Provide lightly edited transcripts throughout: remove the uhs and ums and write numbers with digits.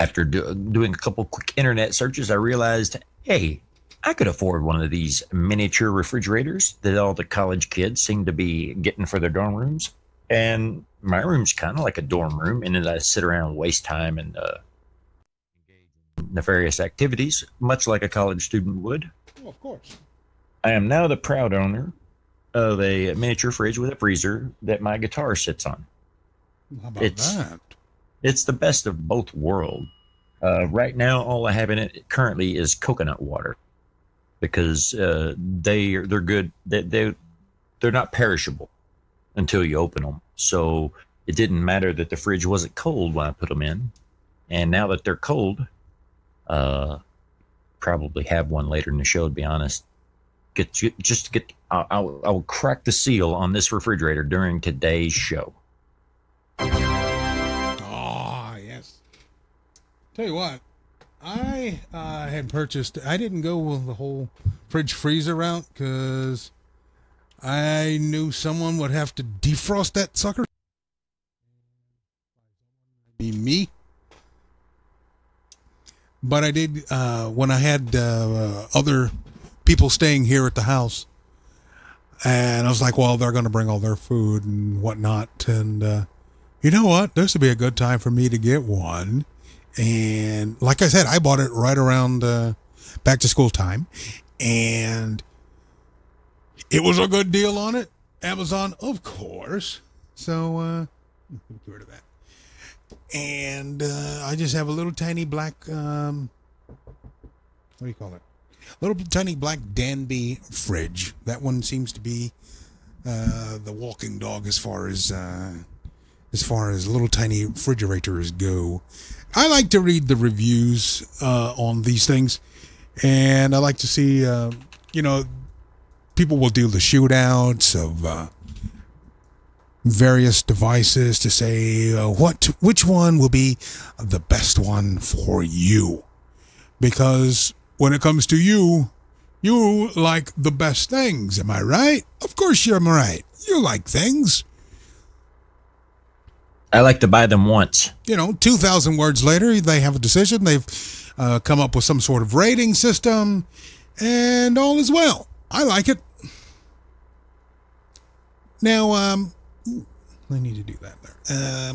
After doing a couple quick internet searches, I realized, hey, I could afford one of these miniature refrigerators that all the college kids seem to be getting for their dorm rooms. And my room's kind of like a dorm room, in that I sit around and waste time and nefarious activities, much like a college student would. Oh, of course. I am now the proud owner of a miniature fridge with a freezer that my guitar sits on. How about that? It's the best of both worlds. Right now, all I have in it currently is coconut water, because they're good. They're not perishable until you open them. So it didn't matter that the fridge wasn't cold when I put them in, and now that they're cold, probably have one later in the show. To be honest, I will crack the seal on this refrigerator during today's show. Tell you what, I had purchased, I didn't go with the whole fridge freezer route because I knew someone would have to defrost that sucker. Be me. But I did, when I had other people staying here at the house, and I was like, well, they're going to bring all their food and whatnot. And you know what? This would be a good time for me to get one. And like I said, I bought it right around back to school time, and it was a good deal on it. Amazon, of course. So get rid of that. And I just have a little tiny black what do you call it? Little tiny black Danby fridge. That one seems to be the walking dog as far as little tiny refrigerators go. I like to read the reviews on these things, and I like to see, people will do the shootouts of various devices to say which one will be the best one for you. Because when it comes to you like the best things. Am I right? Of course you're right. You like things. I like to buy them once. 2,000 words later, they have a decision. They've come up with some sort of rating system, and all is well. I like it. Now, I need to do that there.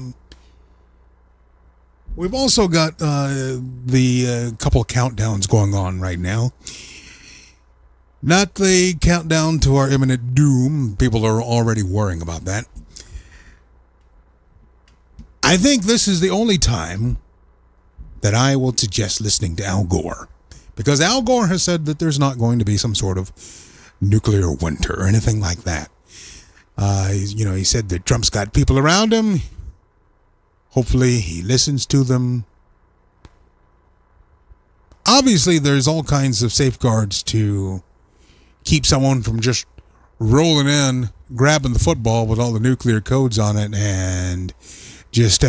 We've also got the couple of countdowns going on right now. Not the countdown to our imminent doom. People are already worrying about that. I think this is the only time that I will suggest listening to Al Gore, because Al Gore has said that there's not going to be some sort of nuclear winter or anything like that. He said that Trump's got people around him. Hopefully he listens to them. Obviously, there's all kinds of safeguards to keep someone from just rolling in, grabbing the football with all the nuclear codes on it, and just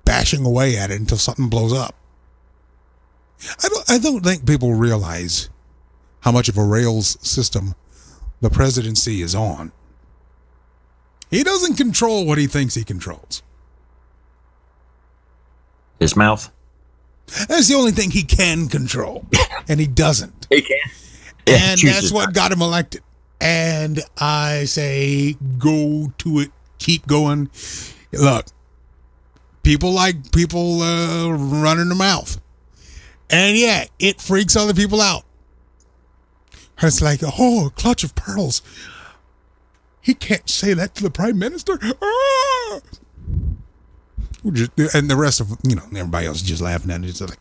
bashing away at it until something blows up. I don't think people realize how much of a rails system the presidency is on. He doesn't control what he thinks he controls. His mouth. That's the only thing he can control, and he doesn't. He can. And that's what got him elected. And I say, go to it. Keep going. Look. People like people running their mouth. And yeah, it freaks other people out. It's like, oh, a clutch of pearls. He can't say that to the prime minister. Ah! And the rest of, everybody else is just laughing at it. It's like,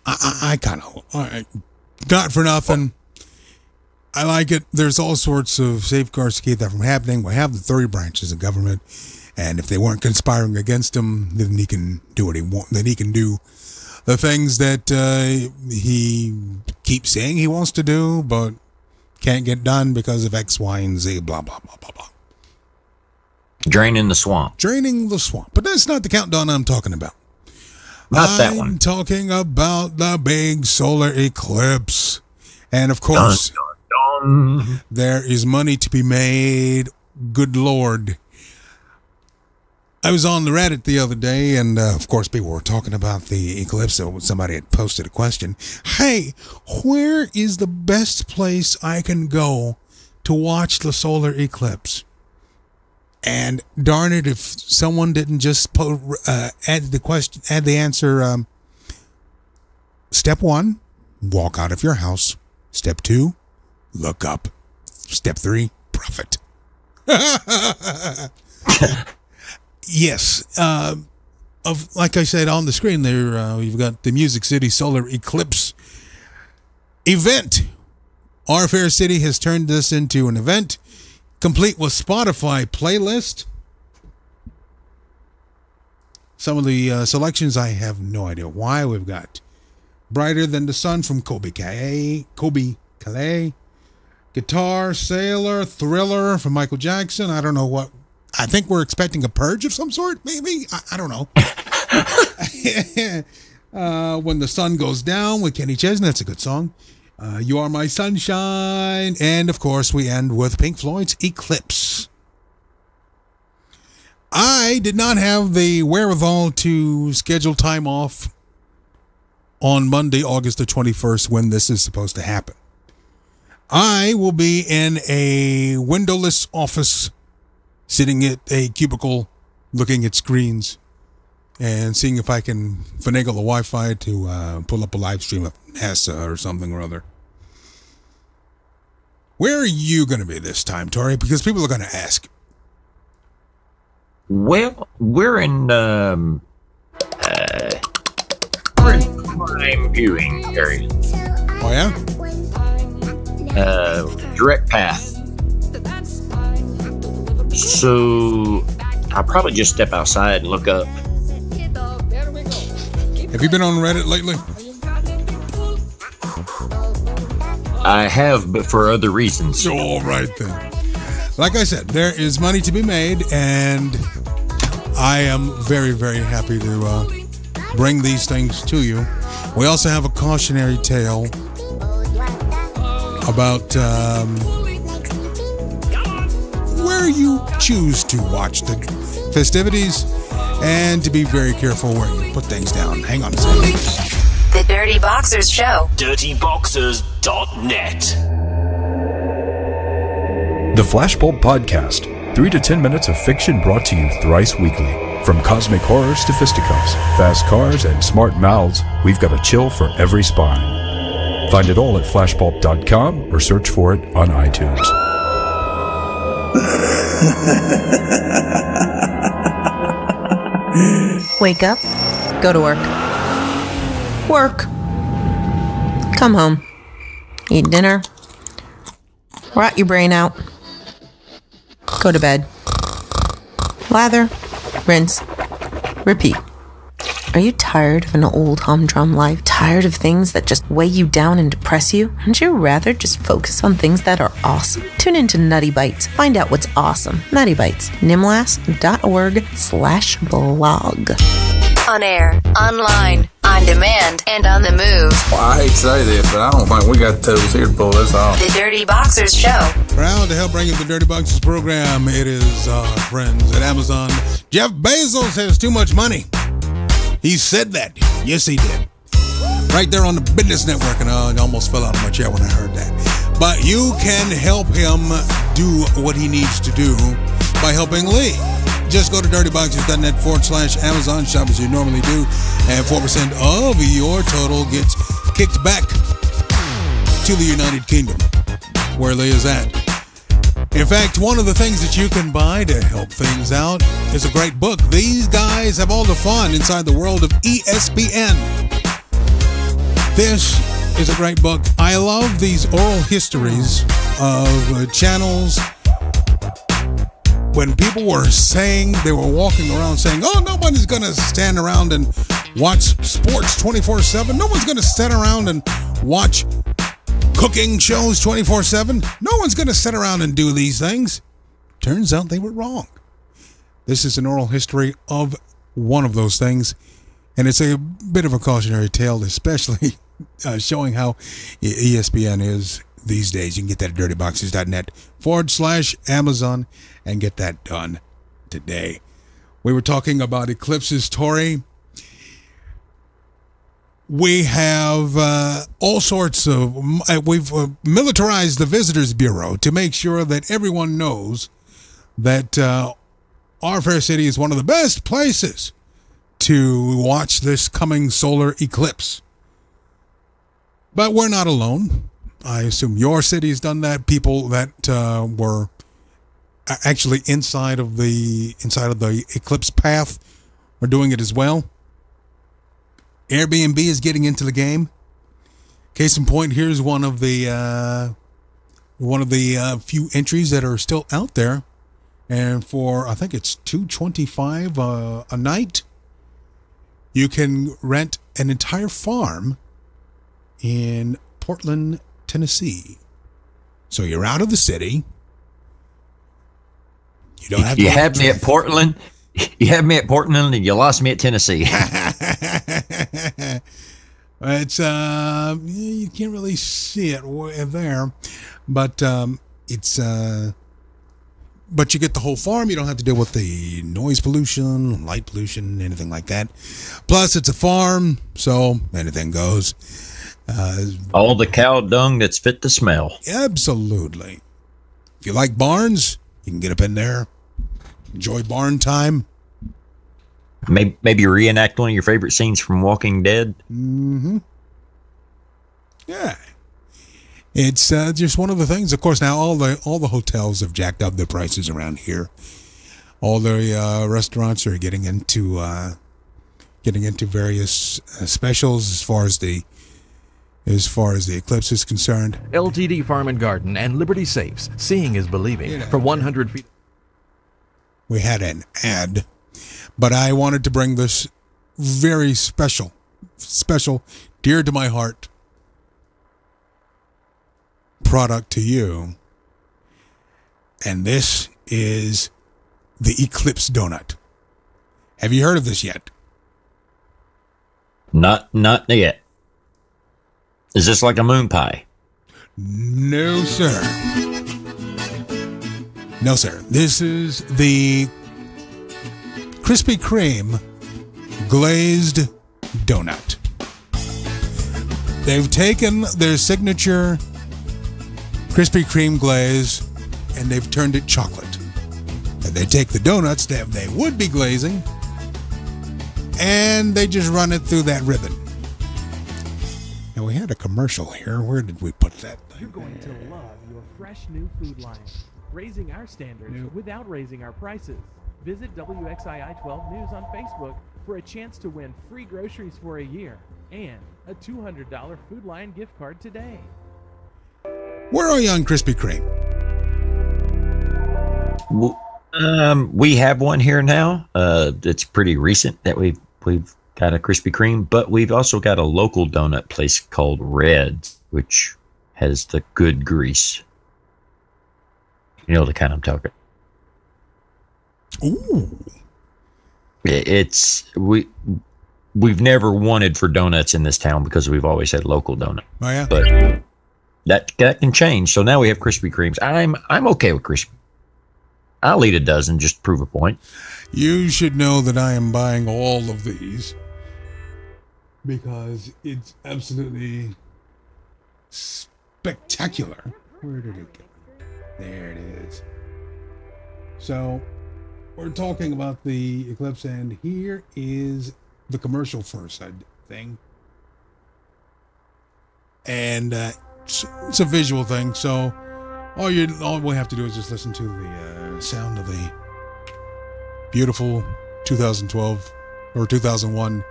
I kind of, not for nothing. I like it. There's all sorts of safeguards to keep that from happening. We have the 30 branches of government, and if they weren't conspiring against him, then he can do what he wants. Then he can do the things that he keeps saying he wants to do, but can't get done because of X, Y, and Z. Blah blah blah blah blah. Draining the swamp. Draining the swamp. But that's not the countdown I'm talking about. Not that one. I'm talking about the big solar eclipse, and of course. There is money to be made. Good Lord. I was on the Reddit the other day, and of course, people were talking about the eclipse. So somebody had posted a question. Hey, where is the best place I can go to watch the solar eclipse? And darn it, if someone didn't just add the answer. Step 1, walk out of your house. Step 2, look up. Step 3, profit. Yes. Like I said on the screen there, we've got the Music City Solar Eclipse event. Our fair city has turned this into an event, complete with Spotify playlist. Some of the selections, I have no idea why. We've got Brighter Than the Sun from Kobe Calais. Guitar Sailor, Thriller from Michael Jackson. I don't know what. I think we're expecting a purge of some sort, maybe. I don't know. When the Sun Goes Down with Kenny Chesney. That's a good song. You Are My Sunshine. And, of course, we end with Pink Floyd's Eclipse. I did not have the wherewithal to schedule time off on Monday, August the 21st, when this is supposed to happen. I will be in a windowless office, sitting at a cubicle, looking at screens, and seeing if I can finagle the Wi-Fi to pull up a live stream of NASA or something or other. Where are you going to be this time, Tori? Because people are going to ask. Well, we're in prime viewing area. Oh, yeah? Direct path. So I'll probably just step outside and look up. Have you been on Reddit lately? I have, but for other reasons. All right, then. Like I said, there is money to be made, and I am very, very happy to bring these things to you. We also have a cautionary tale about where you choose to watch the festivities and to be very careful where you put things down. Hang on a second. The Dirty Boxers Show. DirtyBoxers.net. The Flashbulb Podcast. 3 to 10 minutes of fiction brought to you thrice weekly. From cosmic horrors to fisticuffs, fast cars, and smart mouths, we've got a chill for every spine. Find it all at flashbulb.com or search for it on iTunes. Wake up, go to work. Work. Come home. Eat dinner. Rot your brain out. Go to bed. Lather. Rinse. Repeat. Are you tired of an old humdrum life? Tired of things that just weigh you down and depress you? Wouldn't you rather just focus on things that are awesome? Tune into Nutty Bites. Find out what's awesome. Nutty Bites. nimlas.org/blog. On air, online, on demand, and on the move. Well, I hate to say this, but I don't think we got the toes here to pull this off. The Dirty Boxers Show. Proud to help bring you the Dirty Boxers program. It is our friends at Amazon. Jeff Bezos has too much money. He said that. Yes, he did. Right there on the Business Network, and I almost fell out of my chair when I heard that. But you can help him do what he needs to do by helping Lee. Just go to dirtyboxers.net/Amazon, shop as you normally do, and 4% of your total gets kicked back to the United Kingdom, where Lee is at. In fact, one of the things that you can buy to help things out is a great book. These guys have all the fun inside the world of ESPN. This is a great book. I love these oral histories of channels. When people were saying, they were walking around saying, oh, nobody's going to stand around and watch sports 24/7. No one's going to stand around and watch cooking shows 24/7. No one's going to sit around and do these things. Turns out they were wrong. This is an oral history of one of those things. And it's a bit of a cautionary tale, especially showing how ESPN is these days. You can get that at dirtyboxers.net/Amazon and get that done today. We were talking about eclipses, Tori. We have all sorts of, we've militarized the Visitors Bureau to make sure that everyone knows that our fair city is one of the best places to watch this coming solar eclipse. But we're not alone. I assume your city's done that. People that were actually inside of the eclipse path are doing it as well. Airbnb is getting into the game. Case in point, here's one of the few entries that are still out there, and for I think it's $225 a night, you can rent an entire farm in Portland, Tennessee. So you're out of the city. You don't have to. You had me at Portland. You had me at Portland, and you lost me at Tennessee. It's you can't really see it there, but it's but you get the whole farm. You don't have to deal with the noise pollution, light pollution, anything like that. Plus, it's a farm, so anything goes. All the cow dung that's fit to smell. Absolutely. If you like barns, you can get up in there, enjoy barn time. Maybe reenact one of your favorite scenes from Walking Dead. Mm-hmm. Yeah. It's just one of the things. Of course, now all the hotels have jacked up their prices around here. All the restaurants are getting into various specials as far as the eclipse is concerned. LTD Farm and Garden and Liberty Safes. Seeing is believing. From 100 feet. We had an ad, but I wanted to bring this very special, dear to my heart product to you. And this is the Eclipse Donut. Have you heard of this yet? Not yet. Is this like a moon pie? No, sir. No, sir. This is the Krispy Kreme glazed donut. They've taken their signature Krispy Kreme glaze and they've turned it chocolate. And they take the donuts that they would be glazing and they just run it through that ribbon. Now we had a commercial here. Where did we put that thing? You're going to love your fresh new food line. Raising our standards without raising our prices. Visit WXII 12 News on Facebook for a chance to win free groceries for a year and a $200 Food Lion gift card today. Where are you on Krispy Kreme? We have one here now. It's pretty recent that we've got a Krispy Kreme, but we've also got a local donut place called Red's, which has the good grease. You know the kind I'm talking. Ooh. We've never wanted for donuts in this town because we've always had local donut. Oh yeah. But that can change. So now we have Krispy Kremes. I'm okay with Krispy. I'll eat a dozen just to prove a point. You should know that I am buying all of these because it's absolutely spectacular. Where did it go? There it is. So we're talking about the eclipse, and here is the commercial first thing. And it's a visual thing, so all we have to do is just listen to the sound of the beautiful 2012 or 2001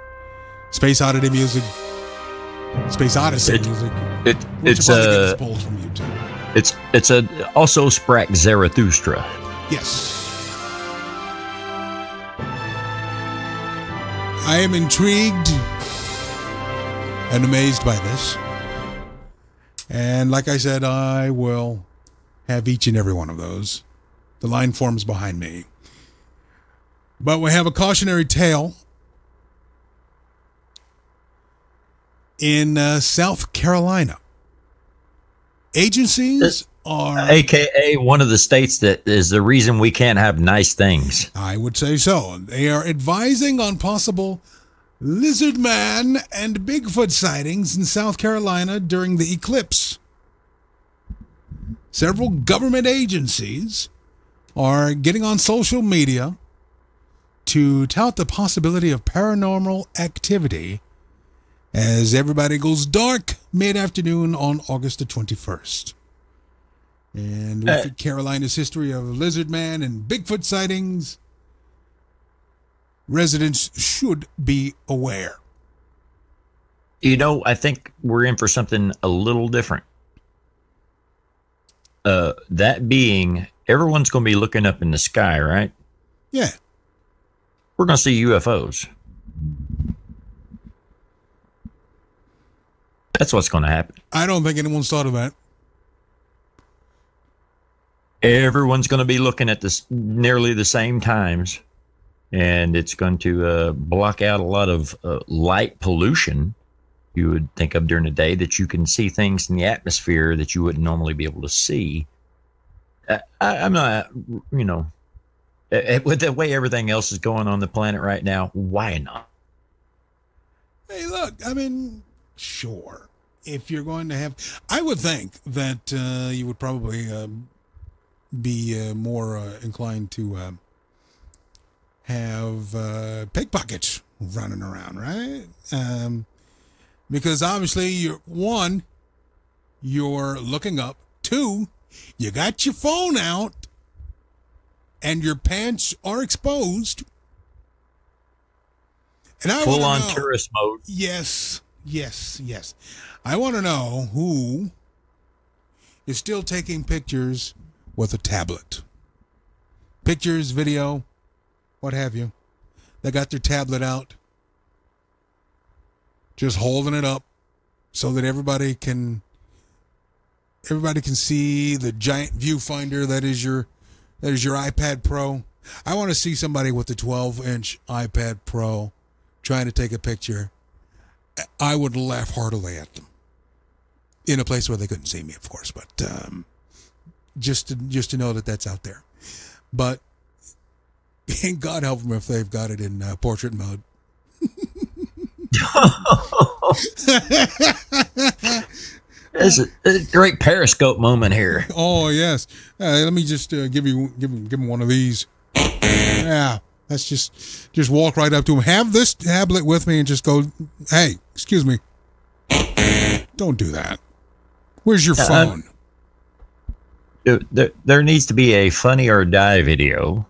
Space Oddity music. Space Odyssey music. It's also Sprach Zarathustra. Yes. I am intrigued and amazed by this. And like I said, I will have each and every one of those. The line forms behind me. But we have a cautionary tale. In South Carolina, agencies are, AKA one of the states that is the reason we can't have nice things. I would say so. They are advising on possible lizard man and Bigfoot sightings in South Carolina during the eclipse. Several government agencies are getting on social media to tout the possibility of paranormal activity as everybody goes dark mid-afternoon on August the 21st. And with Carolina's history of lizard man and Bigfoot sightings, residents should be aware. You know, I think we're in for something a little different. That being, everyone's going to be looking up in the sky, right? Yeah. We're going to see UFOs. That's what's going to happen. I don't think anyone's thought of that. Everyone's going to be looking at this nearly the same times, and it's going to block out a lot of light pollution you would think of during the day, that you can see things in the atmosphere that you wouldn't normally be able to see. I'm not, you know, with the way everything else is going on the planet right now, why not? Hey, look, I mean, sure. If you're going to have, I would think that you would probably be more inclined to have pickpockets running around, right? Because obviously, you're looking up. 2, you got your phone out and your pants are exposed. And I full on tourist mode. Yes. I want to know who is still taking pictures with a tablet. Pictures, video, what have you. They got their tablet out, just holding it up so that everybody can see the giant viewfinder that is your iPad Pro. I want to see somebody with the 12-inch iPad Pro trying to take a picture. I would laugh heartily at them. In a place where they couldn't see me, of course, but just to know that that's out there. But God help them if they've got it in portrait mode. It's a great Periscope moment here. Oh yes, let me just give him one of these. Yeah, let's just walk right up to him. Have this tablet with me and just go, hey, excuse me. Don't do that. Where's your phone? There needs to be a Funny or Die video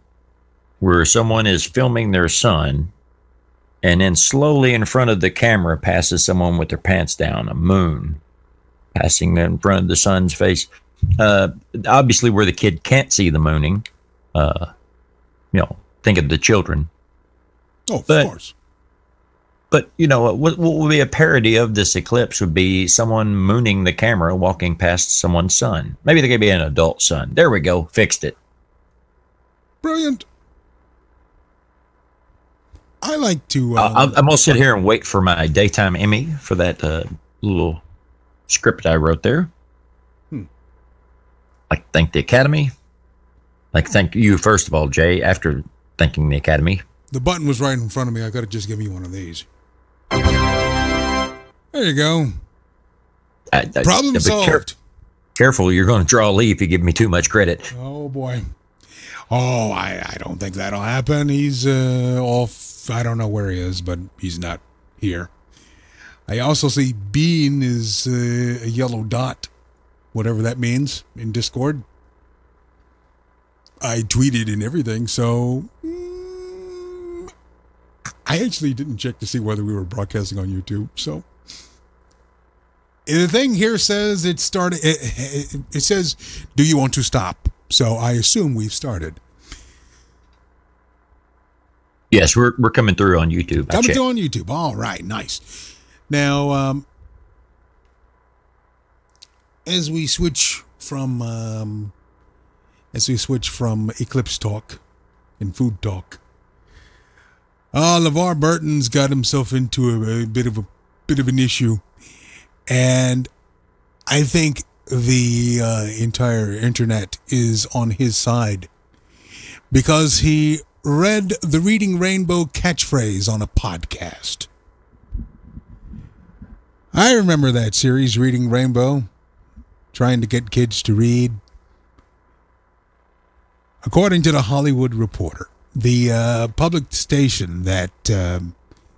where someone is filming their son, and then slowly in front of the camera passes someone with their pants down, a moon, passing in front of the son's face. Obviously where the kid can't see the mooning. Think of the children. Oh, of course. But, what would be a parody of this eclipse would be someone mooning the camera walking past someone's son. Maybe they could be an adult son. There we go. Fixed it. Brilliant. I like to... I'm going to sit here and wait for my daytime Emmy for that little script I wrote there. I'd like to thank the Academy. I'd like to thank you, first of all, Jay, after thanking the Academy. The button was right in front of me. I got to just give you one of these. There you go. Problem solved. Careful, you're going to draw a leaf if you give me too much credit. Oh, boy. Oh, I don't think that'll happen. He's off. I don't know where he is, but he's not here. I also see Bean is a yellow dot, whatever that means, in Discord. I tweeted and everything, so I actually didn't check to see whether we were broadcasting on YouTube. So the thing here says it started. It says, "Do you want to stop?" So I assume we've started. Yes, we're coming through on YouTube. Coming through on YouTube. All right, nice. Now, as we switch from eclipse talk and food talk, LeVar Burton's got himself into a bit of an issue, and I think the entire internet is on his side because he read the Reading Rainbow catchphrase on a podcast. I remember that series, Reading Rainbow, trying to get kids to read. According to the Hollywood Reporter, the public station that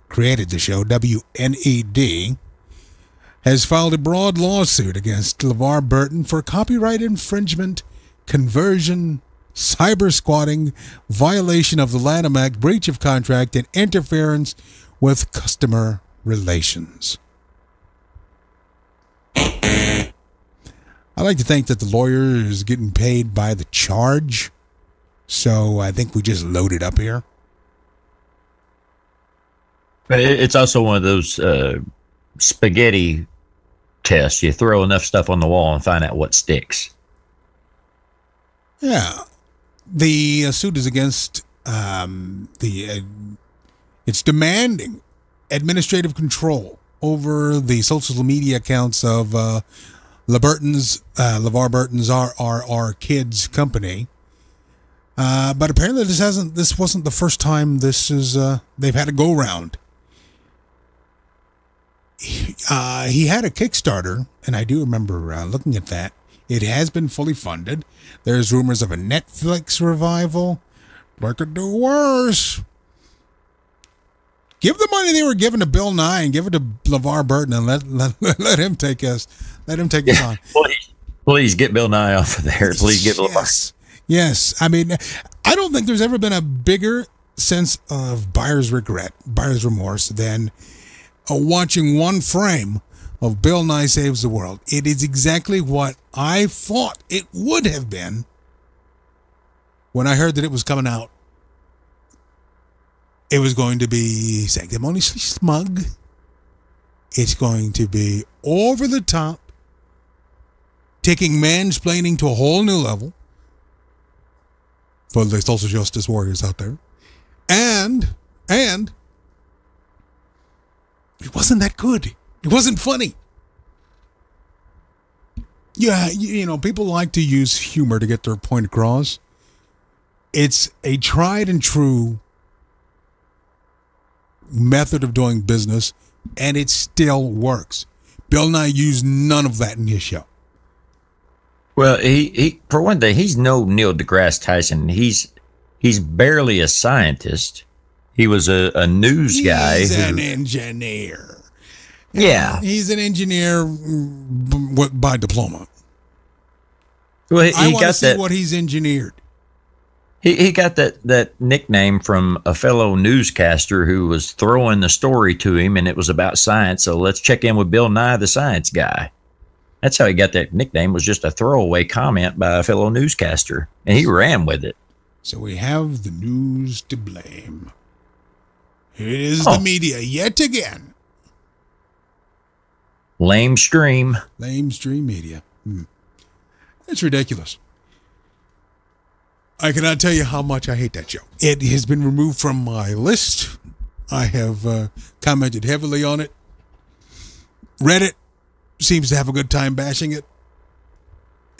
created the show, WNED, has filed a broad lawsuit against LeVar Burton for copyright infringement, conversion, cyber squatting, violation of the Lanham Act, breach of contract, and interference with customer relations. I like to think that the lawyer is getting paid by the charge, so I think we just load it up here. But it's also one of those spaghetti tests. You throw enough stuff on the wall and find out what sticks. Yeah. The suit is against it's demanding administrative control over the social media accounts of LeVar Burton's RRR Kids company. But apparently this wasn't the first time they've had a go round. He had a Kickstarter, and I do remember looking at that. It has been fully funded. There's rumors of a Netflix revival. They could do worse. Give the money they were giving to Bill Nye and give it to LeVar Burton and let him take us. Let him take us on. Please get Bill Nye off of there. Please get LeVar. Yes. I mean, I don't think there's ever been a bigger sense of buyer's regret, buyer's remorse than watching one frame of Bill Nye Saves the World. It is exactly what I thought it would have been when I heard that it was coming out. It was going to be sanctimoniously smug. It's going to be over the top, taking mansplaining to a whole new level for the social justice warriors out there. And it wasn't that good. It wasn't funny. Yeah, you know, people like to use humor to get their point across. It's a tried and true method of doing business, and it still works. Bill Nye used none of that in his show. Well, he for one thing, he's no Neil deGrasse Tyson. He's barely a scientist. He was a news guy. He's an engineer. Yeah. He's an engineer by diploma. Well, I want to see what he's engineered. He got that nickname from a fellow newscaster who was throwing the story to him, and it was about science. So let's check in with Bill Nye, the science guy. That's how he got that nickname, was just a throwaway comment by a fellow newscaster, and he ran with it. So we have the news to blame. It is the media yet again. Lame stream media. It's ridiculous. I cannot tell you how much I hate that show. It has been removed from my list. I have commented heavily on it. Reddit seems to have a good time bashing it.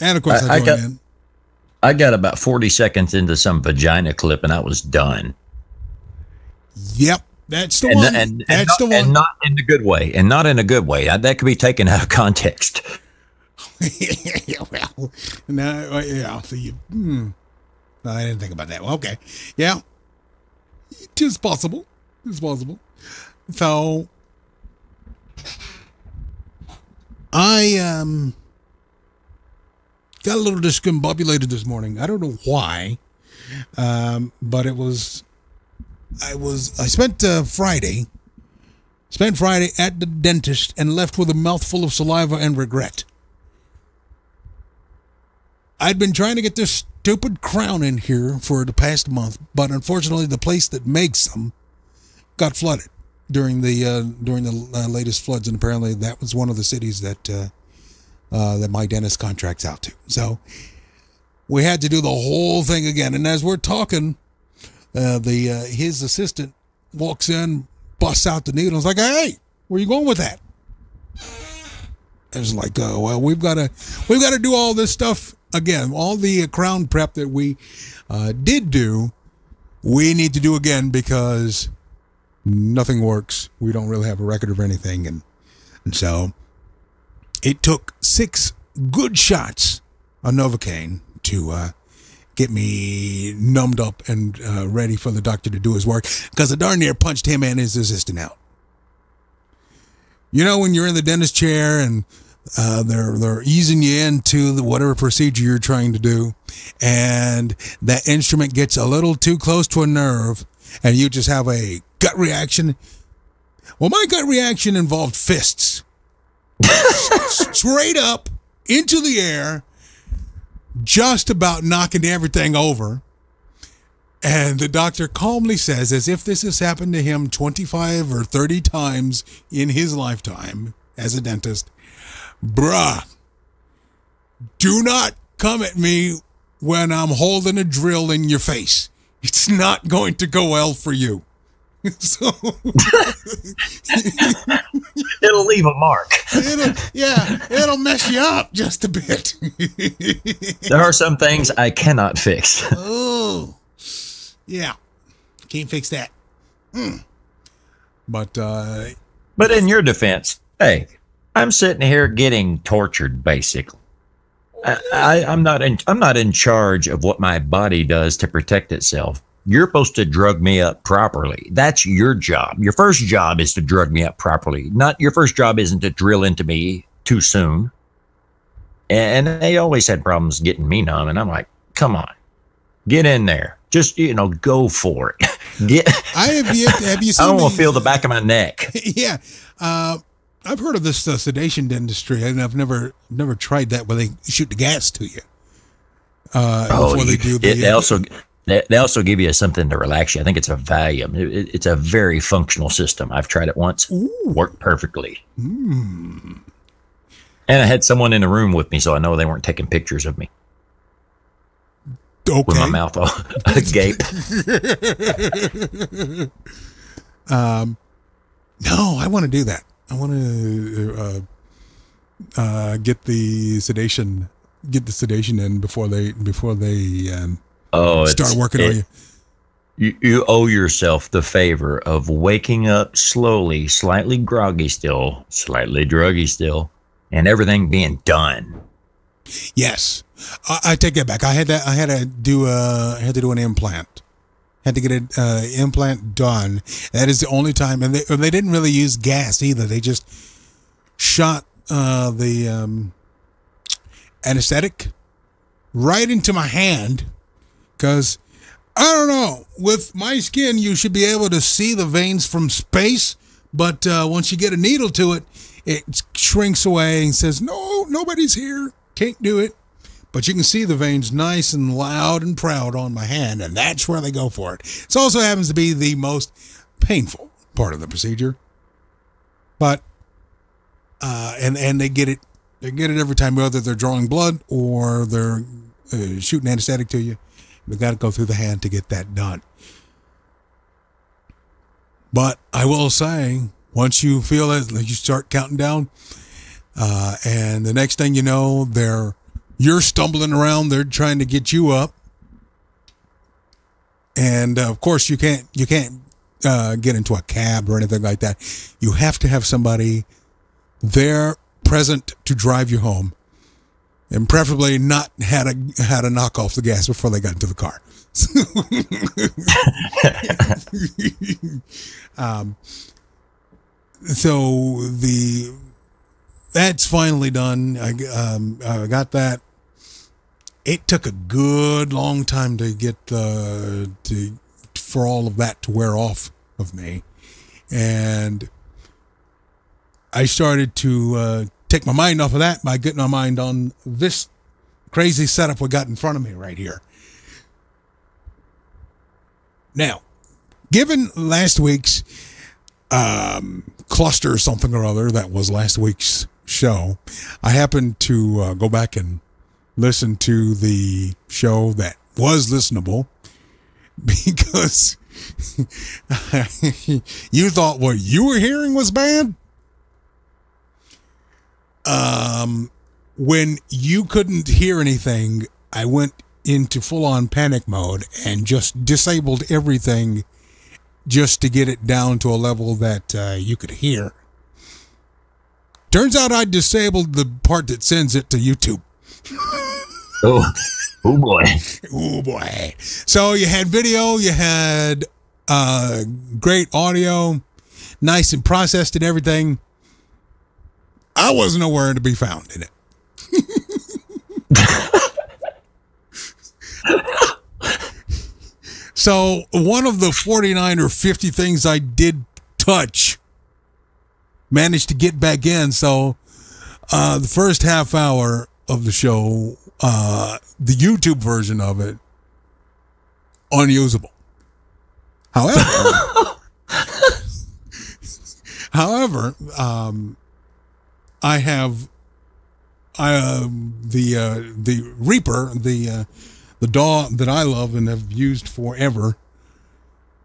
And of course, I got about 40 seconds into some vagina clip and I was done. Yep. That's the one. That's the one. And not in a good way. And not in a good way. That could be taken out of context. Well, no, yeah. So no, I didn't think about that. Well, okay. Yeah. It is possible. It's possible. So I got a little discombobulated this morning. I don't know why. But it was I spent Friday at the dentist and left with a mouthful of saliva and regret. I'd been trying to get this stupid crown in here for the past month, but unfortunately the place that makes them got flooded during the latest floods, and apparently that was one of the cities that my dentist contracts out to. So we had to do the whole thing again. And as we're talking, his assistant walks in, busts out the needle, and is like, "Hey, where you going with that?" It's like, well, we've got to do all this stuff again. All the crown prep that we did do, we need to do again because nothing works. We don't really have a record of anything, and so it took 6 good shots of Novocaine to get me numbed up and ready for the doctor to do his work, because I darn near punched him and his assistant out. You know, when you're in the dentist chair and they're easing you into whatever procedure you're trying to do, and that instrument gets a little too close to a nerve, and you just have a gut reaction. Well, my gut reaction involved fists. Straight up into the air, just about knocking everything over. And the doctor calmly says, as if this has happened to him 25 or 30 times in his lifetime as a dentist, bruh, do not come at me when I'm holding a drill in your face. It's not going to go well for you. So it'll leave a mark. It'll mess you up just a bit. There are some things I cannot fix. Oh, yeah, can't fix that. But in your defense, hey, I'm sitting here getting tortured, basically. I'm not in charge of what my body does to protect itself. You're supposed to drug me up properly. That's your job. Your first job is to drug me up properly. Your first job isn't to drill into me too soon. And they always had problems getting me numb. And I'm like, come on, get in there. Just, go for it. Have you seen I don't want to feel the back of my neck. Yeah. I've heard of this sedation dentistry, and I've never tried that where they shoot the gas to you. Before they do the... They also give you something to relax you. I think it's a Valium. It's a very functional system. I've tried it once. Ooh. Worked perfectly. Mm. And I had someone in the room with me, so I know they weren't taking pictures of me. Okay. With my mouth all agape. No, I want to do that. I want to get the sedation in before they start working on you. You owe yourself the favor of waking up slowly, slightly groggy still, slightly druggy still, and everything being done. Yes, I take that back. I had to do an implant. Had to get an implant done. That is the only time, and they didn't really use gas either. They just shot the anesthetic right into my hand. Because, I don't know, with my skin, you should be able to see the veins from space. But once you get a needle to it, it shrinks away and says, no, nobody's here. Can't do it. But you can see the veins nice and loud and proud on my hand. And that's where they go for it. It also happens to be the most painful part of the procedure. But, and they get it every time, whether they're drawing blood or they're shooting anesthetic to you. We got to go through the hand to get that done. But I will say, once you feel it, you start counting down, and the next thing you know, you're stumbling around. They're trying to get you up, and of course you can't get into a cab or anything like that. You have to have somebody there present to drive you home. And preferably not had to knock off the gas before they got into the car. So that's finally done. I got that. It took a good long time to get for all of that to wear off of me, and I started to take my mind off of that by getting my mind on this crazy setup we got in front of me right here. Now, given last week's cluster or something or other that was last week's show, I happened to go back and listen to the show that was listenable, because you thought what you were hearing was bad. when you couldn't hear anything, I went into full-on panic mode and just disabled everything just to get it down to a level that you could hear. Turns out I disabled the part that sends it to YouTube. Oh boy. Oh boy. So you had video, you had great audio, nice and processed and everything. I wasn't nowhere to be found in it. So one of the 49 or 50 things I did touch managed to get back in. So the first half hour of the show, the YouTube version of it, unusable. However, I have the Reaper, the DAW that I love and have used forever,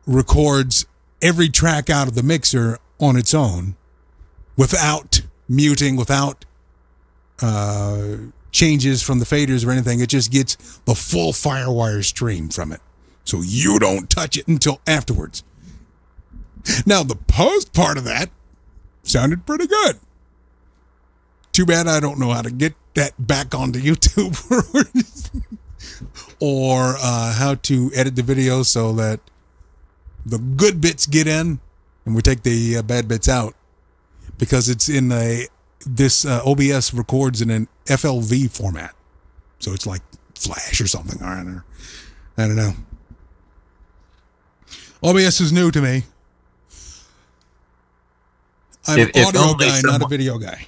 records every track out of the mixer on its own without muting, without changes from the faders or anything. It just gets the full Firewire stream from it. So you don't touch it until afterwards. Now, the post part of that sounded pretty good. Too bad I don't know how to get that back onto YouTube or how to edit the video so that the good bits get in and we take the bad bits out, because it's in this OBS records in an FLV format. So it's like Flash or something. I don't know. OBS is new to me. I'm an audio guy, not a video guy.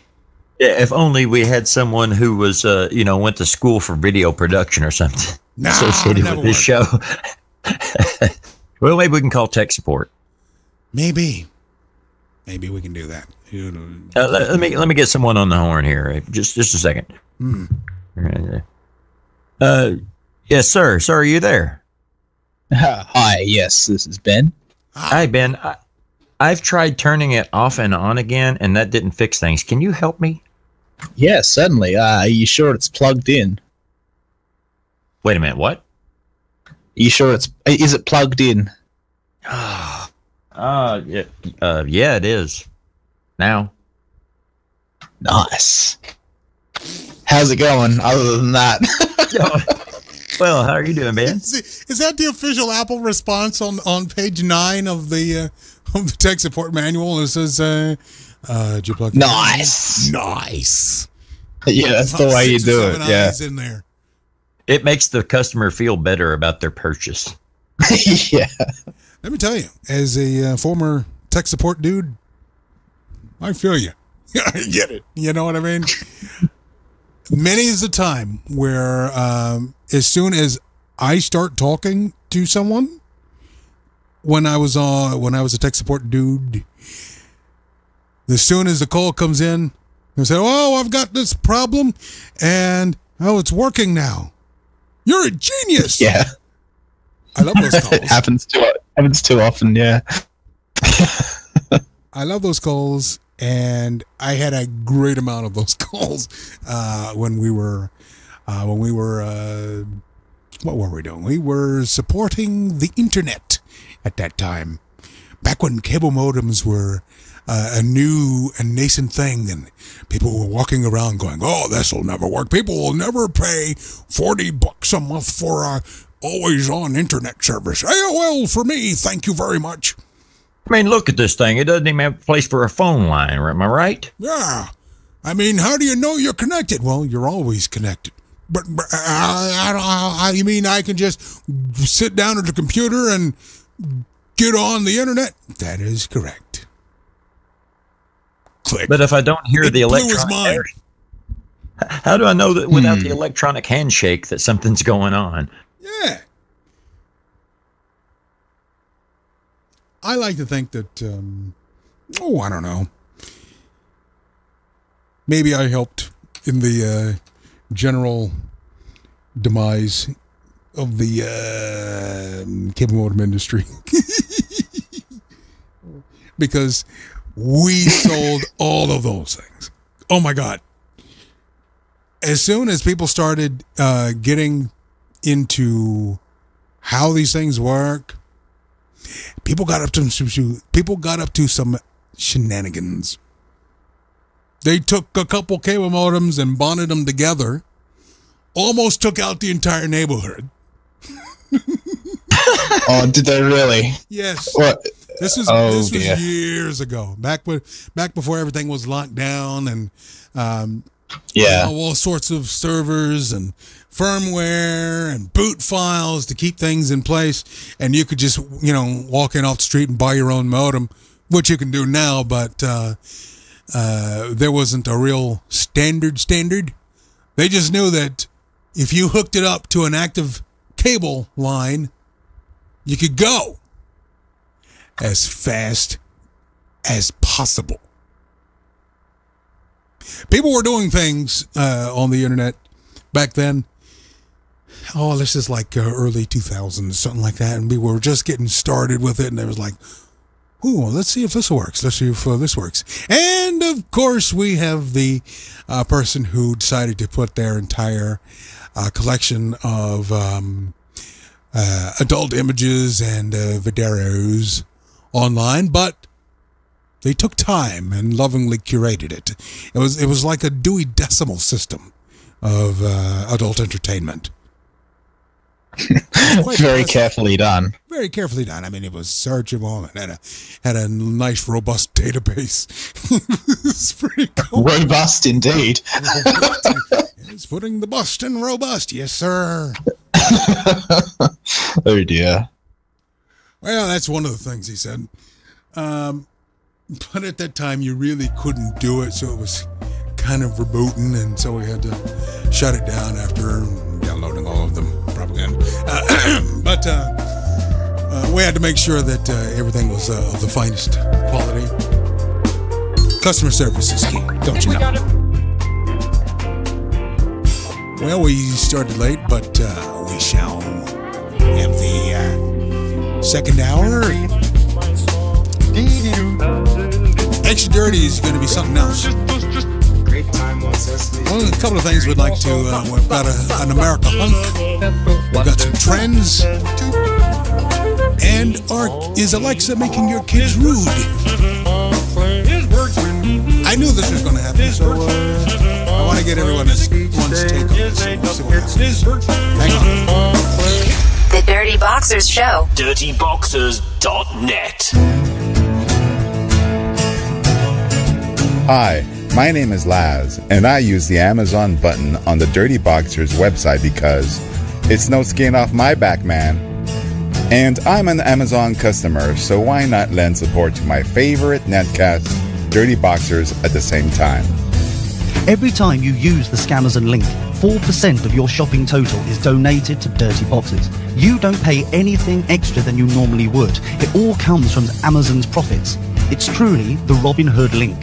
Yeah, if only we had someone who was, went to school for video production or something associated with this show. Well, maybe we can call tech support. Maybe we can do that. Let me get someone on the horn here. Just a second. Yes, sir. Sir, are you there? Hi. Yes, this is Ben. Hi, Ben. I've tried turning it off and on again, and that didn't fix things. Can you help me? Yes, certainly. Are you sure it's plugged in? Wait a minute. What? Are you sure is it plugged in? Yeah, it is. Now. Nice. How's it going other than that? Well, how are you doing, Ben? Is that the official Apple response on page 9 of the tech support manual? It says, did you plug nice. Nice. Yeah, that's the way you do it. Yeah. In there. It makes the customer feel better about their purchase. Yeah. Let me tell you, as a former tech support dude, I feel you. I get it. You know what I mean? Many is the time where as soon as I start talking to someone, when I was a tech support dude, as soon as the call comes in, they say, "Oh, I've got this problem, and it's working now." You're a genius. Yeah, I love those calls. It happens too often. Yeah, I love those calls, and I had a great amount of those calls when we were what were we doing? We were supporting the internet at that time, back when cable modems were a new and nascent thing, and people were walking around going, "Oh, this will never work. People will never pay $40 a month for a always-on internet service. AOL for me, thank you very much." I mean, look at this thing. It doesn't even have a place for a phone line. Am I right? Yeah. I mean, how do you know you're connected? Well, you're always connected. But you mean I can just sit down at the computer and get on the internet? That is correct. Click. But if I don't hear the electronic, how do I know that without the electronic handshake that something's going on? Yeah. I like to think that, I don't know. Maybe I helped in the general demise of the cable modem industry. Because we sold all of those things. Oh my God. as soon as people started getting into how these things work, people got up to some shenanigans. They took a couple cable modems and bonded them together, almost took out the entire neighborhood. Oh, did they really? Yes. What? This was years ago, back before everything was locked down, and all sorts of servers and firmware and boot files to keep things in place. And you could just walk in off the street and buy your own modem, which you can do now, but there wasn't a real standard. They just knew that if you hooked it up to an active cable line, you could go as fast as possible. People were doing things on the internet back then. Oh, this is like early 2000s, something like that. And we were just getting started with it. And it was like, ooh, let's see if this works. Let's see if this works. And of course, we have the person who decided to put their entire collection of adult images and videos online, but they took time and lovingly curated it. It was like a Dewey Decimal System of adult entertainment. Very carefully done. Very carefully done. I mean, it was searchable and had a nice, robust database. It's pretty cool. Robust indeed. It's putting the bust in robust. Yes, sir. Oh, dear. Well, that's one of the things he said. But at that time, you really couldn't do it, so it was kind of rebooting, and so we had to shut it down after downloading all of them propaganda. But we had to make sure that everything was of the finest quality. Customer service is key, don't you know? Well, we started late, but we shall have the second hour. Extra Dirty is going to be something else. Well, a couple of things we'd like to. We've got an America hunk. We've got some trends. And is Alexa making your kids rude? I knew this was going to happen, so I want to get everyone's take on this. We'll see what happens. Hang on. The Dirty Boxers Show. DirtyBoxers.net. Hi, my name is Laz, and I use the Amazon button on the Dirty Boxers website because it's no skin off my back, man. And I'm an Amazon customer, so why not lend support to my favorite netcast, Dirty Boxers, at the same time? Every time you use the Scamazon link, 4% of your shopping total is donated to Dirty Boxes. You don't pay anything extra than you normally would. It all comes from Amazon's profits. It's truly the Robin Hood link.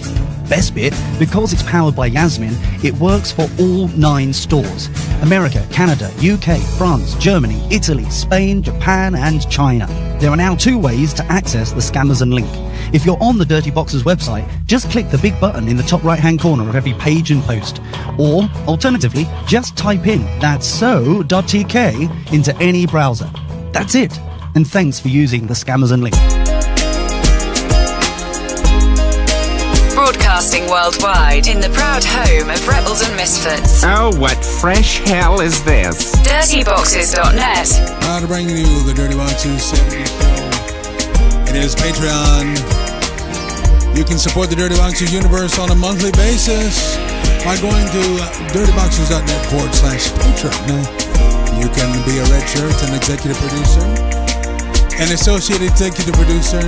Best bit, because it's powered by Yasmin, it works for all 9 stores. America, Canada, UK, France, Germany, Italy, Spain, Japan, and China. There are now 2 ways to access the Scamazon link. If you're on the Dirty Boxers website, just click the big button in the top right-hand corner of every page and post. Or, alternatively, just type in thatso.tk into any browser. That's it. And thanks for using the Scamazon link. Broadcasting worldwide in the proud home of Rebels and Misfits. Oh, what fresh hell is this? DirtyBoxers.net. Proud to bring you the Dirty Boxers 70 show. It is Patreon. You can support the Dirty Boxers universe on a monthly basis by going to dirtyboxers.net/Patreon. Now, you can be a red shirt, an executive producer, an associate executive producer,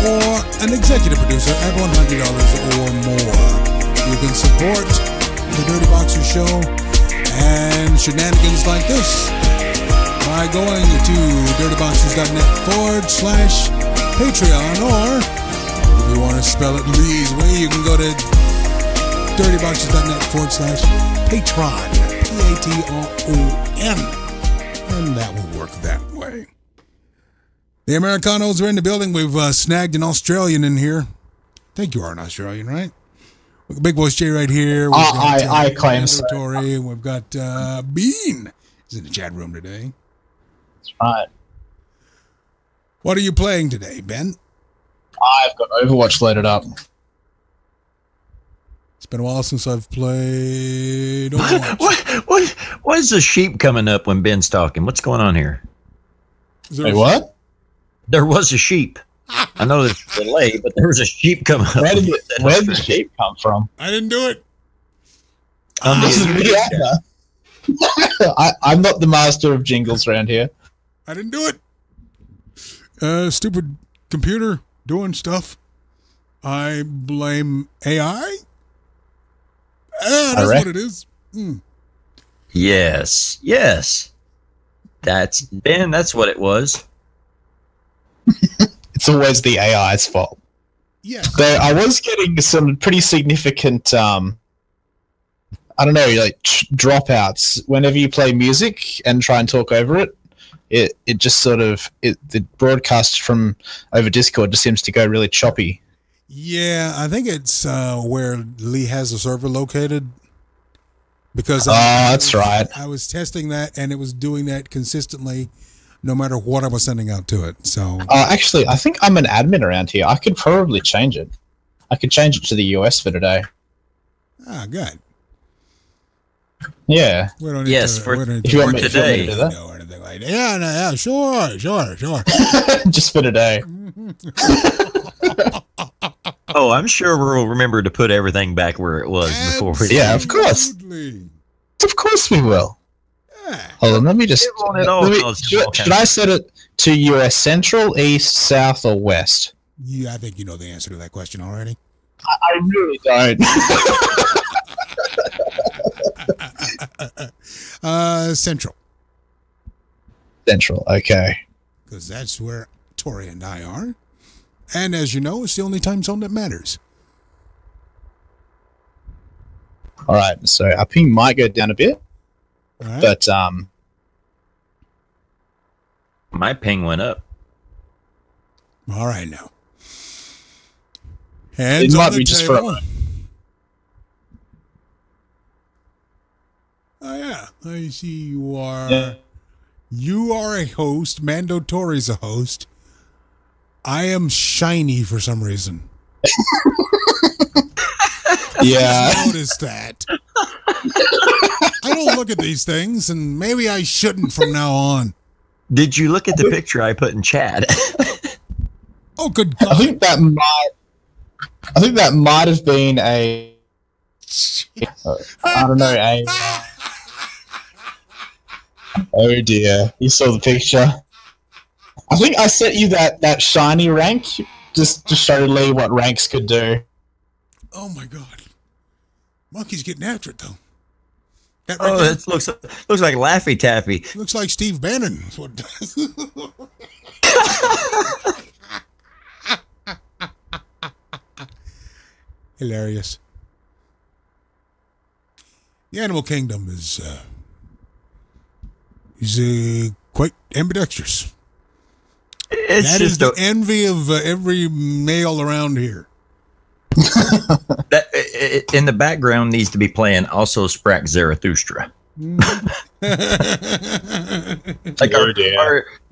or an executive producer at $100 or more. You can support the Dirty Boxers show and shenanigans like this by going to dirtyboxers.net/Patreon, or if you want to spell it Lee's way, you can go to dirtyboxers.net/Patron, Patron, and that will work that way. The Americanos are in the building. We've snagged an Australian in here. I think you are an Australian, right? Big Voice J right here. We've I claim so. Tori, we've got Bean is in the chat room today. That's right. What are you playing today, Ben? I've got Overwatch loaded up. It's been a while since I've played Overwatch. What is the sheep coming up when Ben's talking? What's going on here? Wait, what? There was a sheep. I know there's a delay, but there was a sheep coming up. Where did the sheep come from? I didn't do it. I'm not the master of jingles around here. I didn't do it. Stupid computer doing stuff. I blame AI. That's what it is. Yes. That's Ben. That's what it was. It's always the AI's fault. Yes. Though I was getting some pretty significant, I don't know, like dropouts whenever you play music and try and talk over it. It just sort of the broadcast from over Discord just seems to go really choppy. Yeah, I think it's where Lee has the server located. Because that's right. I was testing that, and it was doing that consistently, no matter what I was sending out to it. So actually, I think I'm an admin around here. I could probably change it. I could change it to the US for today. Ah, good. Yeah. We don't need yes, to, for, we don't need for to today. Know anything like that. Yeah, sure. Just for today. Oh, I'm sure we'll remember to put everything back where it was before we. Yeah, of course. Of course we will. Yeah. Hold on, let me just. Should I set it to US Central, East, South, or West? Yeah, I think you know the answer to that question already. I really don't. Central. Central, okay. Because that's where Tori and I are. And as you know, it's the only time zone that matters. All right, so our ping might go down a bit, right. But my ping went up. All right, now. Hands it on might the be just table. for a moment. Oh yeah, I see you are. Yeah. You are a host. Mando Tori's a host. I am shiny for some reason. Yeah, I noticed that. I don't look at these things, and maybe I shouldn't from now on. Did you look at the picture I put in chat? Oh, good God! I think that might have been a. I don't know. Oh dear! You saw the picture. I think I set you that shiny rank just to show Lee what ranks could do. Oh my God! Monkey's getting after it though. That looks like Laffy Taffy. Looks like Steve Bannon. That's what it does. Hilarious. The animal kingdom is quite ambidextrous. That is the envy of every male around here. That in the background needs to be playing also Sprack Zarathustra. Like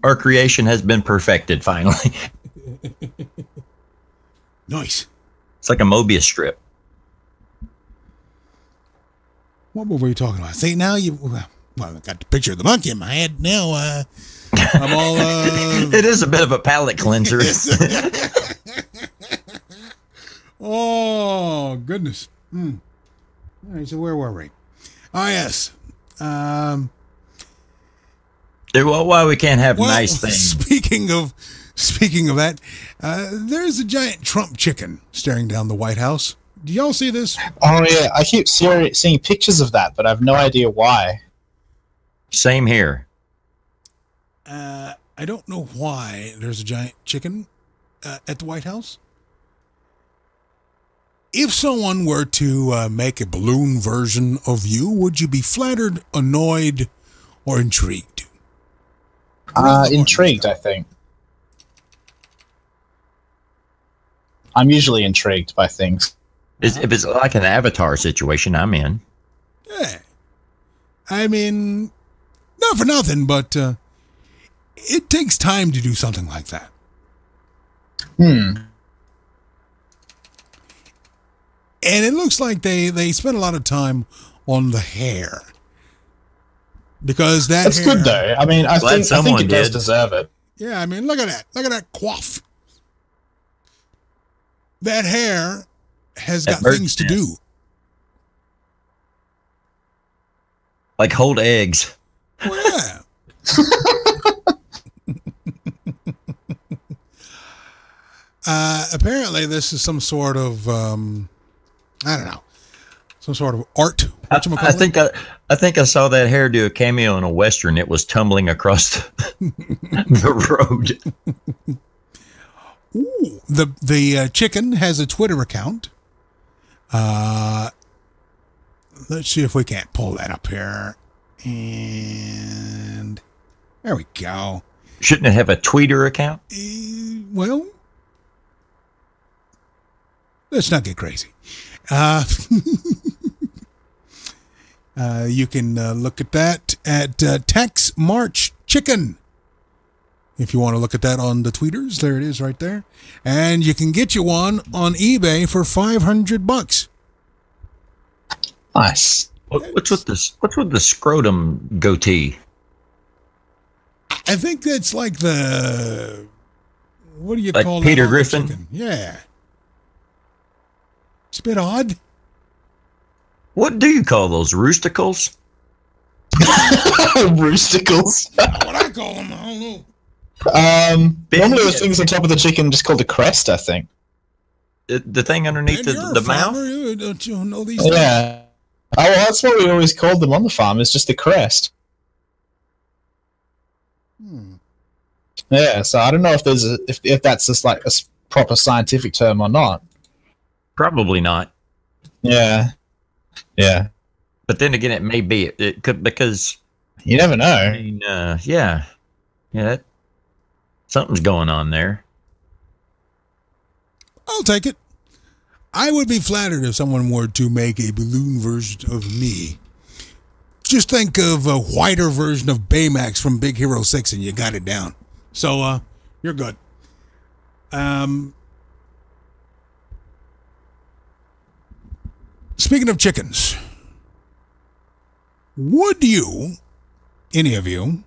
our creation has been perfected finally. Nice. It's like a Mobius strip. What were we talking about? See, now I got the picture of the monkey in my head. Now I'm all. It is a bit of a palate cleanser. Oh goodness. All right, so where were we? Oh yes. Well, why we can't have nice things? Speaking of that, there's a giant Trump chicken staring down the White House. Do y'all see this? Oh yeah, I keep seeing pictures of that, but I have no idea why. Same here. I don't know why there's a giant chicken at the White House. If someone were to make a balloon version of you, would you be flattered, annoyed, or intrigued? Intrigued, I think. I'm usually intrigued by things. If it's like an Avatar situation, I'm in. Yeah. I mean, not for nothing, but it takes time to do something like that. Hmm. And it looks like they spent a lot of time on the hair. Because that's hair, good, though. I mean, I think it does deserve it. Yeah, I mean, look at that. Look at that coif. That hair has got things to do. Like hold eggs. Well, yeah. Apparently, this is some sort of, I don't know, some sort of art. I think I saw that hair do a cameo in a Western. It was tumbling across the road. Ooh, the chicken has a Twitter account. Let's see if we can't pull that up here. And there we go. Shouldn't it have a Twitter account? Well, let's not get crazy. You can look at that at Tex March Chicken. If you want to look at that on the tweeters, there it is right there. And you can get you one on eBay for $500. Nice. What's with the scrotum goatee? I think that's like the, what do you call that? Peter Griffin? Chicken? Yeah. It's a bit odd. What do you call those? Roosticles? Roosticles? What I call them, I don't know. Normally those things on top of the chicken just called a crest, I think. The thing underneath the mouth? Don't you know these things? Yeah. Oh, well, that's what we always called them on the farm. It's just the crest. Yeah, so I don't know if there's if that's just like a proper scientific term or not. Probably not. Yeah. Yeah. But then again, it may be. It could, because you never know. I mean, yeah, something's going on there. I'll take it. I would be flattered if someone were to make a balloon version of me. Just think of a whiter version of Baymax from Big Hero 6 and you got it down. So, you're good. Speaking of chickens, would you, any of you,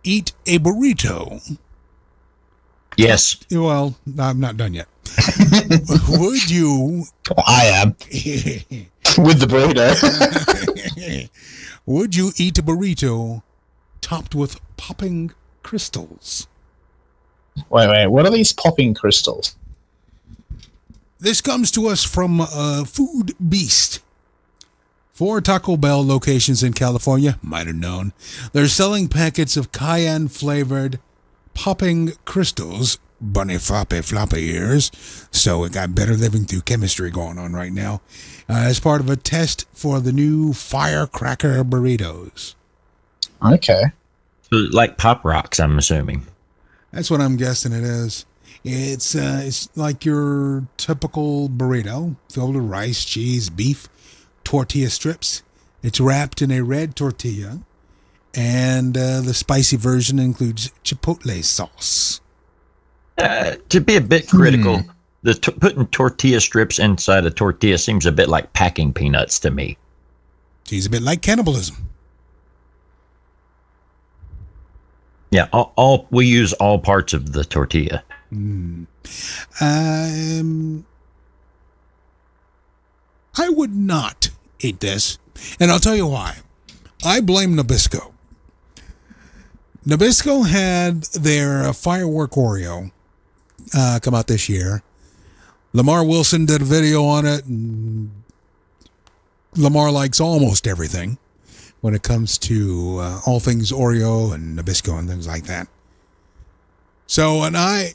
eat a burrito? Yes. Well, I'm not done yet. Would you? I am. With the burrito. Would you eat a burrito topped with popping crystals? Wait. What are these popping crystals? This comes to us from Food Beast. 4 Taco Bell locations in California, might have known. They're selling packets of cayenne-flavored popping crystals, bunny floppy ears, so it got better living through chemistry going on right now, as part of a test for the new firecracker burritos. Okay. Like Pop Rocks, I'm assuming. That's what I'm guessing it is. It's like your typical burrito, filled with rice, cheese, beef, tortilla strips. It's wrapped in a red tortilla, and the spicy version includes chipotle sauce. To be a bit critical, putting tortilla strips inside a tortilla seems a bit like packing peanuts to me. Seems a bit like cannibalism. Yeah, we use all parts of the tortilla. I would not eat this, and I'll tell you why. I blame Nabisco. Nabisco had their firework Oreo come out this year. Lamar Wilson did a video on it, and Lamar likes almost everything when it comes to all things Oreo and Nabisco and things like that. So when I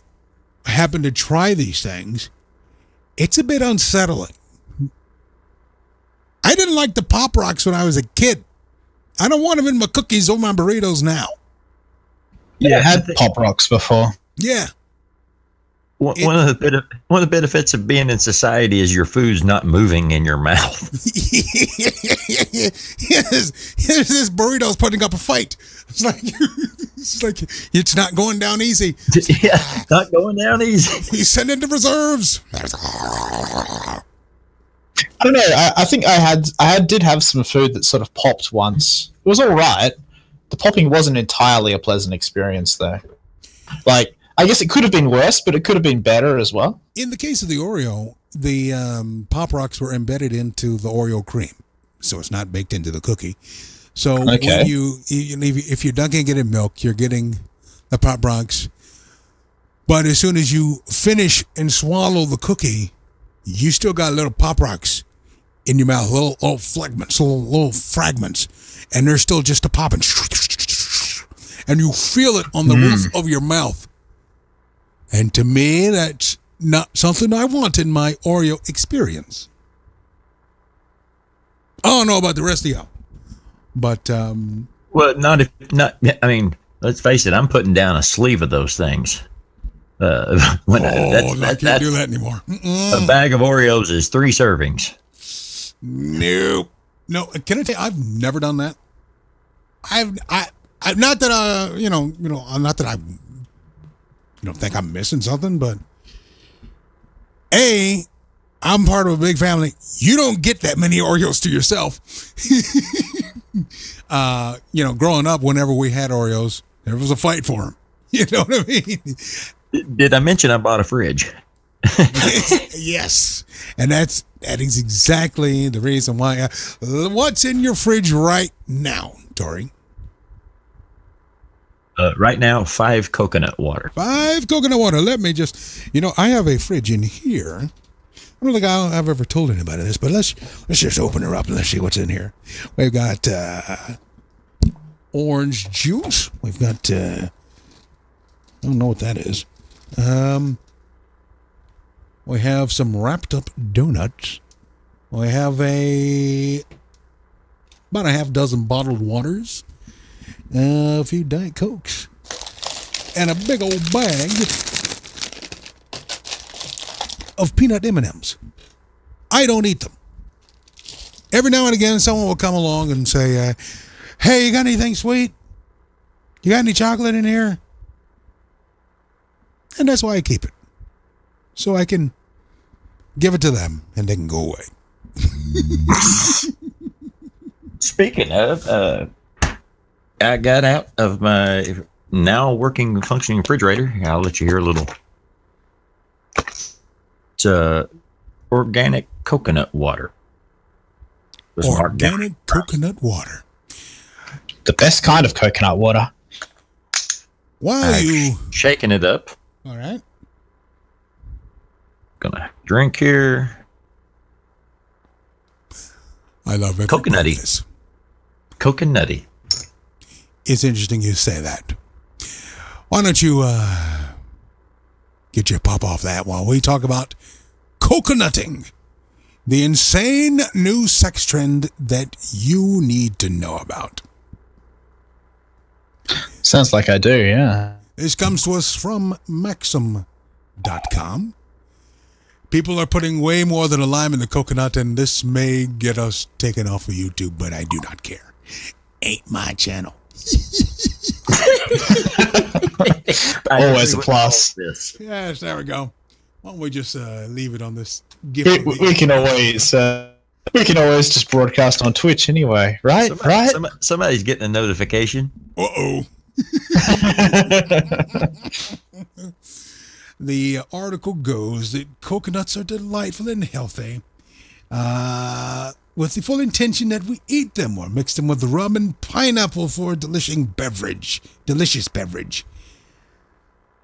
happen to try these things, it's a bit unsettling. I didn't like the Pop Rocks when I was a kid. I don't want them in my cookies or my burritos now. Yeah, I had Pop Rocks before. Yeah. One of the benefits of being in society is your food's not moving in your mouth. Yes, this burrito's putting up a fight. It's like it's not going down easy. Yeah, not going down easy. He's sending the reserves. I don't know. I think I did have some food that sort of popped once. It was all right. The popping wasn't entirely a pleasant experience, though. Like, I guess it could have been worse, but it could have been better as well. In the case of the Oreo, the Pop Rocks were embedded into the Oreo cream, so it's not baked into the cookie. So when if you're dunking it in milk, you're getting the Pop Rocks. But as soon as you finish and swallow the cookie, you still got little Pop Rocks in your mouth, little fragments, little fragments, and they're still just a popping, and you feel it on the roof of your mouth. And to me, that's not something I want in my Oreo experience. I don't know about the rest of y'all, but well, not. I mean, let's face it. I'm putting down a sleeve of those things. I can't do that anymore. A bag of Oreos is 3 servings. Nope. No, can I tell you, I've never done that. I've not that not that I think I'm missing something, but I'm part of a big family. You don't get that many Oreos to yourself. Growing up, whenever we had Oreos, there was a fight for them. You know what I mean? Did I mention I bought a fridge? Yes, and that is exactly the reason why. What's in your fridge right now, Tori? Right now, 5 coconut water. 5 coconut water. Let me just, I have a fridge in here. I don't think I've ever told anybody this, but let's just open her up and let's see what's in here. We've got orange juice. We've got I don't know what that is. We have some wrapped up donuts. We have about a half dozen bottled waters. A few Diet Cokes, and a big old bag of peanut M&Ms. I don't eat them. Every now and again, someone will come along and say, hey, you got anything sweet? You got any chocolate in here? And that's why I keep it. So I can give it to them and they can go away. Speaking of, I got out of my now working, functioning refrigerator. I'll let you hear a little. It's organic coconut water. Organic coconut water. The best kind of coconut water. Why are you shaking it up? All right. Gonna drink here. I love it. Coconutty. Coconutty. It's interesting you say that. Why don't you get your pop off that while we talk about coconutting, the insane new sex trend that you need to know about. Sounds like I do, yeah. This comes to us from Maxim.com. People are putting way more than a lime in the coconut, and this may get us taken off of YouTube, but I do not care. Ain't my channel. Always a plus. Yes, there we go. Why don't we just leave it on this gift? We can always just broadcast on Twitch anyway, right? Somebody's getting a notification. Uh-oh. The article goes that coconuts are delightful and healthy, with the full intention that we eat them or mix them with rum and pineapple for a delicious beverage.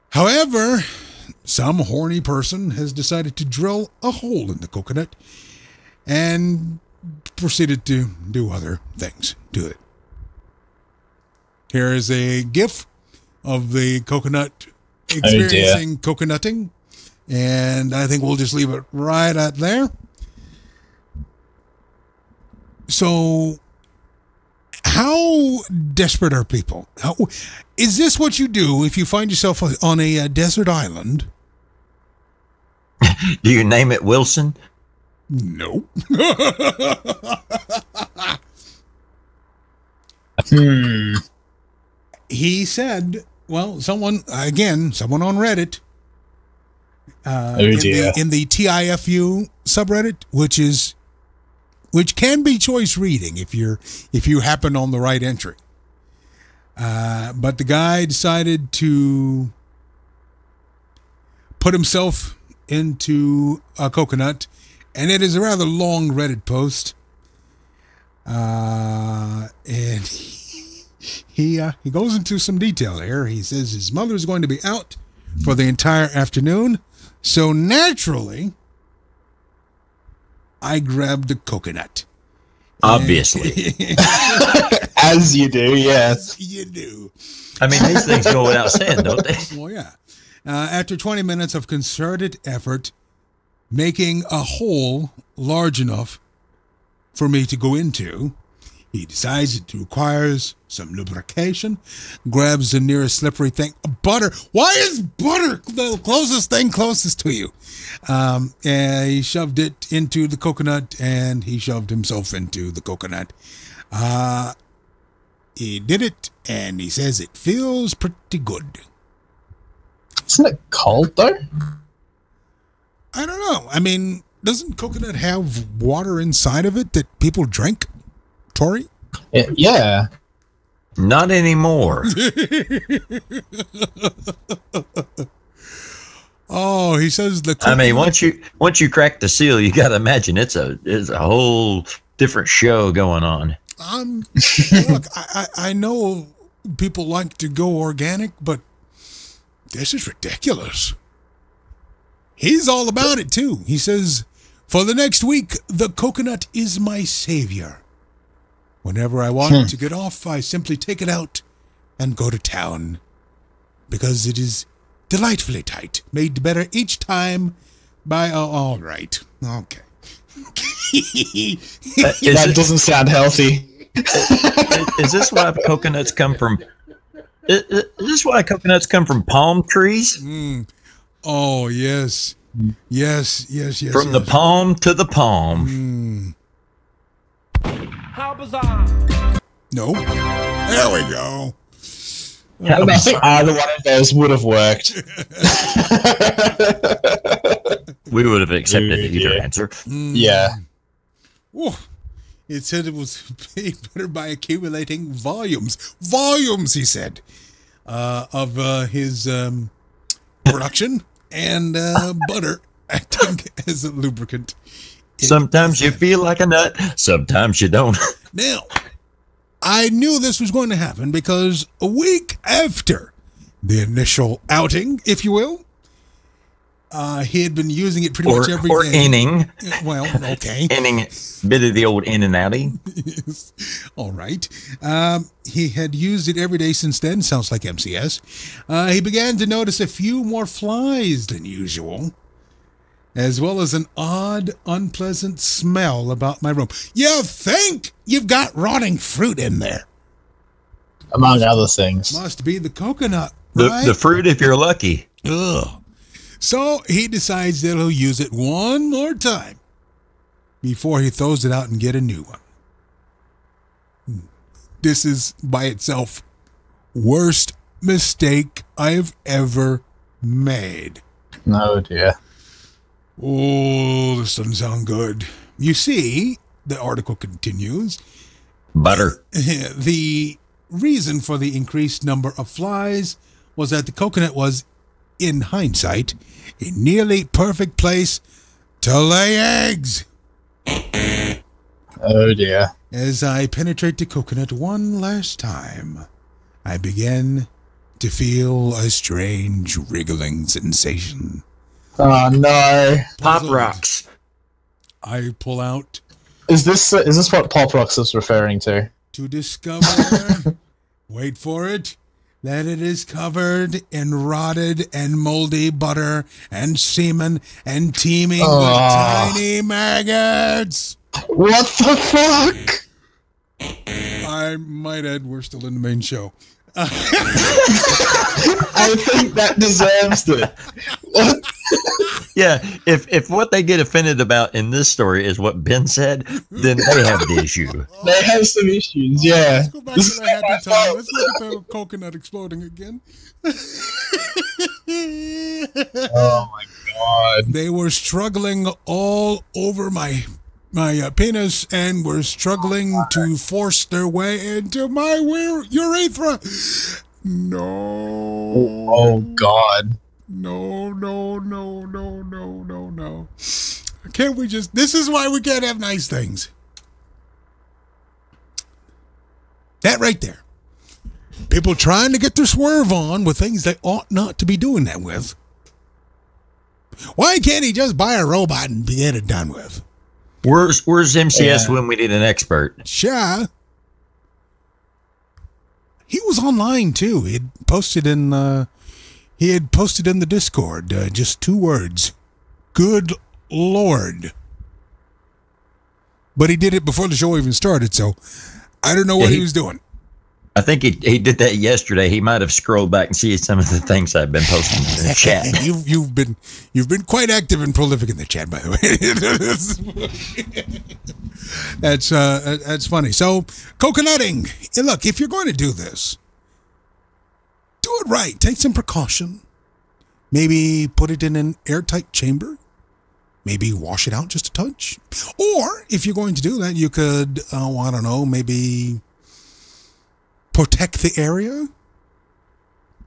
However, some horny person has decided to drill a hole in the coconut and proceeded to do other things to it. Here is a GIF of the coconut experiencing coconutting, and I think we'll just leave it right out there. So, how desperate are people? Is this what you do if you find yourself on a desert island Do you name it Wilson? Nope. He said, well, someone on Reddit, in the TIFU subreddit, which can be choice reading if you happen on the right entry. But the guy decided to put himself into a coconut, and it is a rather long Reddit post. And he goes into some detail here. He says his mother is going to be out for the entire afternoon, so naturally, I grabbed a coconut. Obviously. As you do, yes. You do. I mean, these things go without saying, don't they? Well, yeah. After 20 minutes of concerted effort, making a hole large enough for me to go into, he decides it requires some lubrication, grabs the nearest slippery thing. Butter. Why is butter the closest thing closest to you? And he shoved it into the coconut, and he shoved himself into the coconut. He did it, and he says it feels pretty good. Isn't it cold, though? I don't know. I mean, doesn't coconut have water inside of it that people drink, Tori? Yeah. Not anymore. Oh, he says the coconut. I mean, once you crack the seal, you got to imagine it's a whole different show going on. Look, I know people like to go organic, but this is ridiculous. He's all about it, too. He says, for the next week, the coconut is my savior. Whenever I want to get off, I simply take it out and go to town. Because it is delightfully tight, made better each time by... Oh, all right. Okay. That doesn't sound healthy. Is this why coconuts come from... Is this why coconuts come from palm trees? Oh, yes. Yes. From the palm to the palm. How bizarre. No. There we go. I think either one of those would have worked. We would have accepted either answer. Yeah. Ooh. It said it was paid better by accumulating volumes. Volumes, he said, of his production and butter acting as a lubricant. Sometimes you feel like a nut, sometimes you don't. Now, I knew this was going to happen because a week after the initial outing, if you will, he had been using it pretty much every day. Or inning. Well, okay. Inning, bit of the old in and outing. Yes. All right. He had used it every day since then. Sounds like MCS. He began to notice a few more flies than usual, as well as an odd, unpleasant smell about my room. You think you've got rotting fruit in there? Among other things. Must be the coconut, right? The fruit if you're lucky. Ugh. So he decides that he'll use it one more time before he throws it out and get a new one. This is by itself worst mistake I've ever made. Oh dear. Oh, this doesn't sound good. You see, the article continues. Butter. The reason for the increased number of flies was that the coconut was, in hindsight, a nearly perfect place to lay eggs. Oh dear. As I penetrate the coconut one last time, I begin to feel a strange wriggling sensation. Oh no. Pop rocks. I pull out. Is this what Pop Rocks is referring to? To discover, wait for it, that it is covered in rotted and moldy butter and semen and teeming with tiny maggots. What the fuck? I might add, we're still in the main show. I think that deserves it. What? Yeah, if what they get offended about in this story is what Ben said, then they have the issue. They have some issues, yeah. Let's go back to the happy time. Let's look at the coconut exploding again. Oh my god! They were struggling all over my penis and were struggling to force their way into my urethra. No. Oh god. No. Can't we just... This is why we can't have nice things. That right there. People trying to get their swerve on with things they ought not to be doing that with. Why can't he just buy a robot and get it done with? Where's MCS when we need an expert? Sure. He was online too. He had posted in the Discord just 2 words. Good Lord. But he did it before the show even started, so I don't know what he was doing. I think he did that yesterday. He might have scrolled back and seen some of the things I've been posting in the chat. You've been quite active and prolific in the chat, by the way. That's funny. So coconutting. Look, if you're going to do this, do it right. Take some precaution. Maybe put it in an airtight chamber. Maybe wash it out just a touch. Or if you're going to do that, you could, I don't know, maybe protect the area,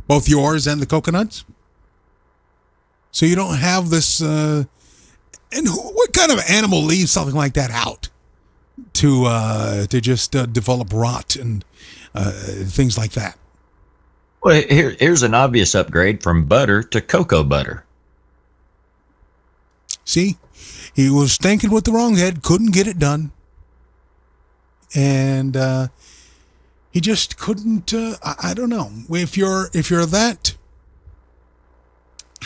both yours and the coconuts, so you don't have this. And what kind of animal leaves something like that out to just develop rot and things like that? Well, here's an obvious upgrade from butter to cocoa butter. See, he was thinking with the wrong head, couldn't get it done, and he just couldn't. I don't know. If you're that,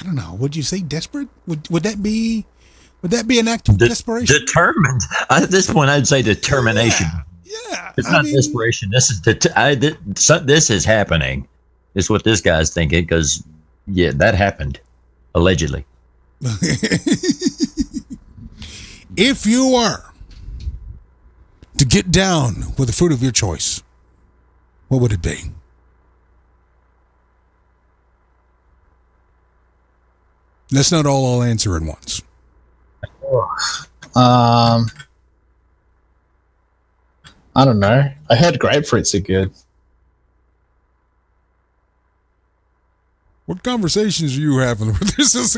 I don't know. Would you say desperate? Would that be an act of desperation? Determined. At this point, I'd say determination. Yeah. It's not desperation. This is this is happening. Is what this guy's thinking, because that happened allegedly. If you are to get down with the fruit of your choice, what would it be? Let's not all answer at once. I don't know. I heard grapefruits are good. What conversations are you having with this? This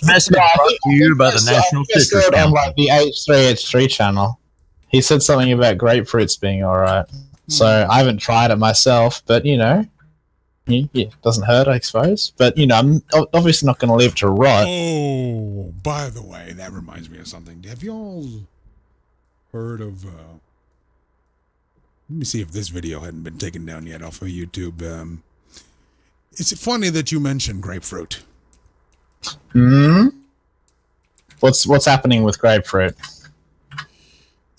message brought to you by the National Citrus on Council. like the H3H3 channel. He said something about grapefruits being all right. So I haven't tried it myself, but it doesn't hurt, I suppose. But I'm obviously not going to leave it to rot. Oh, by the way, that reminds me of something. Have you all heard of? Let me see if this video hadn't been taken down yet off of YouTube. Is it funny that you mentioned grapefruit? What's happening with grapefruit?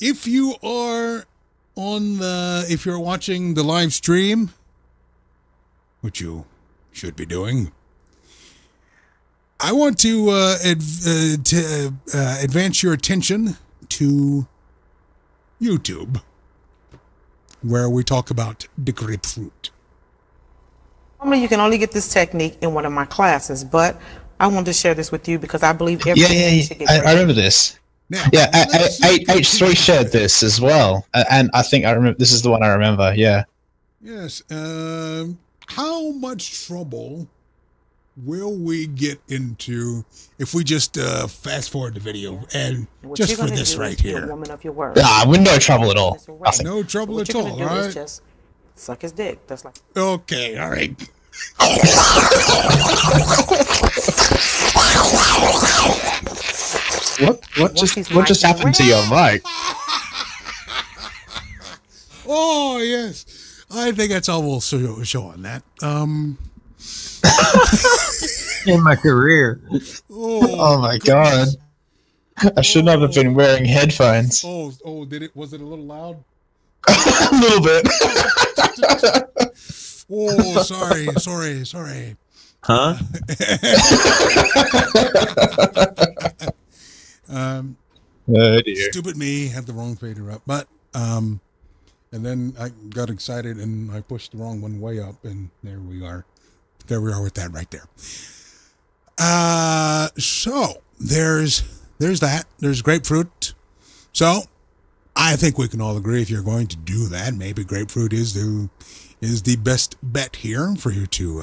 If you are if you're watching the live stream, which you should be doing, I want to advance your attention to YouTube, where we talk about the grapefruit. Normally, you can only get this technique in one of my classes, but I wanted to share this with you because I believe everyone should get I remember this. H3 shared this as well, and I think I remember. This is the one I remember. Yeah. Yes. How much trouble will we get into if we just fast forward the video and just for this right here? Woman of your word. With no trouble at all. No trouble at all. All right. Just suck his dick. That's like. Okay. All right. What just happened to your mic? Oh yes, I think that's all we'll show on that. In my career. Oh my god! I should not have been wearing headphones. Oh, did it? Was it a little loud? A little bit. Oh, sorry. Huh? Oh dear. Stupid me, had the wrong fader up. But and then I got excited and I pushed the wrong one way up, and there we are. There we are with that right there. So there's that. There's grapefruit. So I think we can all agree, if you're going to do that, maybe grapefruit is the best bet here for you to.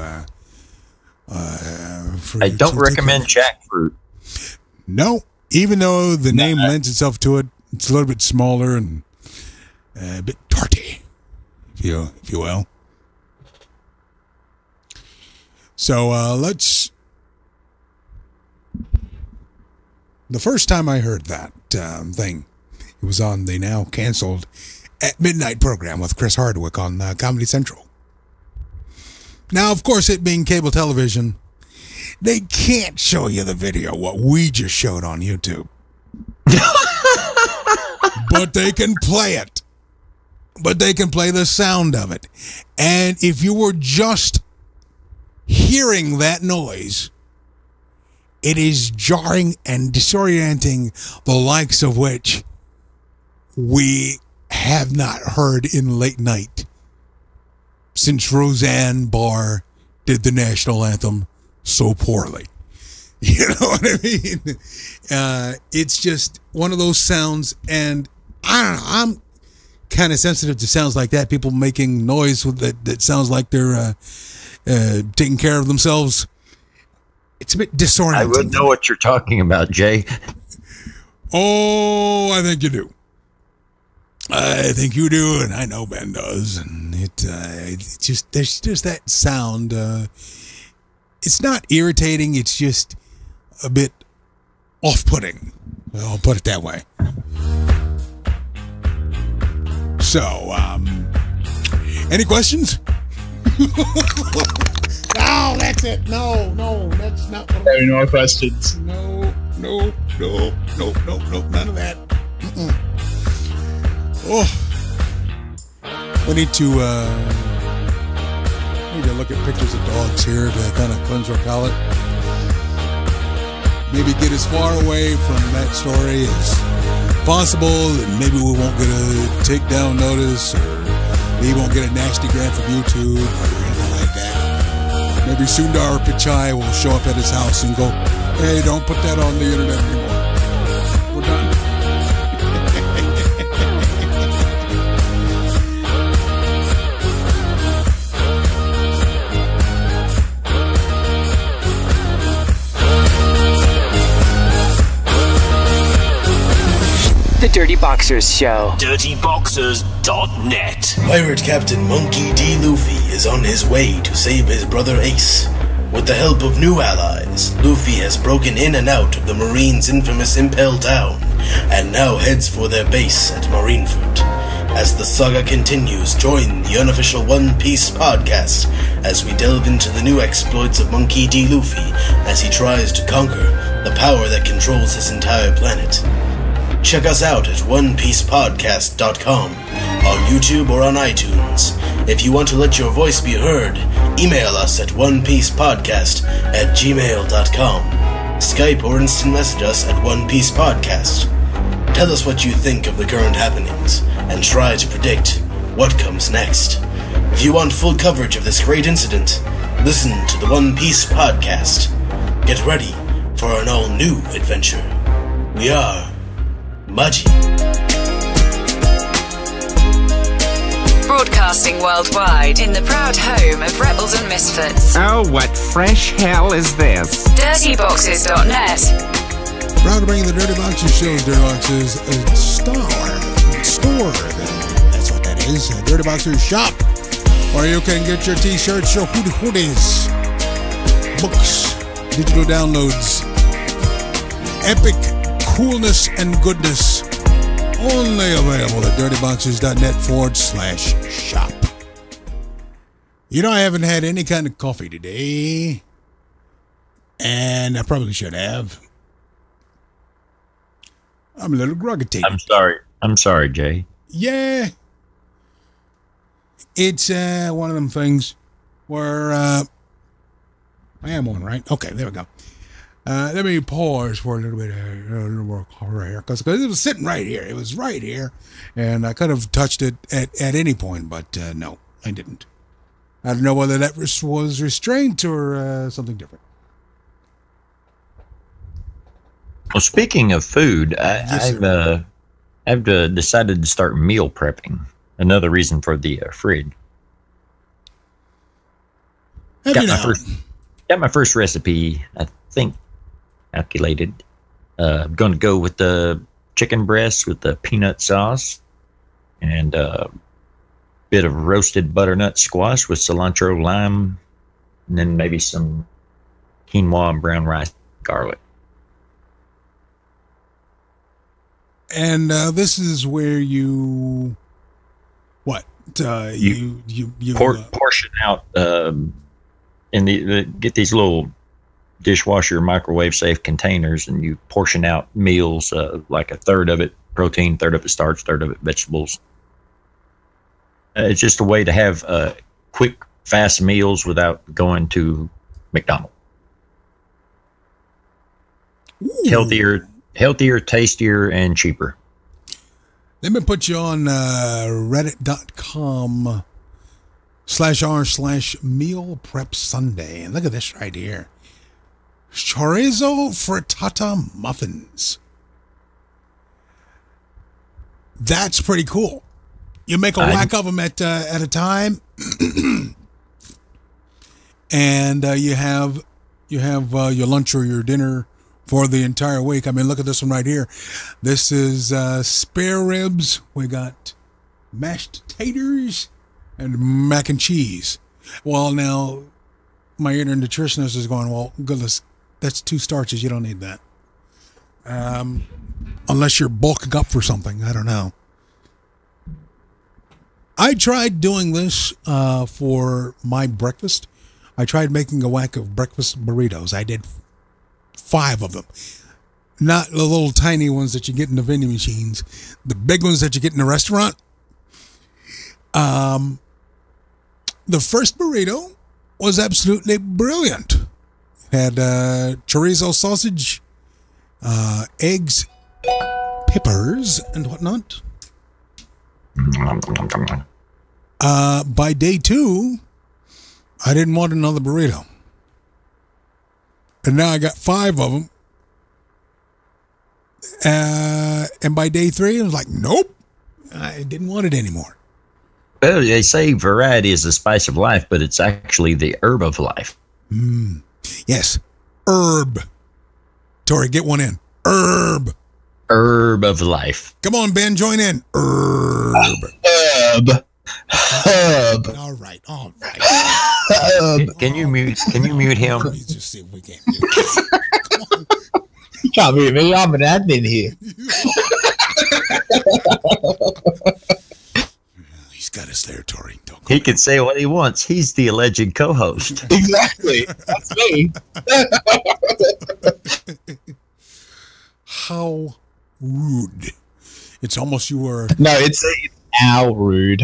I don't recommend jackfruit. No, even though the name lends itself to it, it's a little bit smaller and a bit tarty, if you will. So let's. The first time I heard that thing, it was on the now canceled At Midnight program with Chris Hardwick on Comedy Central. Now, of course, it being cable television, they can't show you the video, what we just showed on YouTube. But they can play it. But they can play the sound of it. And if you were just hearing that noise, it is jarring and disorienting, the likes of which we have not heard in late night since Roseanne Barr did the national anthem so poorly. You know what I mean? It's just one of those sounds, and I don't know, I'm kind of sensitive to sounds like that. People making noise with that sounds like they're taking care of themselves. It's a bit disorienting. I would know what you're talking about, Jay. Oh, I think you do. I think you do, and I know Ben does. And it's just, there's just that sound. It's not irritating. It's just a bit off-putting. I'll put it that way. So, any questions? No, that's it. No, that's not. There are no questions. No, none of that. Oh, we need to look at pictures of dogs here to kind of cleanse our palate. Maybe get as far away from that story as possible, and maybe we won't get a takedown notice, or maybe we won't get a nasty gram from YouTube or anything like that. Maybe Sundar Pichai will show up at his house and go, "Hey, don't put that on the internet anymore. We're done." The Dirty Boxers Show. DirtyBoxers.net. Pirate Captain Monkey D. Luffy is on his way to save his brother Ace. With the help of new allies, Luffy has broken in and out of the Marines' infamous Impel Town, and now heads for their base at Marineford. As the saga continues, join the unofficial One Piece podcast as we delve into the new exploits of Monkey D. Luffy as he tries to conquer the power that controls his entire planet. Check us out at OnePiecePodcast.com, on YouTube or on iTunes. If you want to let your voice be heard, email us at OnePiecePodcast@gmail.com. Skype or instant message us at OnePiecePodcast. Tell us what you think of the current happenings, and try to predict what comes next. If you want full coverage of this great incident, listen to the One Piece Podcast. Get ready for an all-new adventure. We are Maji. Broadcasting worldwide in the proud home of Rebels and Misfits. Oh, what fresh hell is this? DirtyBoxers.net. Proud to bring you the Dirty Boxers Show. Dirty Boxers store. That's what that is. Dirty Boxers shop, where you can get your t-shirts, your hoodies, books, digital downloads, epic coolness and goodness, only available at dirtyboxers.net/shop. You know, I haven't had any kind of coffee today, and I probably should have. I'm a little groggy. I'm sorry, Jay. Yeah. It's one of them things where I am on, right? Okay, there we go. Let me pause for a little bit, a little more right here, because it was sitting right here. It was right here, and I could have touched it at any point, but no, I didn't. I don't know whether that was restraint or something different. Well, speaking of food, I've decided to start meal prepping. Another reason for the fridge. Got my first recipe, I think, calculated. I'm going to go with the chicken breast with the peanut sauce and a bit of roasted butternut squash with cilantro, lime, and then maybe some quinoa and brown rice, garlic. And this is where you portion out get these little dishwasher microwave safe containers, and you portion out meals, like a third of it protein, third of it starch, third of it vegetables. It's just a way to have quick, fast meals without going to McDonald's. Ooh. Healthier, tastier, and cheaper. Let me put you on reddit.com/r/meal prep Sunday. And look at this right here. Chorizo frittata muffins. That's pretty cool. You make a whack of them at a time. And you have your lunch or your dinner for the entire week. I mean, look at this one right here. This is spare ribs. We got mashed taters and mac and cheese. Well, now, my inner nutritionist is going, well, goodness, that's 2 starches. You don't need that. Unless you're bulking up for something. I don't know. I tried doing this for my breakfast. I tried making a whack of breakfast burritos. I did 5 of them. Not the little tiny ones that you get in the vending machines. The big ones that you get in the restaurant. The first burrito was absolutely brilliant. It had chorizo sausage, eggs, peppers, and whatnot. By day 2, I didn't want another burrito. And now I got 5 of them. And by day 3, I was like, nope, I didn't want it anymore. Well, they say variety is the spice of life, but it's actually the herb of life. Yes, herb. Tori, get one in. Herb. Herb of life. Come on, Ben, join in. Herb. Herb. All right. Can you mute him? Let me just see if we can. Come on. You can't mute me. I'm an admin here. He's got us there, Tori. He can say what he wants. He's the alleged co-host. Exactly. That's me. How rude. It's almost you were. No, it's how rude.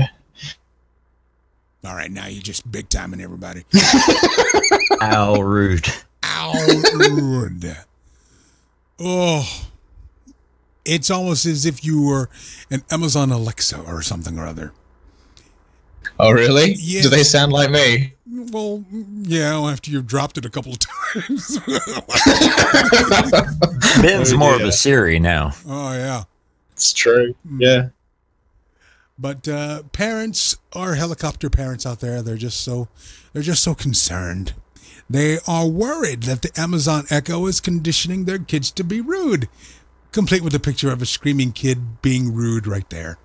All right, now you're just big timing everybody. How rude. How rude. Oh, it's almost as if you were an Amazon Alexa or something or other. Oh, really? Yes. Do they sound like me? Well, yeah, after you've dropped it a couple of times. Ben's more of a Siri now. Oh, yeah. It's true. Yeah. But parents or helicopter parents out there, they're just so concerned. They are worried that the Amazon Echo is conditioning their kids to be rude, complete with a picture of a screaming kid being rude right there.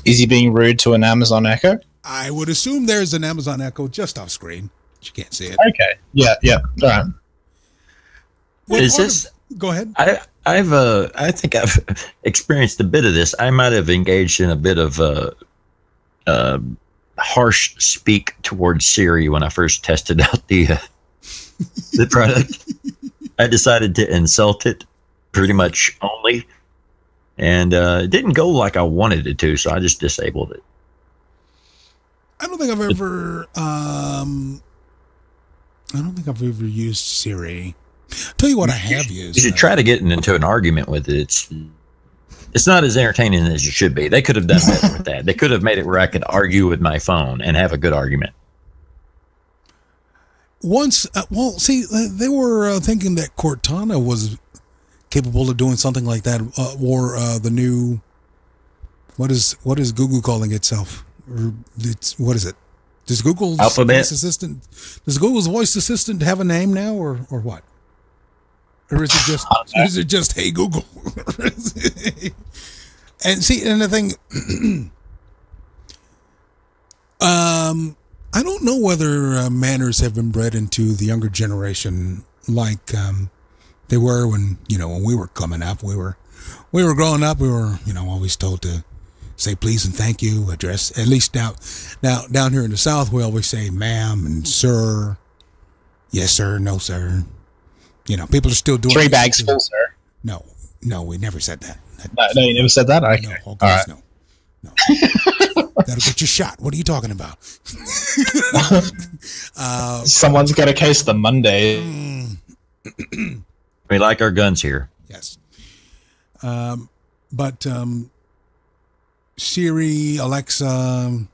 Is he being rude to an Amazon Echo? I would assume there's an Amazon Echo just off screen. You can't see it. Okay. Yeah. All right. Is this? Go ahead. I think I've experienced a bit of this. I might have engaged in a bit of harsh speak towards Siri when I first tested out the product. I decided to insult it pretty much only, and it didn't go like I wanted it to, so I just disabled it. I don't think I've ever I don't think I've ever used Siri. Tell you what, I have used. You should try to get into an argument with it. It's not as entertaining as it should be. They could have done better with that. They could have made it where I could argue with my phone and have a good argument. Once, they were thinking that Cortana was capable of doing something like that, or the new. What is Google calling itself? What is it? Does Google's Alphabet voice assistant? Does Google's voice assistant have a name now, or what? Or is it just Hey Google? And the thing, I don't know whether manners have been bred into the younger generation like they were when we were coming up. We were growing up. We were always told to say please and thank you. Address, at least now down here in the South, we always say ma'am and sir, yes sir, no sir. People are still doing 3 bags full, sir. No, we never said that. No, you never said that? Okay. No, all right. No. That'll get you shot. What are you talking about? Someone's got to case them Monday. We like our guns here. Yes. But Siri, Alexa,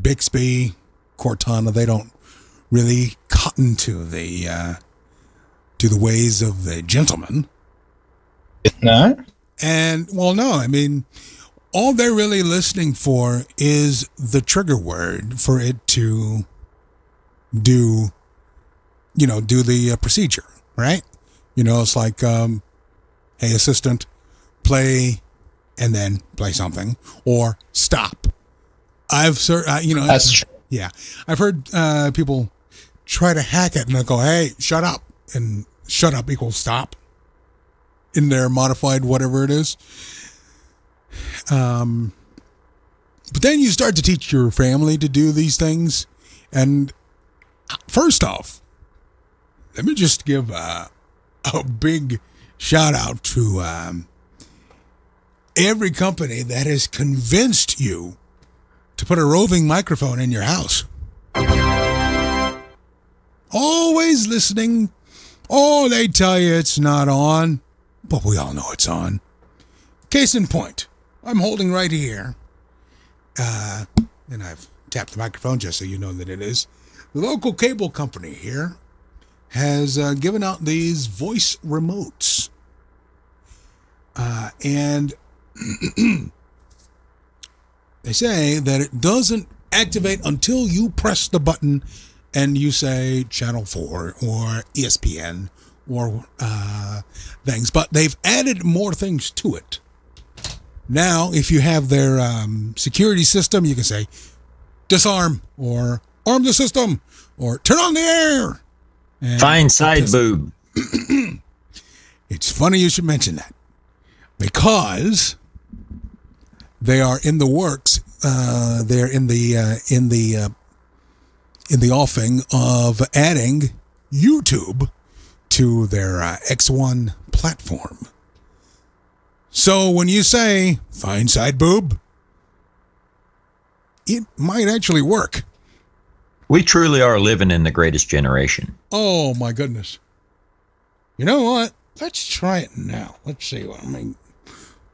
Bixby, Cortana, they don't really cotton to the ways of the gentleman. No? And, no, I mean, all they're really listening for is the trigger word for it to do the procedure, right? It's like, hey, assistant, play, and then play something, or stop. That's true. Yeah. I've heard people try to hack it and they go, hey, shut up. And shut up equals stop in their modified whatever it is. But then you start to teach your family to do these things. And first off, let me just give a big shout out to every company that has convinced you to put a roving microphone in your house. Always listening. Oh, they tell you it's not on, but we all know it's on. Case in point, I'm holding right here, and I've tapped the microphone just so you know that it is. The local cable company here has given out these voice remotes, and they say that it doesn't activate until you press the button and you say Channel 4 or ESPN or things. But they've added more things to it. Now, if you have their security system, you can say disarm or arm the system or turn on the air. And find side boob. It's funny you should mention that because they are in the works. They're in the offing of adding YouTube to their X1 platform. So when you say find side boob, it might actually work. We truly are living in the greatest generation. Oh my goodness. You know what? Let's try it now. Let's see. Let me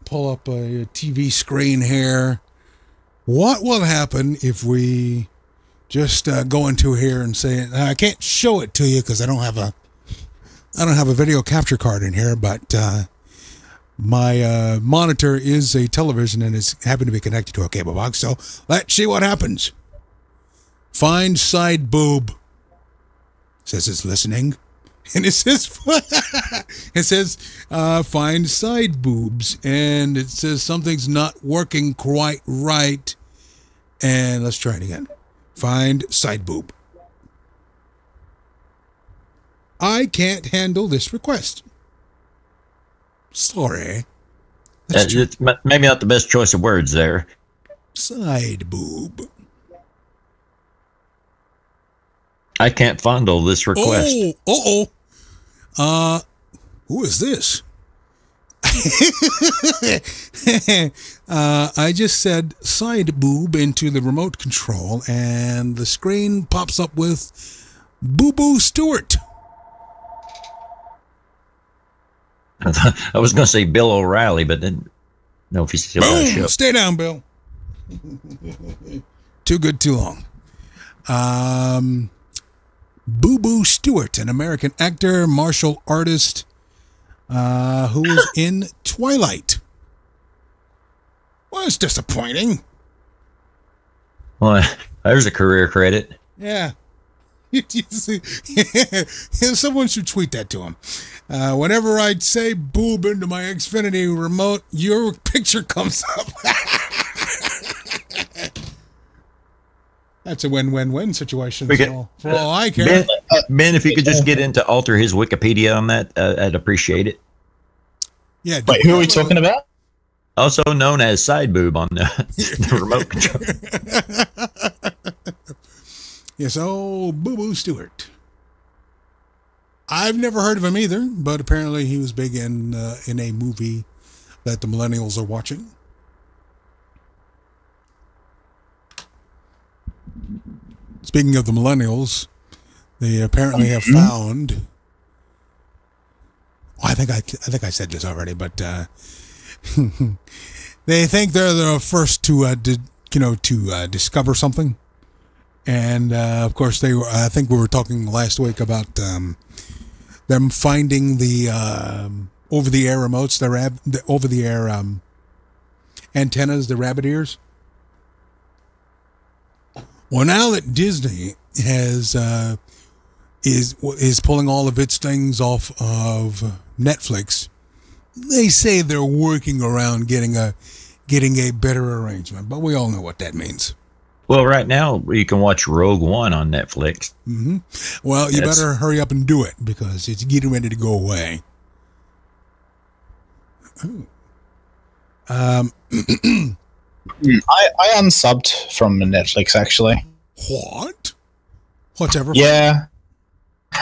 pull up a TV screen here. What will happen if we just go into here and say it? I can't show it to you because I don't have a video capture card in here, but my monitor is a television and it's happened to be connected to a cable box. So let's see what happens. Find side boob. Says it's listening. And it says find side boobs, and it says something's not working quite right. And let's try it again. Find side boob. I can't handle this request. Sorry. It's maybe not the best choice of words there. Side boob. I can't fondle this request. Who is this? I just said side boob into the remote control, and the screen pops up with Boo Boo Stewart. I was going to say Bill O'Reilly, but then no, if he's still on the show. Boom! Stay down, Bill. Too good, too long. Boo Boo Stewart, an American actor, martial artist, who was in Twilight. Well, it's disappointing. Well, there's a career credit. Yeah. Someone should tweet that to him. Whenever I say boob into my Xfinity remote, your picture comes up. That's a win-win-win situation for all I care. Ben, if you could just get into alter his Wikipedia on that, I'd appreciate it. Yeah. Wait, who are we talking about? Also known as side boob on the remote control. Yes, Boo Boo Stewart. I've never heard of him either, but apparently he was big in a movie that the millennials are watching. Speaking of the millennials, they apparently have found. Oh, I think I said this already, but they think they're the first to discover something. And of course, I think we were talking last week about them finding the over-the-air remotes, the over-the-air antennas, the rabbit ears. Well, now that Disney is pulling all of its things off of Netflix, they say they're working around getting a better arrangement, but we all know what that means. Well, right now you can watch Rogue One on Netflix. Mm-hmm. Well, you better hurry up and do it because it's getting ready to go away. I unsubbed from Netflix actually. What? Whatever. Yeah.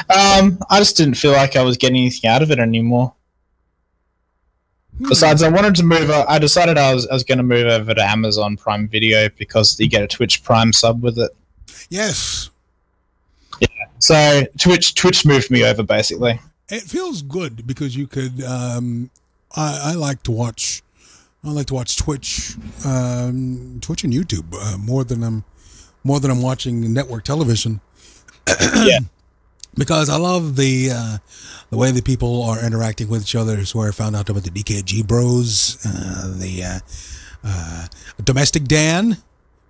I just didn't feel like I was getting anything out of it anymore. Besides, I wanted to move. I decided I was going to move over to Amazon Prime Video because you get a Twitch Prime sub with it. Yes. Yeah. So Twitch moved me over basically. It feels good because you could. I like to watch. I like to watch Twitch, Twitch and YouTube more than I'm watching network television. Yeah. Because I love the way the people are interacting with each other. Is where I found out about the DKG Bros, the Domestic Dan.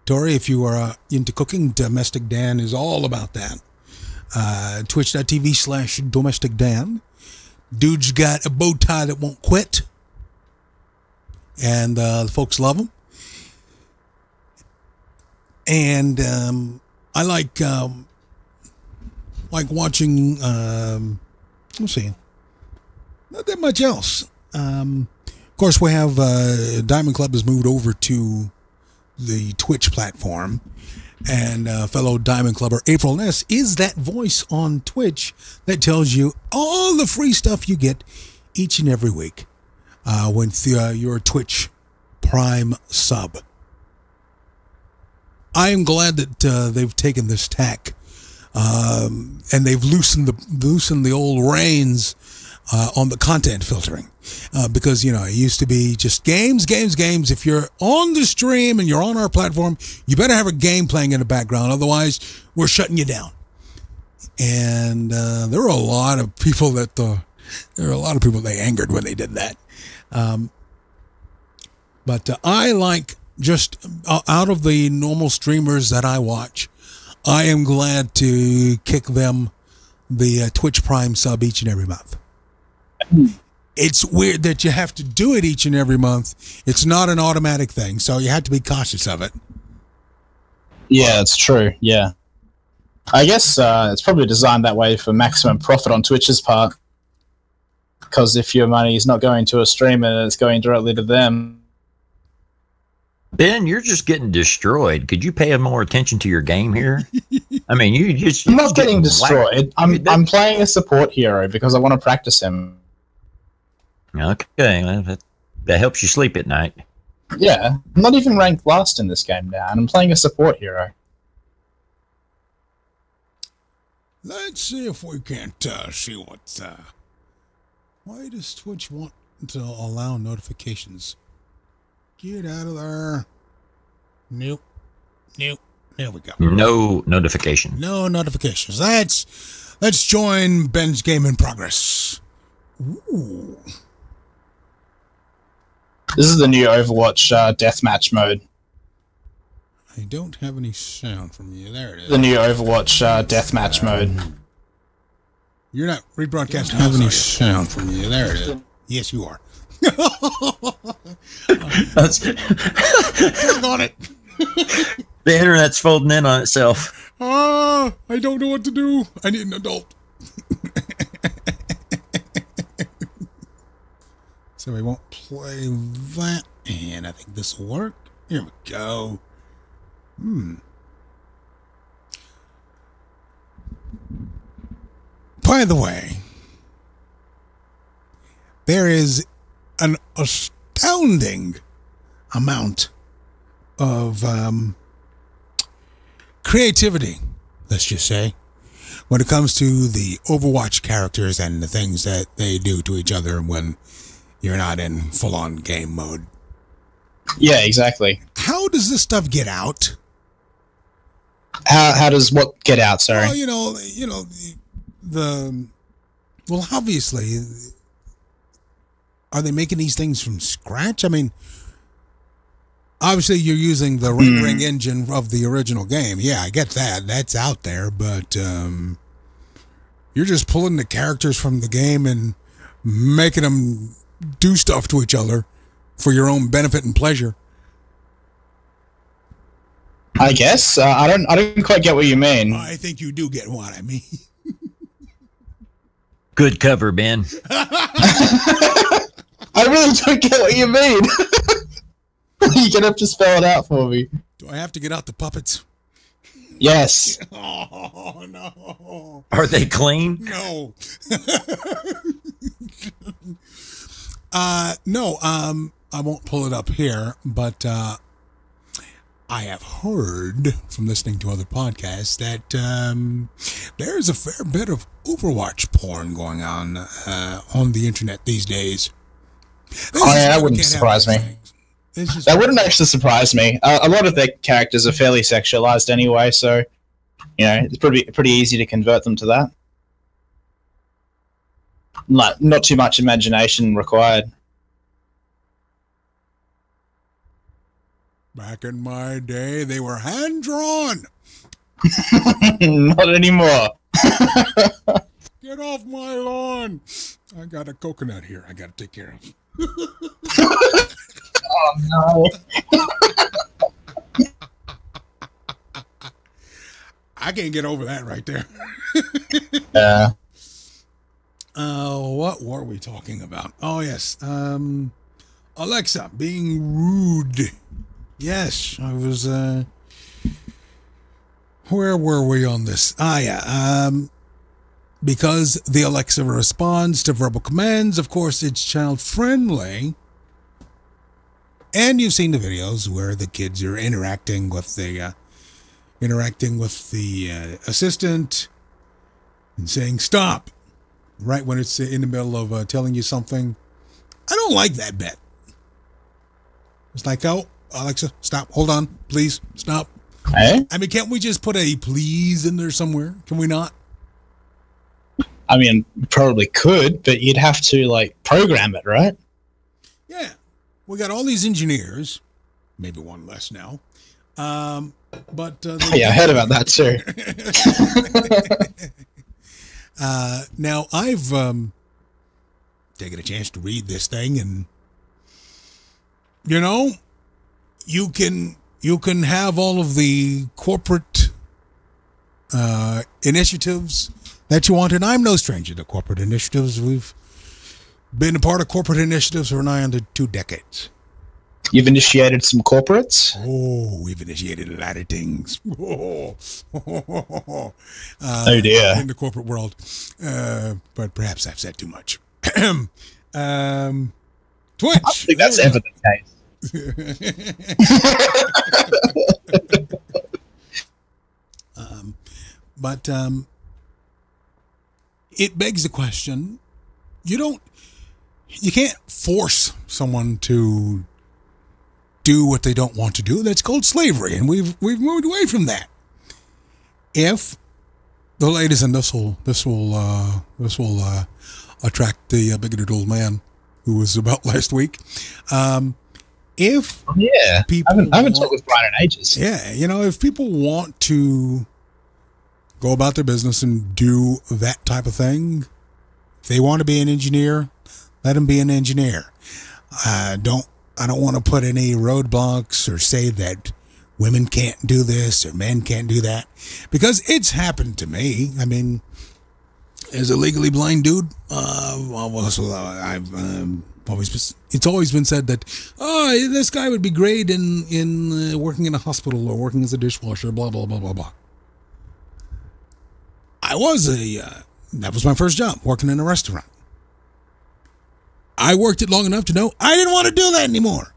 Tori, if you are into cooking, Domestic Dan is all about that. Twitch.tv/Domestic Dan. Dude's got a bow tie that won't quit. And the folks love him. And I like watching, let's see, not that much else. Of course, we have Diamond Club has moved over to the Twitch platform, and fellow Diamond Clubber April Ness is that voice on Twitch that tells you all the free stuff you get each and every week with your Twitch Prime sub. I am glad that they've taken this tack. And they've loosened the old reins on the content filtering because it used to be just games. If you're on the stream and you're on our platform, you better have a game playing in the background, otherwise we're shutting you down. And there were a lot of people that they angered when they did that. But I like just out of the normal streamers that I watch, I am glad to kick them the Twitch Prime sub each and every month. It's weird that you have to do it each and every month. It's not an automatic thing, so you have to be cautious of it. Yeah, it's true. Yeah. I guess it's probably designed that way for maximum profit on Twitch's part. Because if your money is not going to a streamer and it's going directly to them. Ben, you're just getting destroyed. Could you pay more attention to your game here? I mean, I'm not getting destroyed. I'm playing a support hero because I want to practice him. Okay, that helps you sleep at night. Yeah, I'm not even ranked last in this game now, and I'm playing a support hero. Let's see if we can't see what. Why does Twitch want to allow notifications? Get out of there. Nope. There we go. No notification. No notifications. Let's join Ben's game in progress. Ooh. This is the new Overwatch deathmatch mode. I don't have any sound from you. There it is. The new Overwatch deathmatch mode. You're not rebroadcasting. Have any sound from you? There it is. Yes, you are. That's on it. The internet's folding in on itself. I don't know what to do. I need an adult. So we won't play that, and I think this will work. Here we go. By the way, there is an astounding amount of creativity, let's just say, when it comes to the Overwatch characters and the things that they do to each other when you're not in full-on game mode. Yeah, exactly. How does this stuff get out? How does what get out? Sorry. Well, well, obviously, are they making these things from scratch? I mean, obviously you're using the rendering engine of the original game. Yeah, I get that. That's out there, but you're just pulling the characters from the game and making them do stuff to each other for your own benefit and pleasure. I guess I don't quite get what you mean. I think you do get what I mean. Good cover, Ben. I really don't get what you mean. You're gonna have to spell it out for me. Do I have to get out the puppets? Yes. Oh no. Are they clean? No. No. I won't pull it up here, but I have heard from listening to other podcasts that there's a fair bit of Overwatch porn going on the internet these days. That wouldn't surprise me. That wouldn't actually surprise me. A lot of their characters are fairly sexualized anyway, so it's pretty easy to convert them to that. Not too much imagination required. Back in my day, they were hand-drawn. Not anymore. Get off my lawn. I got a coconut here I got to take care of. Oh, no. I can't get over that right there. Yeah. What were we talking about? Oh, yes. Alexa being rude. Yes, I was, where were we on this? Because the Alexa responds to verbal commands, of course, it's child-friendly. And you've seen the videos where the kids are interacting with the assistant and saying stop right when it's in the middle of telling you something. I don't like that bit. It's like, oh, Alexa, stop, hold on, please, stop. Hey? I mean, can't we just put a please in there somewhere? Can we not? I mean, probably could, but you'd have to program it, right? Yeah. We got all these engineers, maybe one less now. But yeah, I heard about that too. Now I've taken a chance to read this thing, and you can have all of the corporate initiatives that you want, and I'm no stranger to corporate initiatives. We've been a part of corporate initiatives for nigh under 2 decades. You've initiated some corporates? Oh, we've initiated a lot of things. Oh dear. In the corporate world. But perhaps I've said too much. Twitch. I think that's ever the case. it begs the question, you can't force someone to do what they don't want to do. That's called slavery, and we've moved away from that. If the ladies, and this will attract the bigoted old man who was about last week. If people I haven't talked with Brian in ages. Yeah, if people want to go about their business and do that type of thing, if they want to be an engineer, let them be an engineer. I don't want to put any roadblocks or say that women can't do this or men can't do that, because it's happened to me. I mean, as a legally blind dude, it's always been said that, this guy would be great in working in a hospital or working as a dishwasher, blah, blah, blah, blah, blah. That was my first job, working in a restaurant. I worked it long enough to know I didn't want to do that anymore.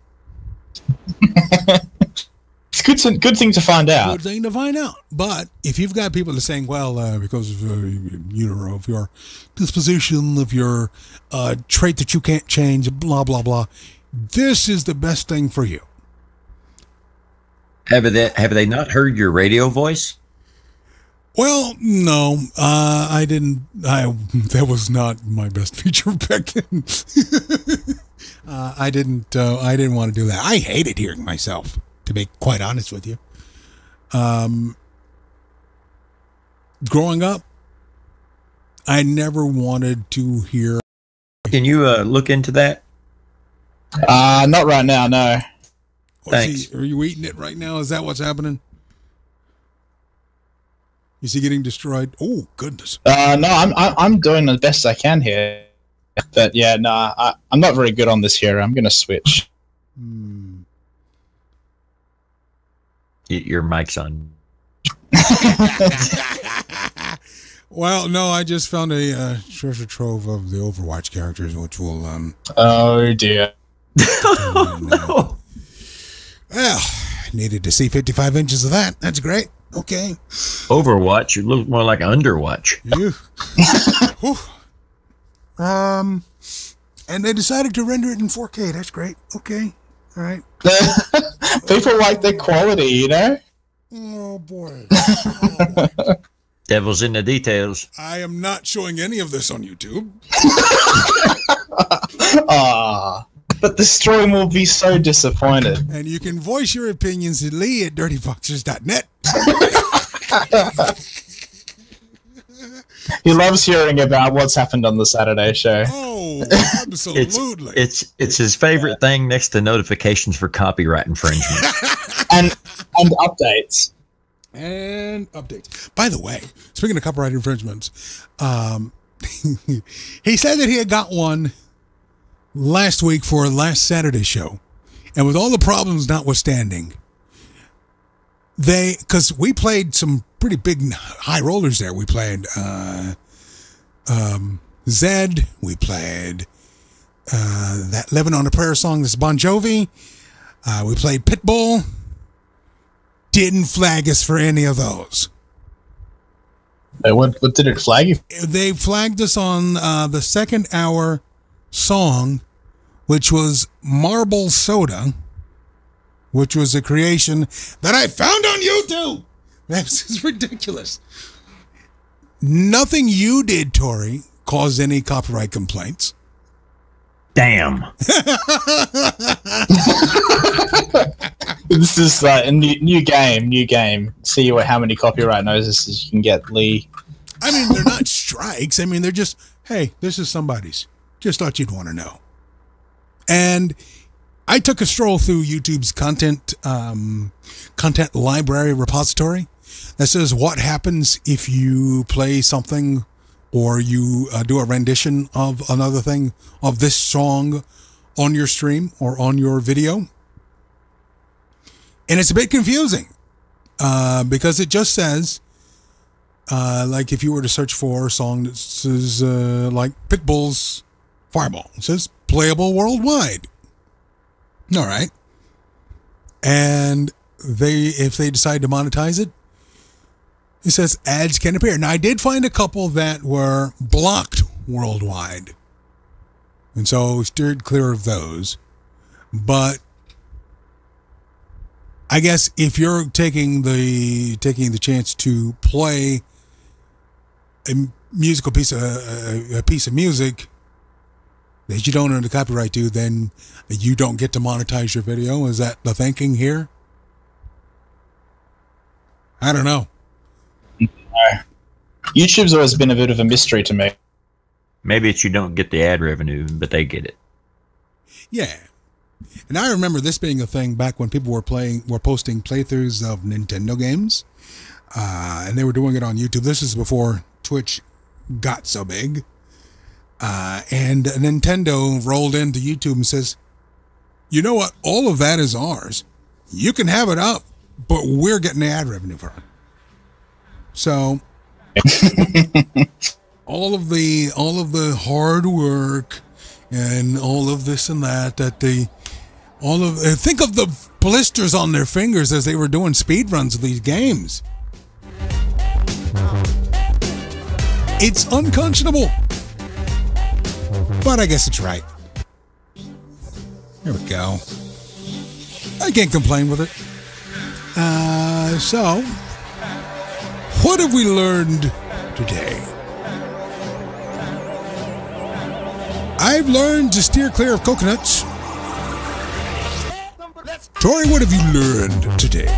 It's good thing to find out. Good thing to find out. But if you've got people that are saying, well, because of of your disposition, of your trait that you can't change, blah, blah, blah, this is the best thing for you. Have they not heard your radio voice? Well, no, I didn't. That was not my best feature back then. I didn't want to do that. I hated hearing myself, to be quite honest with you. Growing up, I never wanted to hear. Can you look into that? Not right now, no. Thanks. Are you eating it right now? Is that what's happening? Is he getting destroyed? Oh, goodness. No, I'm doing the best I can here. But yeah, no, I'm not very good on this here. I'm going to switch. Your mic's on. Well, no, I just found a treasure trove of the Overwatch characters, which will... Oh, dear. No. Well, needed to see 55 inches of that. That's great. Okay. Overwatch, you look more like Underwatch. And they decided to render it in 4K. That's great. Okay. All right. People like the quality, Oh, boy. Devil's in the details. I am not showing any of this on YouTube. But the stream will be so disappointed. And you can voice your opinions at lee@dirtyboxers.net. He loves hearing about what's happened on the Saturday show. Oh, absolutely. It's his favorite thing next to notifications for copyright infringement. and updates. And updates. By the way, speaking of copyright infringements, he said that he had got one last week for last Saturday show. And with all the problems notwithstanding, because we played some pretty big high rollers there. We played Zed. We played that Living on a Prayer song, this Bon Jovi. We played Pitbull. Didn't flag us for any of those. What did it flag you? They flagged us on the second hour song, which was Marble Soda, which was a creation that I found on YouTube. This is ridiculous. Nothing you did, Tori, caused any copyright complaints. Damn. This is a new game. See how many copyright notices you can get, Lee. I mean, they're not strikes. I mean, they're just, hey, this is somebody's. Just thought you'd want to know. And I took a stroll through YouTube's content library repository that says what happens if you play something or you do a rendition of another thing of this song on your stream or on your video. And it's a bit confusing because it just says, like if you were to search for a song that says like Pitbull's Fireball, it says playable worldwide. All right. And if they decide to monetize it, It says ads can appear. Now, I did find a couple that were blocked worldwide. And so steered clear of those. But I guess if you're taking the chance to play a musical piece of music that you don't own the copyright to, then you don't get to monetize your video. Is that the thinking here? I don't know. YouTube's always been a bit of a mystery to me. Maybe it's you don't get the ad revenue, but they get it. Yeah. And I remember this being a thing back when people were posting playthroughs of Nintendo games. And they were doing it on YouTube. This is before Twitch got so big. And Nintendo rolled into YouTube and says, you know what? All of that is ours. You can have it up, but we're getting the ad revenue for it. So all of the hard work and all of this and that think of the blisters on their fingers as they were doing speed runs of these games. It's unconscionable. But I guess it's right. There we go. I can't complain with it. So, what have we learned today? I've learned to steer clear of coconuts. Tori, what have you learned today?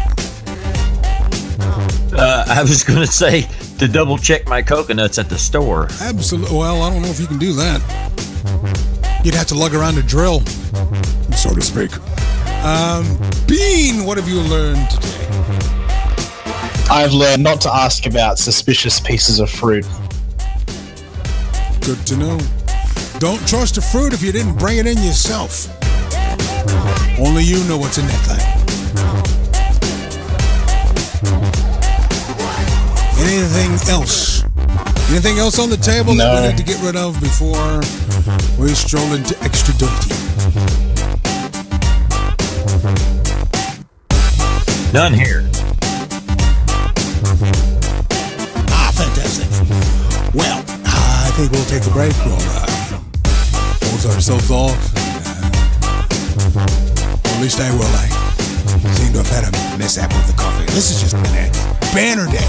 I was going to say to double check my coconuts at the store. Absolutely. Well, I don't know if you can do that. You'd have to lug around a drill, so to speak. Bean, what have you learned today? I've learned not to ask about suspicious pieces of fruit. Good to know. Don't trust a fruit if you didn't bring it in yourself. Only you know what's in that thing. Anything else? Anything else on the table that we need to get rid of before we stroll into extra dirty? None here. Fantastic. Well, I think we'll take a break. We'll close ourselves off. Or at least I will. I seem to have had a mishap with the coffee. This has just been a banner day.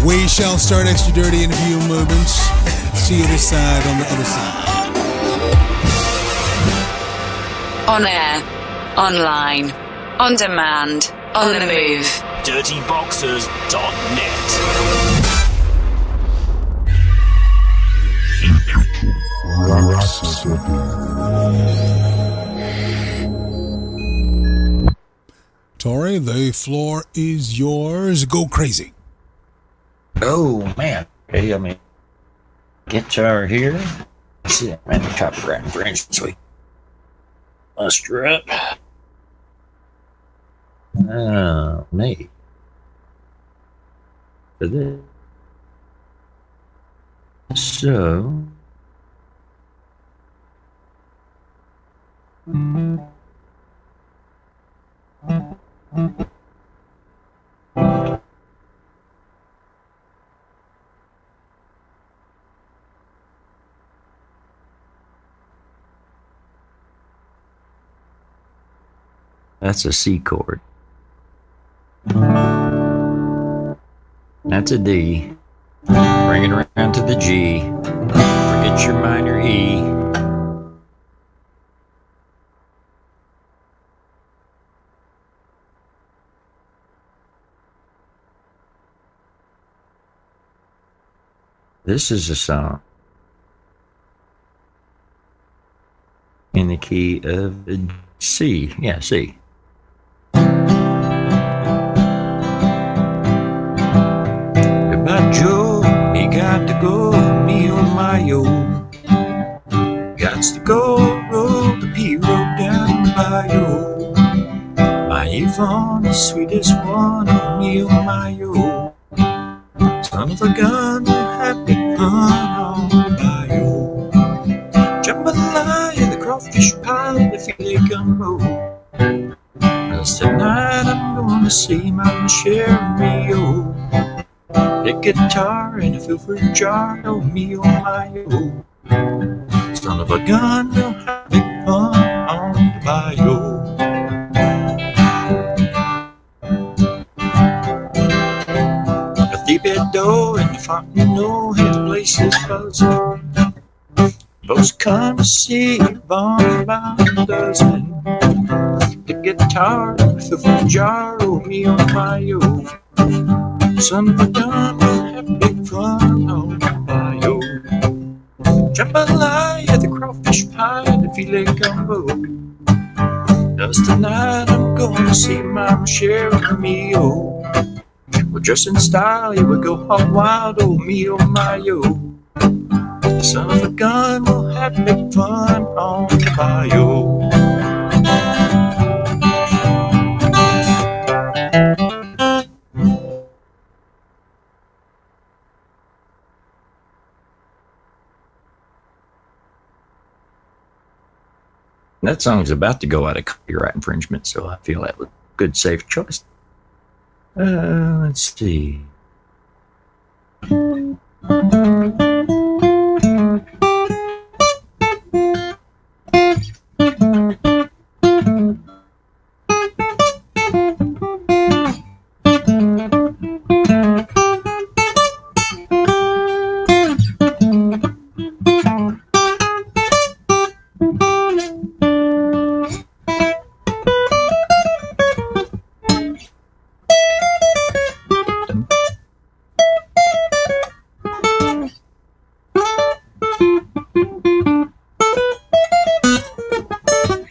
We shall start Extra Dirty in a few moments. See you this side on the other side. On air, online, on demand, on the move. DirtyBoxers.net. Tori, the floor is yours. Go crazy. Oh, man. Okay, I mean, guitar here. Let's see, man, the copyright range, sweet. Muster up. Oh, me. For this. So. That's a C chord. That's a D. Bring it around to the G. Forget your minor E. This is a song in the key of C. Yeah, C. Goodbye, Joe. Me got to go. Me oh my oh. Gots to go. Roll the P road down the bayou. My Yvonne, the sweetest one. Me oh my oh. Son of a gun, happy fun on the bayou. Jambalaya, the crawfish pie, the filet gumbo. The Tonight I'm gonna see Mama share me, oh. The guitar and a filthy jar, oh me, oh my, oh. Son of a gun, we'll have big fun on the bayou. A three-bed door and the Fontenot, his place is buzzing. Folks come to see Von by the dozen. The guitar and the filthy jar, oh me, oh my, oh. Son of a gun, we'll have big fun on the bayou. Jambalaya, the crawfish pie, the filet gumbo. Cause tonight I'm gonna see Mama share of me, oh. We're dressed in style, yeah, we go hog wild, oh me, oh my, oh. Son of a gun, we'll have big fun on the bayou. That song's about to go out of copyright infringement, so I feel that was a good, safe choice. Let's see.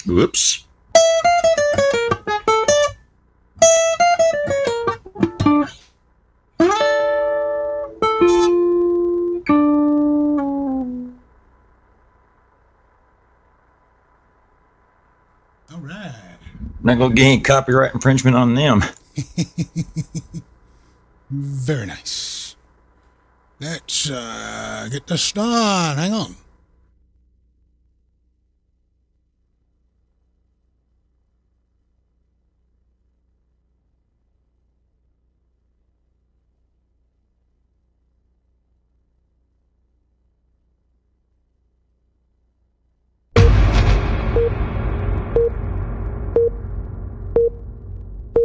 Whoops. All right. Not gonna get any copyright infringement on them. Very nice. Let's get this done. Hang on.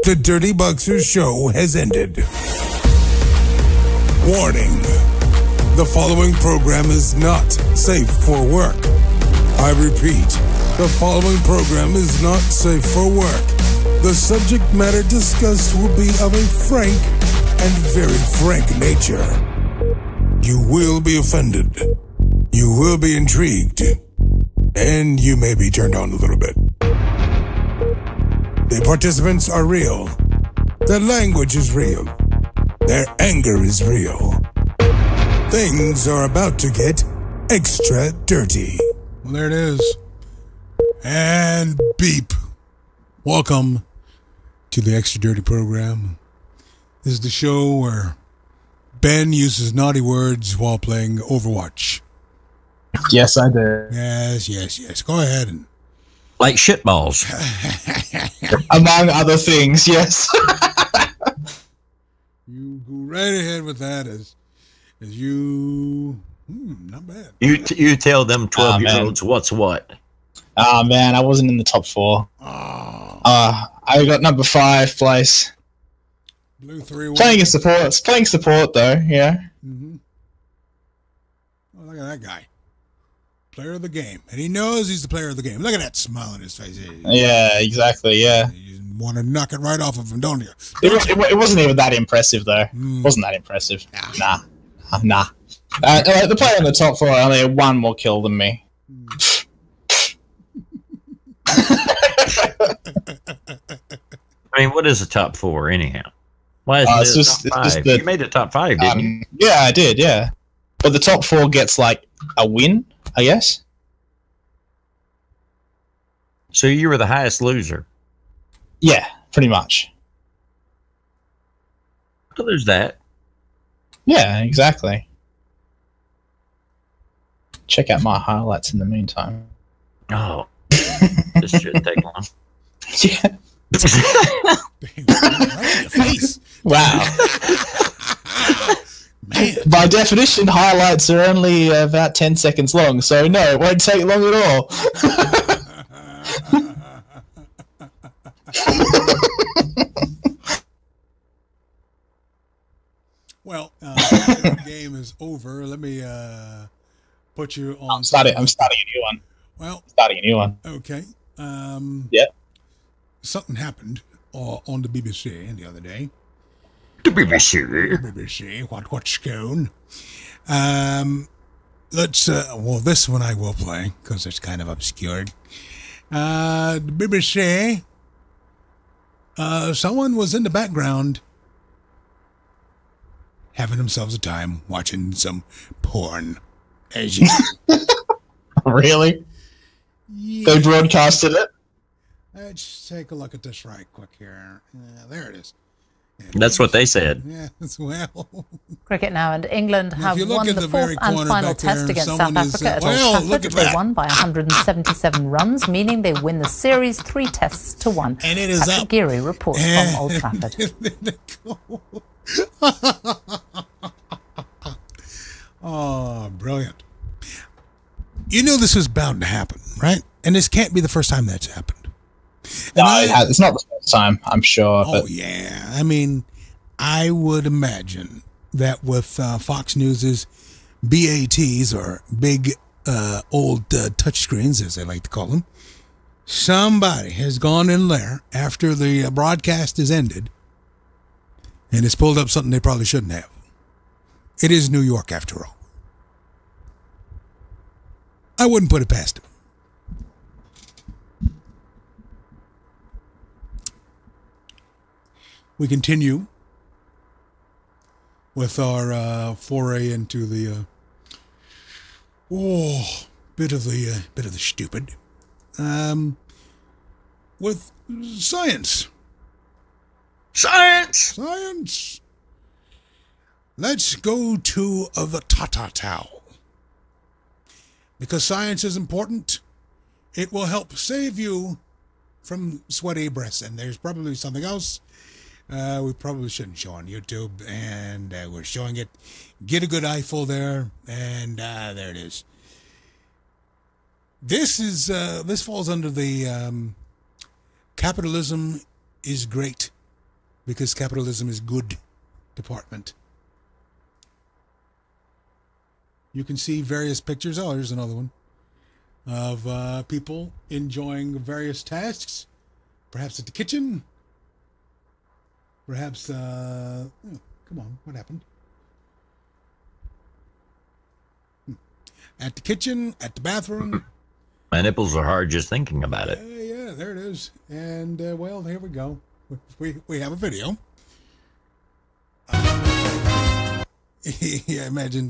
The Dirty Boxer Show has ended. Warning. The following program is not safe for work. I repeat, the following program is not safe for work. The subject matter discussed will be of a frank and very frank nature. You will be offended. You will be intrigued. And you may be turned on a little bit. The participants are real. Their language is real. Their anger is real. Things are about to get extra dirty. Well, there it is. And beep. Welcome to the Extra Dirty program. This is the show where Ben uses naughty words while playing Overwatch. Yes, I do. Yes. Go ahead and like shitballs. Among other things, yes. You go right ahead with that as you... not bad. You tell them 12-year-olds what's what. Oh, man, I wasn't in the top 4. I got number 5 place. Blue 3-1. Playing support, though, yeah. Mm-hmm. Oh, look at that guy. Player of the game. And he knows he's the player of the game. Look at that smile on his face. Yeah, exactly, yeah. You want to knock it right off of him, don't you? It wasn't even that impressive, though. Wasn't that impressive. Nah. The player in the top 4 only had 1 more kill than me. I mean, what is the top 4, anyhow? Why is it top 5? You made the top 5, didn't you? Yeah, I did, yeah. But the top 4 gets, like, a win, I guess. So you were the highest loser? Yeah, pretty much. So there's that. Yeah, exactly. Check out my highlights in the meantime. Oh. This shouldn't take long. Yeah. Right in your face. Wow. Man. By definition, highlights are only about 10 seconds long, so no, it won't take long at all. Well, the game is over. Let me put you on. I'm starting a new one. Well, starting a new one. Okay. Yeah. Something happened on the BBC the other day. The BBC. BBC. What's going? Let's. Well, this one I will play because it's kind of obscured. The BBC. Someone was in the background having themselves a time watching some porn. As you Really? Yeah. They broadcasted it? Let's take a look at this right quick here. There it is. That's what they said. Yeah, well. Cricket now, and England have you look won at the the fourth very and corner final back there, test against South someone is, Africa at well, Old look Trafford. at They that. won by 177 runs, meaning they win the series 3 tests to 1. And it is Patrick up. Geary reports from Old Trafford. Oh, brilliant. You knew this was bound to happen, right? And this can't be the first time that's happened. No, it's not the first time, I'm sure. Oh, but yeah. I mean, I would imagine that with Fox News's BATs, or big old touchscreens, as they like to call them, somebody has gone in there after the broadcast is ended and has pulled up something they probably shouldn't have. It is New York, after all. I wouldn't put it past him. We continue with our foray into the bit of the stupid with science. Science. Let's go to the ta-ta-tau. Because science is important. It will help save you from sweaty breasts. And there's probably something else we probably shouldn't show on YouTube, and we're showing it. Get a good eyeful there, and there it is. This falls under the capitalism is great because capitalism is good department. You can see various pictures. Oh, here's another one of people enjoying various tasks, perhaps at the kitchen. Perhaps, come on, what happened? At the kitchen, at the bathroom. My nipples are hard just thinking about it. Yeah, there it is. And, well, here we go. We have a video. Yeah, imagine.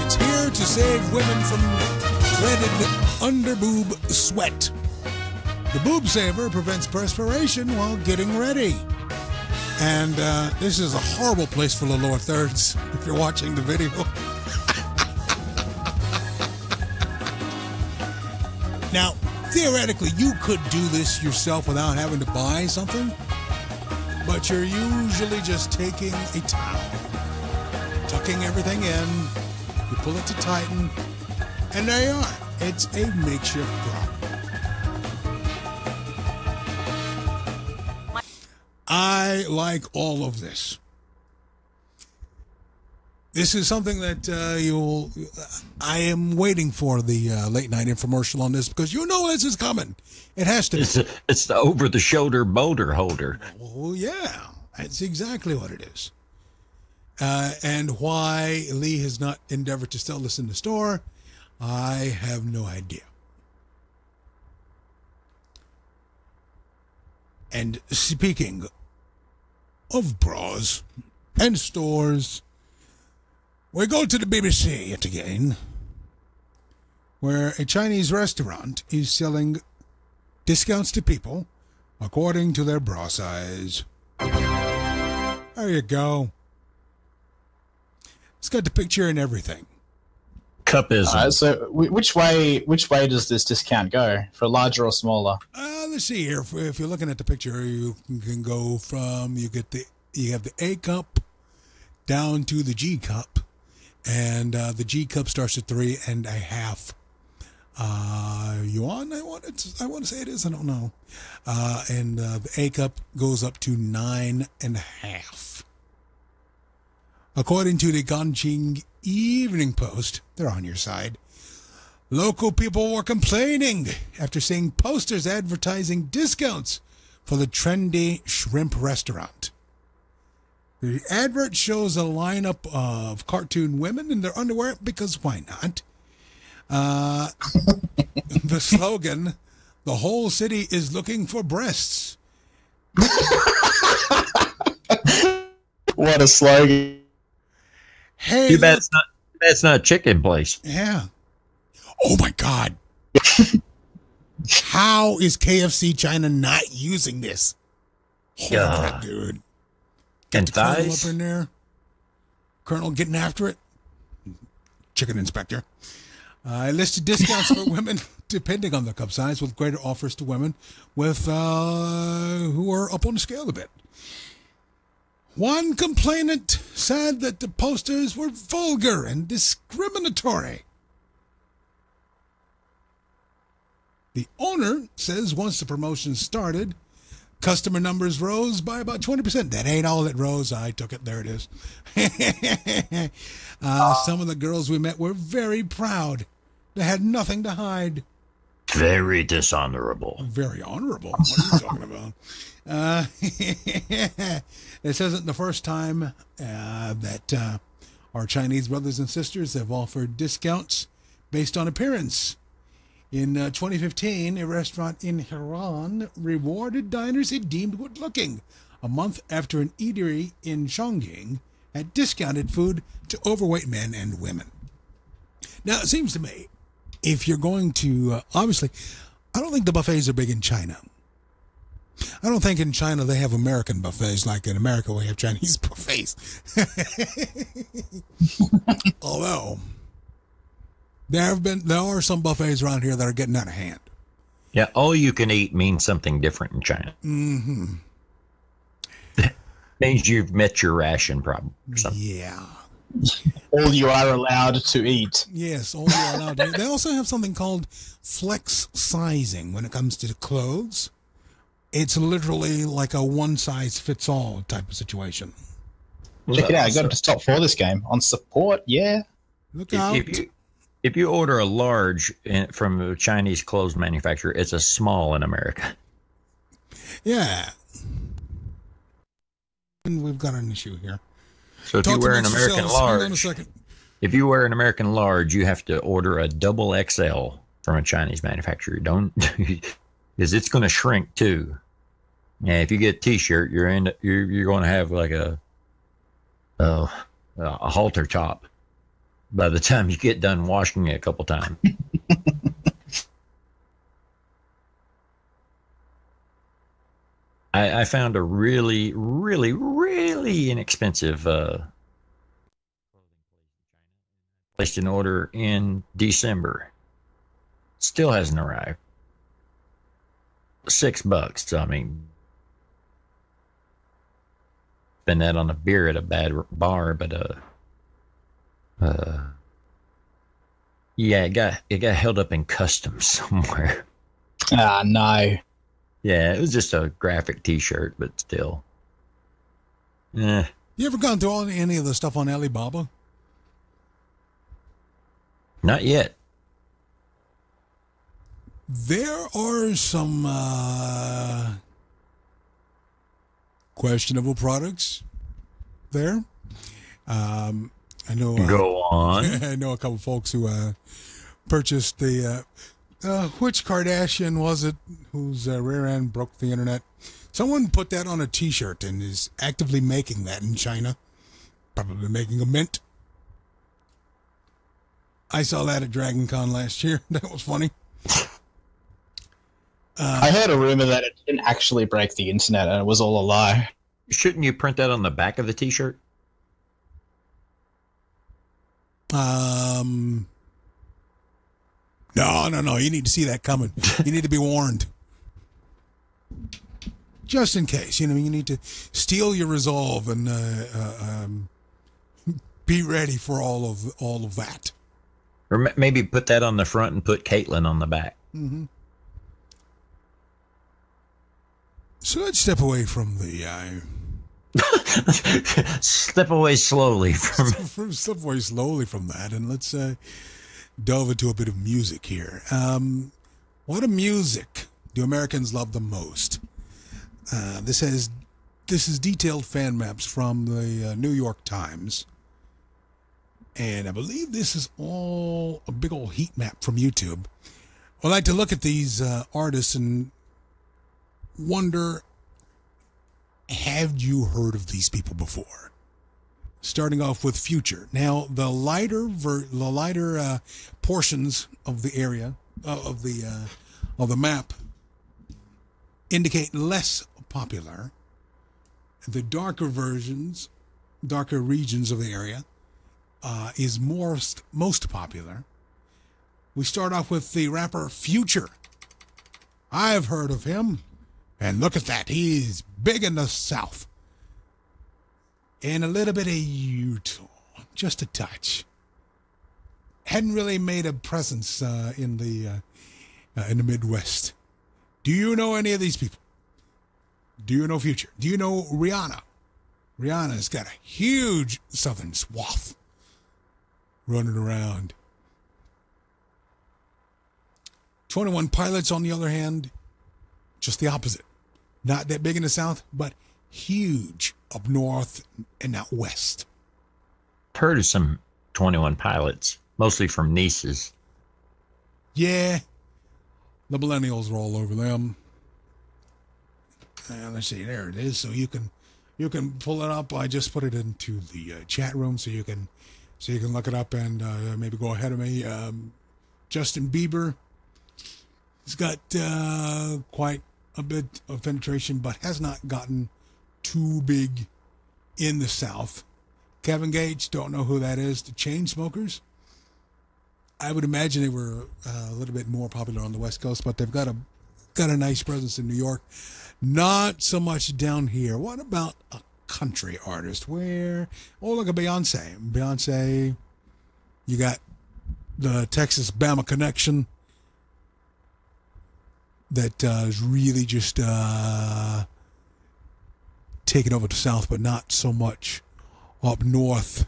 It's here to save women from dreaded underboob sweat. The boob saver prevents perspiration while getting ready. And this is a horrible place for the lower thirds if you're watching the video. Now, theoretically, you could do this yourself without having to buy something, but you're usually just taking a towel, tucking everything in, you pull it to tighten, and there you are. It's a makeshift prop. I like all of this. This is something that I am waiting for the late night infomercial on this because you know this is coming. It has to be. It's the over-the-shoulder boulder holder. Oh, yeah. That's exactly what it is. And why Lee has not endeavored to sell this in the store, I have no idea. And speaking of bras and stores, we go to the BBC yet again, where a Chinese restaurant is selling discounts to people according to their bra size. There you go. It's got the picture and everything. Cupism. So which way does this discount go, for larger or smaller? Let's see here. If you're looking at the picture, you can go from you have the A cup down to the G cup, and the G cup starts at 3.5 yuan. I want to say it is. I don't know. And the A cup goes up to 9.5. According to the Ganqing Evening Post, they're on your side. Local people were complaining after seeing posters advertising discounts for the trendy shrimp restaurant. The advert shows a lineup of cartoon women in their underwear, because why not? The slogan, "The whole city is looking for breasts." What a slogan. Hey, too bad it's not a chicken place. Yeah. Oh my God. How is KFC China not using this? Holy crap, dude. And the Colonel thighs? up in there. Colonel getting after it. Chicken inspector. I listed discounts for women depending on the cup size, with greater offers to women with who are up on the scale a bit. One complainant said that the posters were vulgar and discriminatory. The owner says once the promotion started, customer numbers rose by about 20%. That ain't all it rose. I took it. There it is. Some of the girls we met were very proud. They had nothing to hide. Very dishonorable. Very honorable. What are you talking about? This isn't the first time that our Chinese brothers and sisters have offered discounts based on appearance. In 2015, a restaurant in Iran rewarded diners it deemed good-looking, a month after an eatery in Chongqing had discounted food to overweight men and women. Now, it seems to me, if you're going to, obviously, I don't think the buffets are big in China. I don't think in China they have American buffets like in America we have Chinese buffets. Although there are some buffets around here that are getting out of hand. Yeah, all you can eat means something different in China. Mm-hmm. Means you've met your ration problem or something. Yeah. All you are allowed to eat. Yes, all you're allowed to eat. They also have something called flex sizing when it comes to clothes. It's literally like a one-size-fits-all type of situation. Check it out. I got it to top 4 this game. On support, yeah. Look out. If you order a large from a Chinese clothes manufacturer, it's a small in America. Yeah. And we've got an issue here. So if you wear an American large, hang on a second. If you wear an American large, you have to order a double XL from a Chinese manufacturer. Don't, because it's going to shrink too. Yeah, if you get a T-shirt, you're going to have like a halter top by the time you get done washing it a couple times. I found a really, really, really inexpensive placed an order in December. Still hasn't arrived. $6. So, I mean, spend that on a beer at a bad bar, but yeah, it got held up in customs somewhere. Ah, no. Yeah, it was just a graphic T-shirt, but still. Yeah. You ever gone through any of the stuff on Alibaba? Not yet. There are some questionable products there. I know. Go on. I know a couple folks who purchased the. Which Kardashian was it whose rear end broke the internet? Someone put that on a T-shirt and is actively making that in China. Probably making a mint. I saw that at Dragon Con last year. That was funny. I heard a rumor that it didn't actually break the internet and it was all a lie. Shouldn't you print that on the back of the T-shirt? No. You need to see that coming. You need to be warned. Just in case, you need to steel your resolve and be ready for all of that. Or maybe put that on the front and put Caitlin on the back. Mm-hmm. So let's step away from the. Step away slowly from. Step away slowly from that, and let's delve into a bit of music here. What music do Americans love the most? This is detailed fan maps from the New York Times, and I believe this is all a big old heat map from YouTube. I like to look at these artists and wonder, have you heard of these people before? Starting off with Future. Now, the lighter portions of the area of the map indicate less popular. The darker regions of the area is most popular. We start off with the rapper Future. I've heard of him, and look at that. He's big in the South. And a little bit of Utah, just a touch. Hadn't really made a presence in the Midwest. Do you know any of these people? Do you know Future? Do you know Rihanna? Rihanna's got a huge southern swath running around. 21 Pilots, on the other hand, just the opposite. Not that big in the South, but huge up north and out west. Heard of some 21 Pilots, mostly from nieces. Yeah, the millennials are all over them. Let's see, there it is. So you can pull it up. I just put it into the chat room, so you can look it up and maybe go ahead of me. Justin Bieber, he's got quite a bit of penetration, but has not gotten too big in the South. Kevin Gates, don't know who that is. The Chainsmokers, I would imagine they were a little bit more popular on the West Coast, but they've got a nice presence in New York. Not so much down here. What about a country artist? Look at Beyonce. Beyonce, you got the Texas Bama connection that is really just taking over the South, but not so much up north.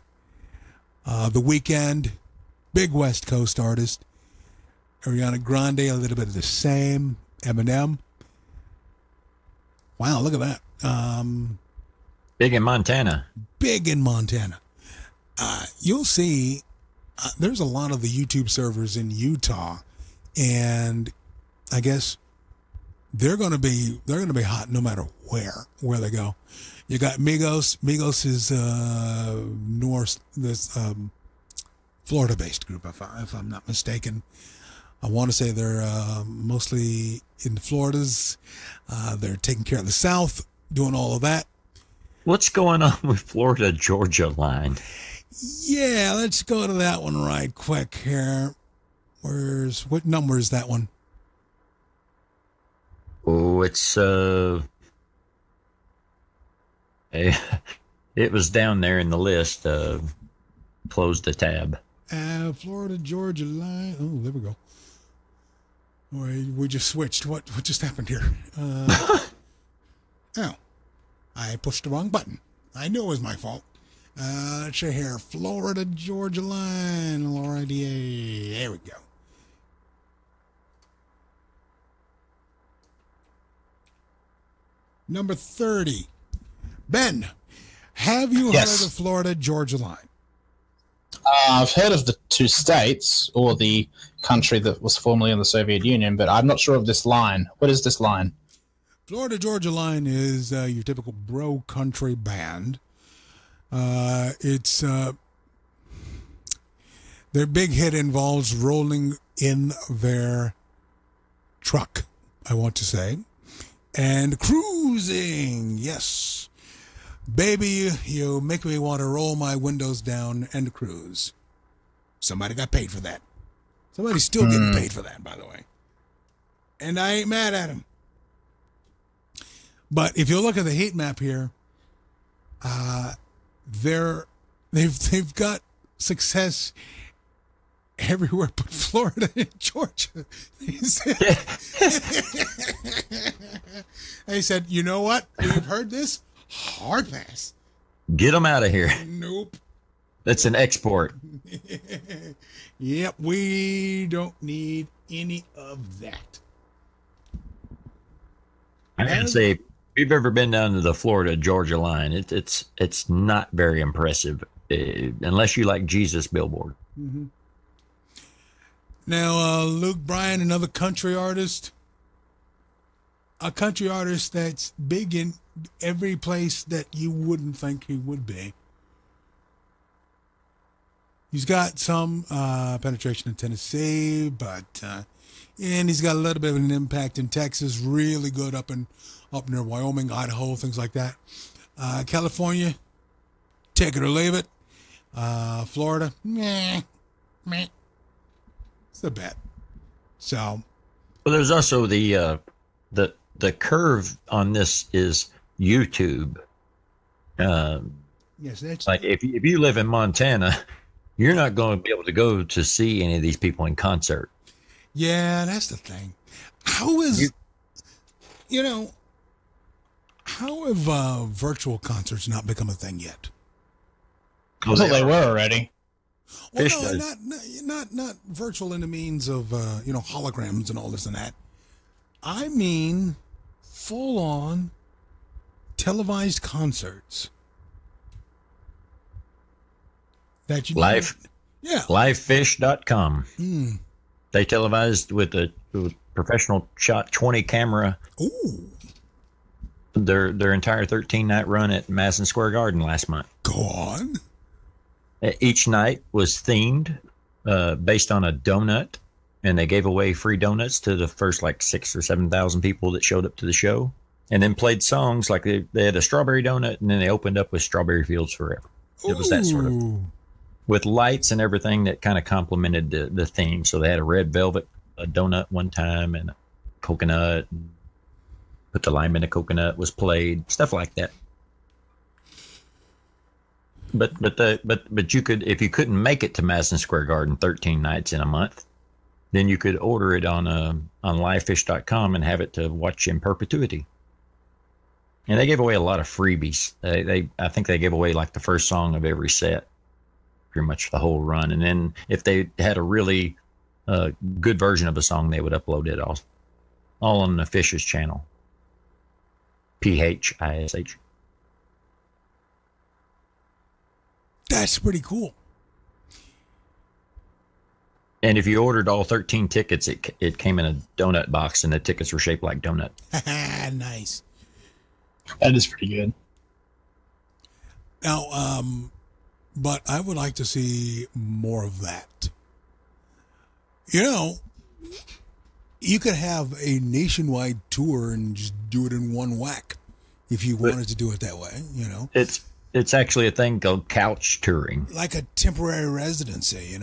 The Weeknd, big West Coast artist. Ariana Grande, a little bit of the same. Eminem. Wow, look at that. Big in Montana. You'll see there's a lot of the YouTube servers in Utah, and I guess they're going to be hot no matter where they go. You got Migos. Migos is Florida-based group, if I'm not mistaken. I want to say they're mostly in the Floridas. They're taking care of the South, doing all of that. What's going on with Florida-Georgia line? Yeah, let's go to that one right quick here. What number is that one? Oh, it's it was down there in the list. Closed the tab. Florida-Georgia line. Oh, there we go. All right, we just switched. What just happened here? I pushed the wrong button. I knew it was my fault. Let's see here. Florida-Georgia line. Alrighty. There we go. Number 30. Ben, have you heard of the Florida-Georgia line? I've heard of the two states, or the country that was formerly in the Soviet Union, but I'm not sure of this line. What is this line? Florida-Georgia line is your typical bro country band. It's their big hit involves rolling in their truck, I want to say, and cruising. Yes. Baby, you make me want to roll my windows down and cruise. Somebody got paid for that. Somebody's still getting paid for that, by the way. And I ain't mad at him. But if you look at the heat map here, they've got success everywhere but Florida and Georgia. They said, you know what? We've heard this. Hard pass. Get them out of here. Nope. That's an export. Yep, we don't need any of that. I gotta say, if you've ever been down to the Florida-Georgia line, it's not very impressive, unless you like Jesus Billboard. Mm-hmm. Now, Luke Bryan, another country artist. A country artist that's big in every place that you wouldn't think he would be. He's got some penetration in Tennessee, but and he's got a little bit of an impact in Texas. Really good up near Wyoming, Idaho, things like that. California, take it or leave it. Florida, meh. It's a bet. So, well, there's also the curve on this is YouTube. Yes, that's like if you live in Montana, you're not going to be able to go to see any of these people in concert. Yeah, that's the thing. How is how have virtual concerts not become a thing yet? Well, they were already. Well, no, not virtual in the means of holograms and all this and that. I mean, full on televised concerts. That you Livefish.com. Mm. They televised with a professional shot 20 camera. Ooh. Their entire 13-night run at Madison Square Garden last month. Go on. Each night was themed based on a donut, and they gave away free donuts to the first 6,000 or 7,000 people that showed up to the show, and then played songs like they had a strawberry donut, and then they opened up with Strawberry Fields Forever. It was that sort of, with lights and everything that kind of complemented the theme. So they had a red velvet donut one time, and a coconut, and put the lime in a coconut was played, stuff like that. But you could, if you couldn't make it to Madison Square Garden 13 nights in a month, then you could order it on livefish.com and have it to watch in perpetuity. And they gave away a lot of freebies. I think they gave away the first song of every set, pretty much the whole run. And then if they had a really good version of a song, they would upload it all on the Fish's channel. PHISH. That's pretty cool. And if you ordered all 13 tickets, it came in a donut box, and the tickets were shaped like donut. Nice. That is pretty good. Now, but I would like to see more of that. You could have a nationwide tour and just do it in one whack if you wanted to do it that way, It's actually a thing called couch touring. Like a temporary residency,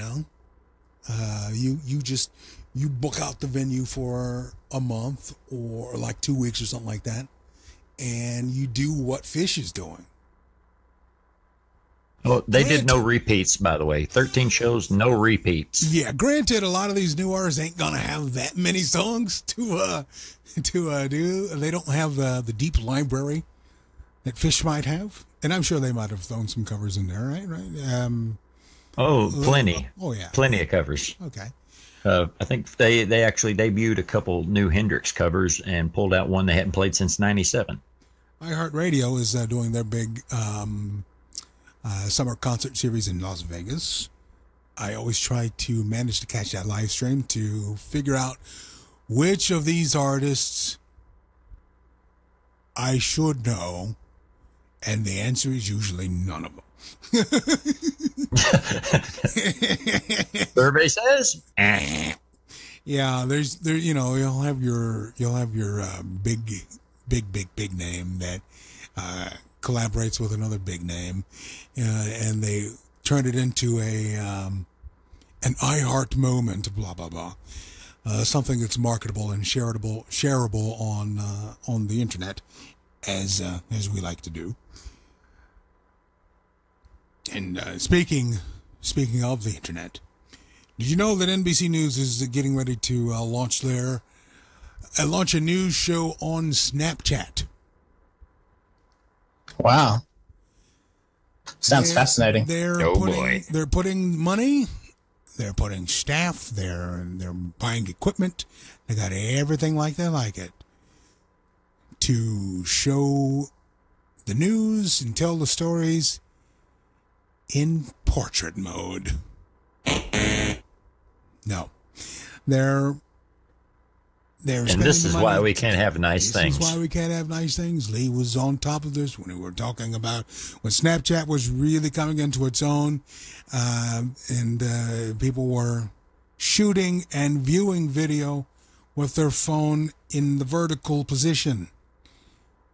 you book out the venue for a month or 2 weeks or something like that, and you do what Fish is doing. Well, they did no repeats, by the way. 13 shows, no repeats. Yeah, granted, a lot of these new artists ain't gonna have that many songs to do. They don't have the deep library that Fish might have, and I'm sure they might have thrown some covers in there, right? Plenty. Oh yeah, plenty of covers. Okay. I think they actually debuted a couple new Hendrix covers and pulled out one they hadn't played since '97. iHeartRadio is doing their big summer concert series in Las Vegas. I always try to manage to catch that live stream to figure out which of these artists I should know, and the answer is usually none of them. Survey says, yeah, you'll have your big name that collaborates with another big name, and they turn it into an iHeart moment, blah, blah, blah. Something that's marketable and shareable on the internet, as we like to do. And speaking of the internet, did you know that NBC News is getting ready to launch a news show on Snapchat? Wow. Sounds fascinating. They're putting money, they're putting staff, they're buying equipment. They got everything like they like it to show the news and tell the stories in portrait mode. No. And this is why we can't have nice things. This is why we can't have nice things. Lee was on top of this when we were talking about when Snapchat was really coming into its own, and people were shooting and viewing video with their phone in the vertical position.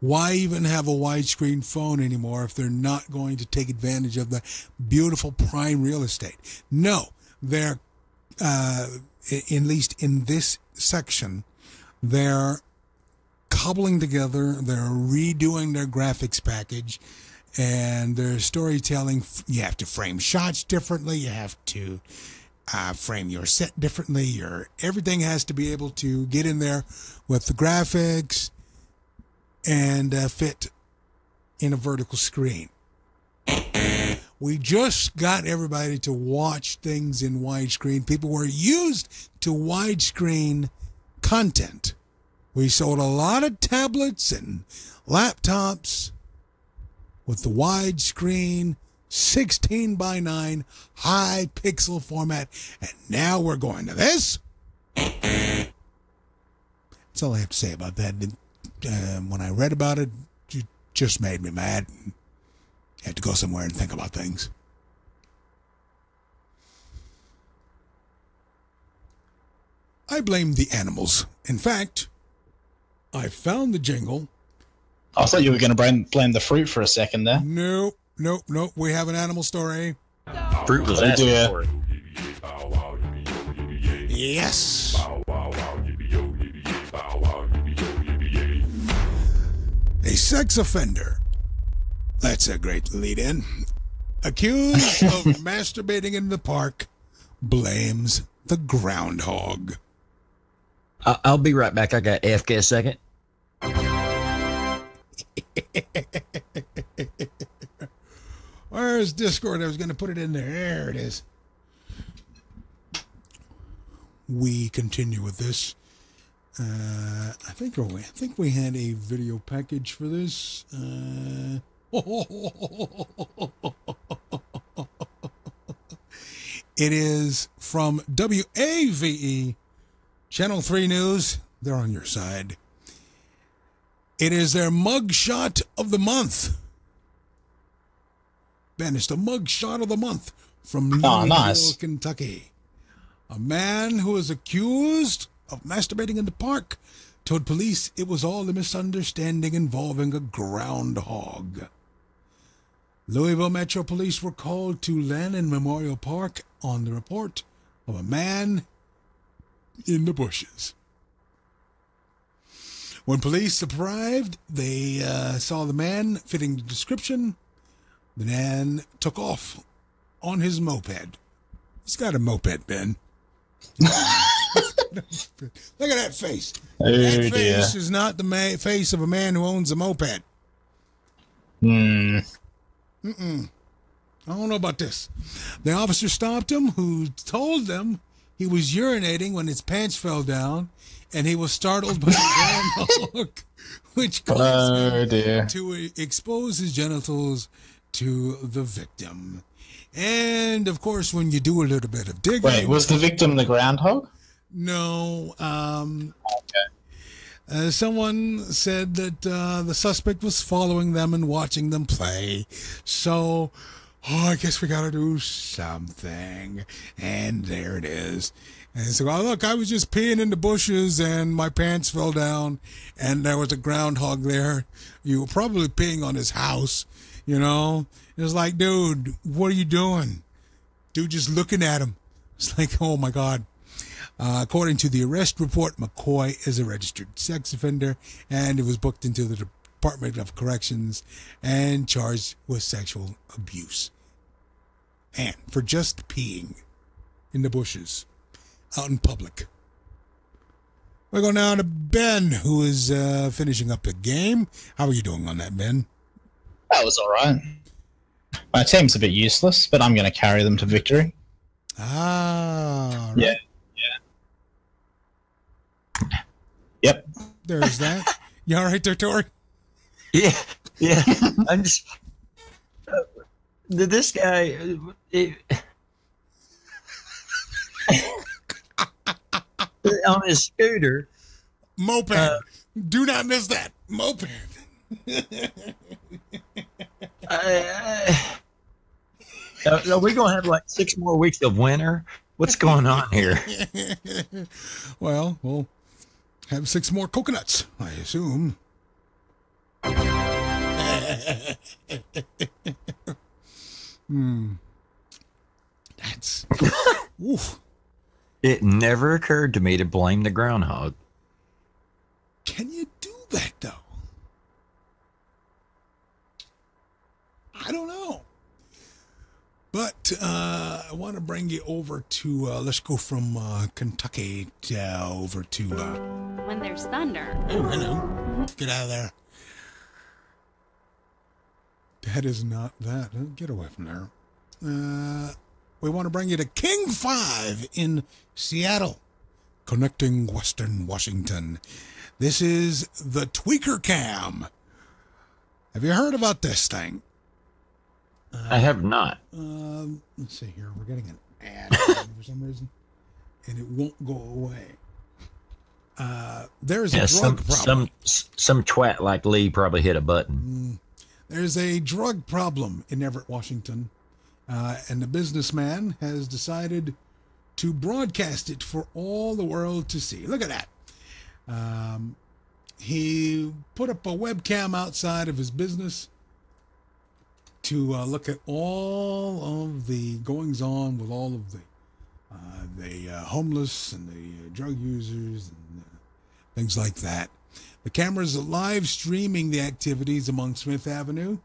Why even have a widescreen phone anymore if they're not going to take advantage of the beautiful prime real estate? No, they're, at least in this section, they're cobbling together, they're redoing their graphics package, and their storytelling. You have to frame shots differently, you have to frame your set differently, everything has to be able to get in there with the graphics and fit in a vertical screen. We just got everybody to watch things in widescreen. People were used to widescreen content. We sold a lot of tablets and laptops with the widescreen 16:9 high pixel format, and now we're going to this. That's all I have to say about that. When I read about it, it just made me mad. I had to go somewhere and think about things. I blame the animals. In fact, I found the jingle. I thought you were going to blame the fruit for a second there. Nope. We have an animal story. Fruit was asking for it. Yes. A sex offender. That's a great lead-in. Accused of masturbating in the park, blames the groundhog. I'll be right back. I got AFK a second. Where's Discord? I was going to put it in there. There it is. We continue with this. I think we had a video package for this. It is from WAVE, Channel 3 News. They're on your side. It is their mugshot of the month. Ben, it's the mugshot of the month from Louisville, Kentucky. A man who is accused of masturbating in the park told police it was all a misunderstanding involving a groundhog. Louisville Metro Police were called to Lannon Memorial Park on the report of a man in the bushes. When police arrived, they saw the man fitting the description. The man took off on his moped. He's got a moped, Ben. Look at that face. That face is not the face of a man who owns a moped. I don't know about this. The officer stopped him, who told them he was urinating when his pants fell down, and he was startled by the groundhog, which caused him to expose his genitals to the victim. And, of course, when you do a little bit of digging... Wait, was the victim the groundhog? No. Someone said that the suspect was following them and watching them play. So, I guess we got to do something. And there it is. And so, look, I was just peeing in the bushes and my pants fell down and there was a groundhog there. You were probably peeing on his house, you know. It was like, dude, what are you doing? Dude, just looking at him. It's like, oh my God. According to the arrest report, McCoy is a registered sex offender and it was booked into the Department of Corrections and charged with sexual abuse. And for just peeing in the bushes out in public. We go now to Ben, who is finishing up the game. How are you doing on that, Ben? That was all right. My team's a bit useless, but I'm going to carry them to victory. Ah, right. Yeah. Yep. There's that. You all right there, Tori? Yeah. I'm just... this guy... on his scooter. Moped. Do not miss that. Moped. Are we going to have like 6 more weeks of winter? What's going on here? Well, we'll have 6 more coconuts, I assume. That's... Oof. It never occurred to me to blame the groundhog. Can you do that, though? I don't know. But I want to bring you over to, let's go from Kentucky over to... when there's thunder. Oh, hello. Get out of there. That is not that. Get away from there. We want to bring you to King 5 in Seattle, connecting Western Washington. This is the Tweaker Cam. Have you heard about this thing? I have not. Let's see here. We're getting an ad for some reason, and it won't go away. There's a drug problem. Some twat like Lee probably hit a button. There's a drug problem in Everett, Washington. And the businessman has decided to broadcast it for all the world to see. Look at that. He put up a webcam outside of his business to look at all of the goings-on with all of the homeless and the drug users and things like that. The camera's live streaming the activities along Smith Avenue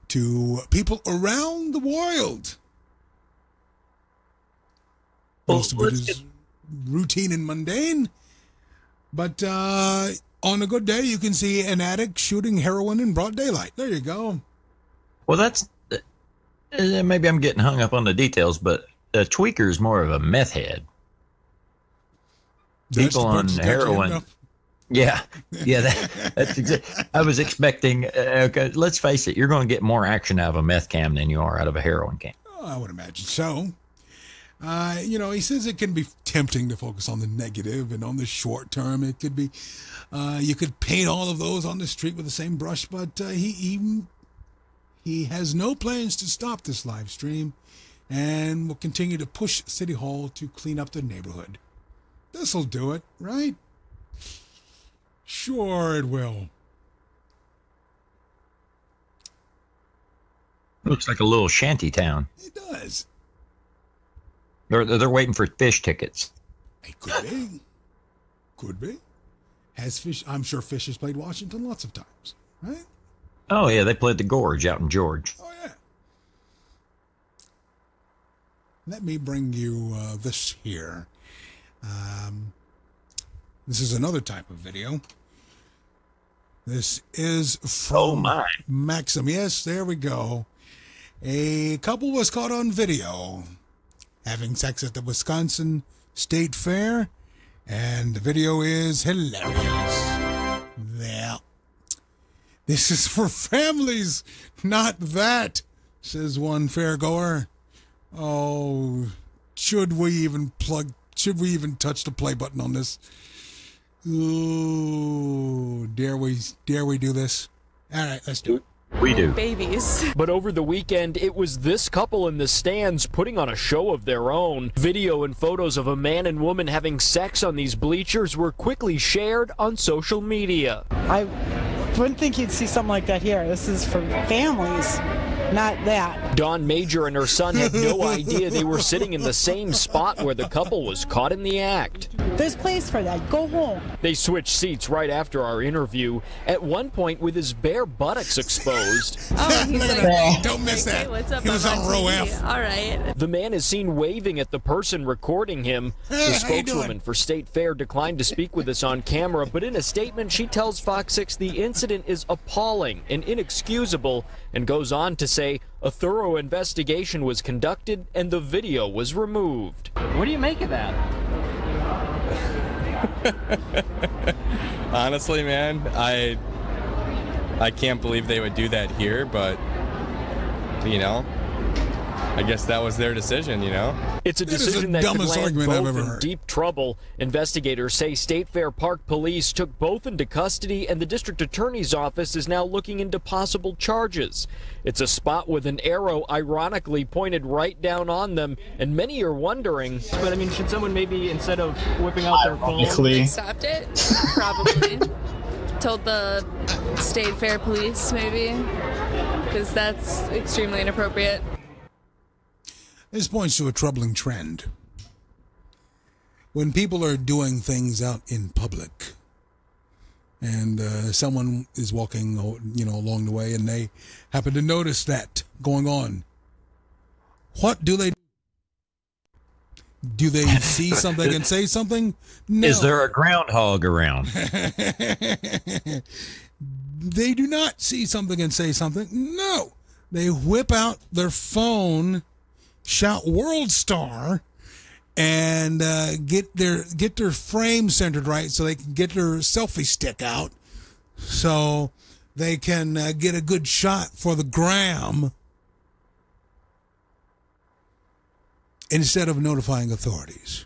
to people around the world. Most of it is routine and mundane, but on a good day, you can see an addict shooting heroin in broad daylight. There you go. Well, that's... maybe I'm getting hung up on the details, but a tweaker is more of a meth head. People on heroin... Yeah, that's exactly. I was expecting. Okay, let's face it. You're going to get more action out of a meth cam than you are out of a heroin cam. Oh, I would imagine so. He says it can be tempting to focus on the negative, and on the short term, it could be. You could paint all of those on the street with the same brush, but he has no plans to stop this live stream, and will continue to push City Hall to clean up the neighborhood. This'll do it, right? Sure it will. Looks like a little shanty town. It does. They're waiting for fish tickets. It could be. Could be. Has Fish? I'm sure Fish has played Washington lots of times, right? Oh yeah, they played the Gorge out in George. Oh yeah. Let me bring you this here. This is another type of video. This is from Maxim. Yes, there we go. A couple was caught on video having sex at the Wisconsin State Fair, and the video is hilarious. Yeah. This is for families, not that, says one fairgoer. Oh, should we even touch the play button on this? Ooh, dare we do this? All right, let's do it. We do. Babies. But over the weekend, it was this couple in the stands putting on a show of their own. Video and photos of a man and woman having sex on these bleachers were quickly shared on social media. I wouldn't think you'd see something like that here. This is for families. not that. Dawn Major and her son had no idea they were sitting in the same spot where the couple was caught in the act. There's place for that. Go home. They switched seats right after our interview, at one point with his bare buttocks exposed. Oh, he's like, don't miss that. Hey, what's up? He was on row F. All right. The man is seen waving at the person recording him. The spokeswoman for State Fair declined to speak with us on camera, but in a statement she tells Fox 6 the incident is appalling and inexcusable, and goes on to say a thorough investigation was conducted and the video was removed. What do you make of that? Honestly, man, I can't believe they would do that here, but you know, I guess that was their decision, you know? It's a decision that could land both in deep trouble. Investigators say State Fair Park Police took both into custody, and the district attorney's office is now looking into possible charges. It's a spot with an arrow ironically pointed right down on them, and many are wondering. But I mean, should someone maybe, instead of whipping out their phone, Stopped it? Probably. Told the State Fair Police, maybe, because that's extremely inappropriate. This points to a troubling trend. When people are doing things out in public, and someone is walking, along the way, and they happen to notice that going on, what do they do? Do they see something and say something? No. Is there a groundhog around? They do not see something and say something. No. They whip out their phone, shout "World Star," and get their frame centered right so they can get their selfie stick out so they can get a good shot for the gram instead of notifying authorities.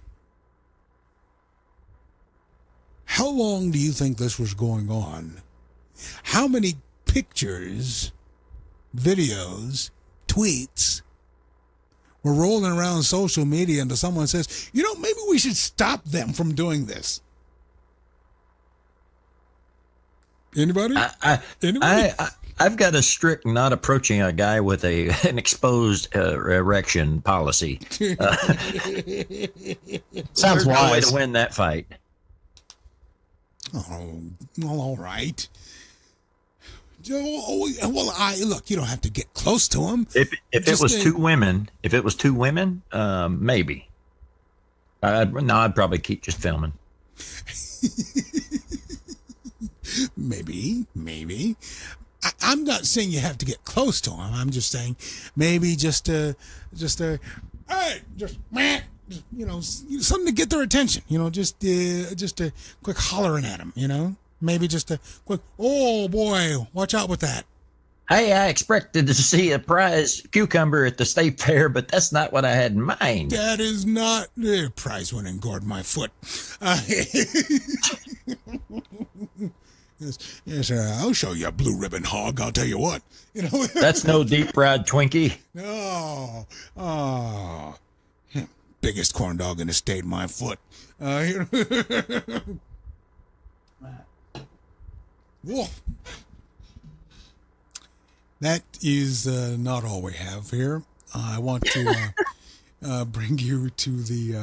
How long do you think this was going on? How many pictures, videos, tweets were rolling around social media until someone says, maybe we should stop them from doing this? Anybody? I've got a strict not approaching a guy with an exposed erection policy. Sounds wise. No way wise. to win that fight. Oh, well, all right. Well, look, you don't have to get close to him. If it was two women, maybe. I'd probably keep just filming. Maybe. I'm not saying you have to get close to him. I'm just saying maybe just a something to get their attention. Just a quick hollering at him. Maybe just a quick, oh boy, watch out with that. Hey, I expected to see a prize cucumber at the state fair, but that's not what I had in mind. That is not prize winning. Guard my foot. Yes, I'll show you a blue ribbon hog. I'll tell you what. That's no deep fried Twinkie. No. Oh, biggest corn dog in the state, my foot. Whoa. That is not all we have here. I want to bring you to the.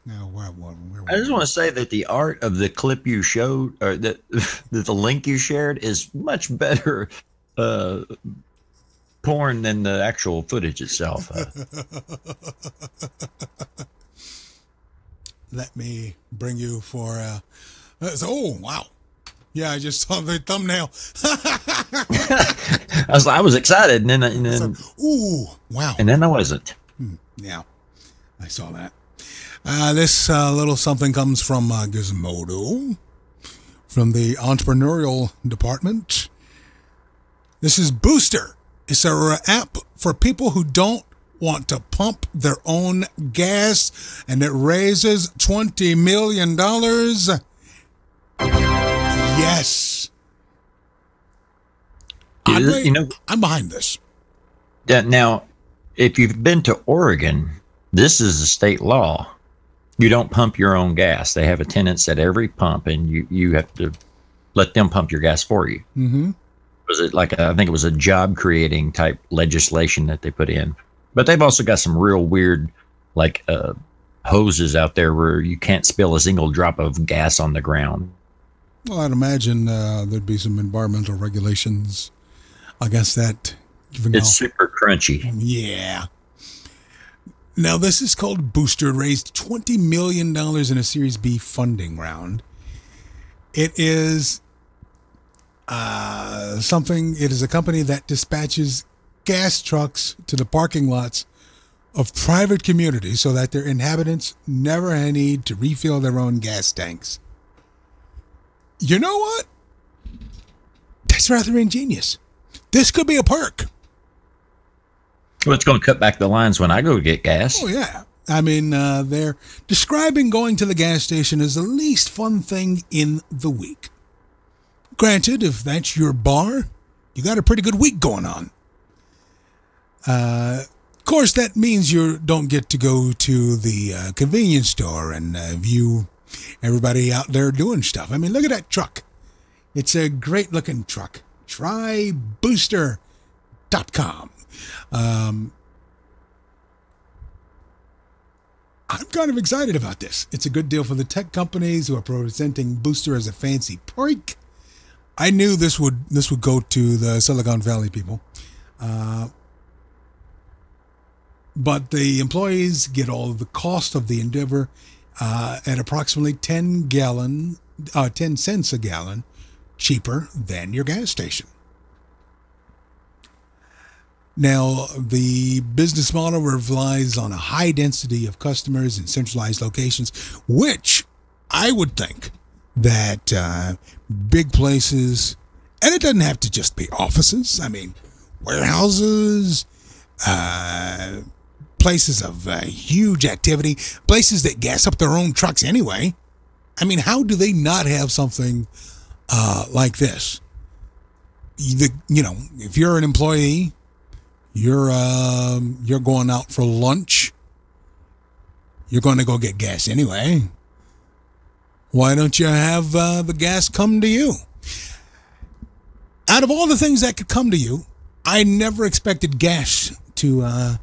I just want to say that the art of the clip you showed, or the link you shared, is much better porn than the actual footage itself. Let me bring you for. Oh wow! Yeah, I just saw the thumbnail. I was excited, and then ooh, wow! And then I wasn't. Yeah, I saw that. This little something comes from Gizmodo, from the entrepreneurial department. This is Booster. It's an app for people who don't want to pump their own gas, and it raises $20 million. Yes. I'm behind this. Yeah, now, if you've been to Oregon, this is a state law. You don't pump your own gas. They have attendants at every pump, and you have to let them pump your gas for you. Mm-hmm. Was it like I think it was a job creating type legislation that they put in. But they've also got some real weird like hoses out there where you can't spill a single drop of gas on the ground. Well, I'd imagine there'd be some environmental regulations against that. It's super crunchy. Yeah. Now, this is called Booster. It raised $20 million in a Series B funding round. It is it is a company that dispatches gas trucks to the parking lots of private communities so that their inhabitants never need to refill their own gas tanks. You know what? That's rather ingenious. This could be a perk. Well, it's going to cut back the lines when I go get gas. Oh, yeah. I mean, they're describing going to the gas station as the least fun thing in the week. Granted, if that's your bar, you got a pretty good week going on. Of course, that means you don't get to go to the convenience store and view everybody out there doing stuff. I mean, look at that truck. It's a great looking truck. Try Booster.com. I'm kind of excited about this. It's a good deal for the tech companies who are presenting Booster as a fancy perk. I knew this would go to the Silicon Valley people. But the employees get all of the cost of the endeavor at approximately 10 cents a gallon cheaper than your gas station. Now, the business model relies on a high density of customers in centralized locations, which I would think that big places, and it doesn't have to just be offices, I mean, warehouses, places of huge activity, places that gas up their own trucks anyway. I mean, how do they not have something like this? If you're an employee, you're going out for lunch, you're going to go get gas anyway. Why don't you have the gas come to you? Out of all the things that could come to you, I never expected gas to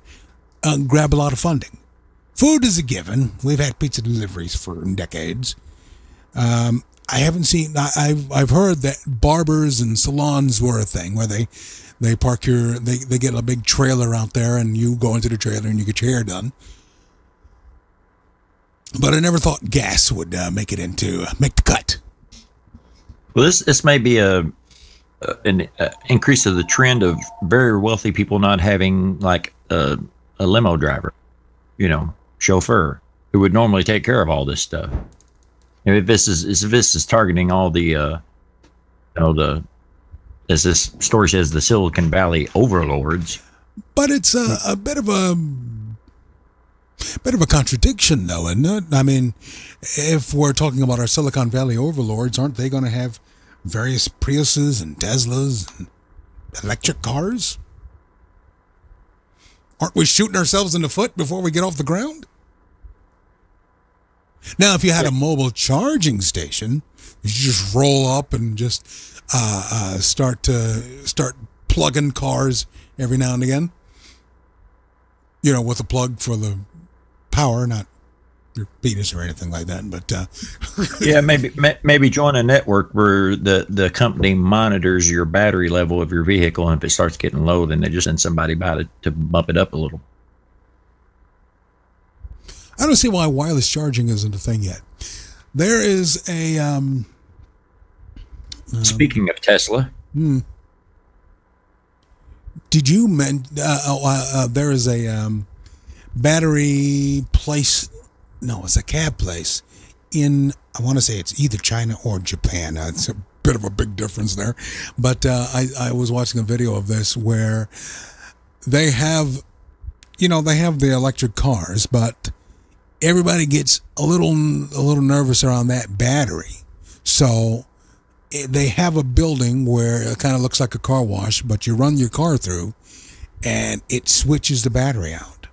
grab a lot of funding. Food is a given. We've had pizza deliveries for decades. I haven't seen. I've heard that barbers and salons were a thing where they park they get a big trailer out there and you go into the trailer and you get your hair done. But I never thought gas would make the cut. Well, this may be an increase of the trend of very wealthy people not having like a limo driver, chauffeur who would normally take care of all this stuff. If this is targeting all the as this story says, the Silicon Valley overlords. But it's a bit of a contradiction, though, isn't it? I mean, if we're talking about our Silicon Valley overlords, aren't they going to have various Priuses and Teslas and electric cars? Aren't we shooting ourselves in the foot before we get off the ground? Now, if you had a mobile charging station, you just roll up and just start plugging cars every now and again. With a plug for the power, not your penis or anything like that. But yeah, maybe join a network where the company monitors your battery level of your vehicle, and if it starts getting low, then they just send somebody by to bump it up a little. I don't see why wireless charging isn't a thing yet. There is a speaking of Tesla, did you there is a battery place? No, it's a cab place in, I want to say it's either China or Japan. It's a bit of a big difference there, but I was watching a video of this where they have the electric cars, but everybody gets a little nervous around that battery. So they have a building where it kind of looks like a car wash, but you run your car through and it switches the battery out.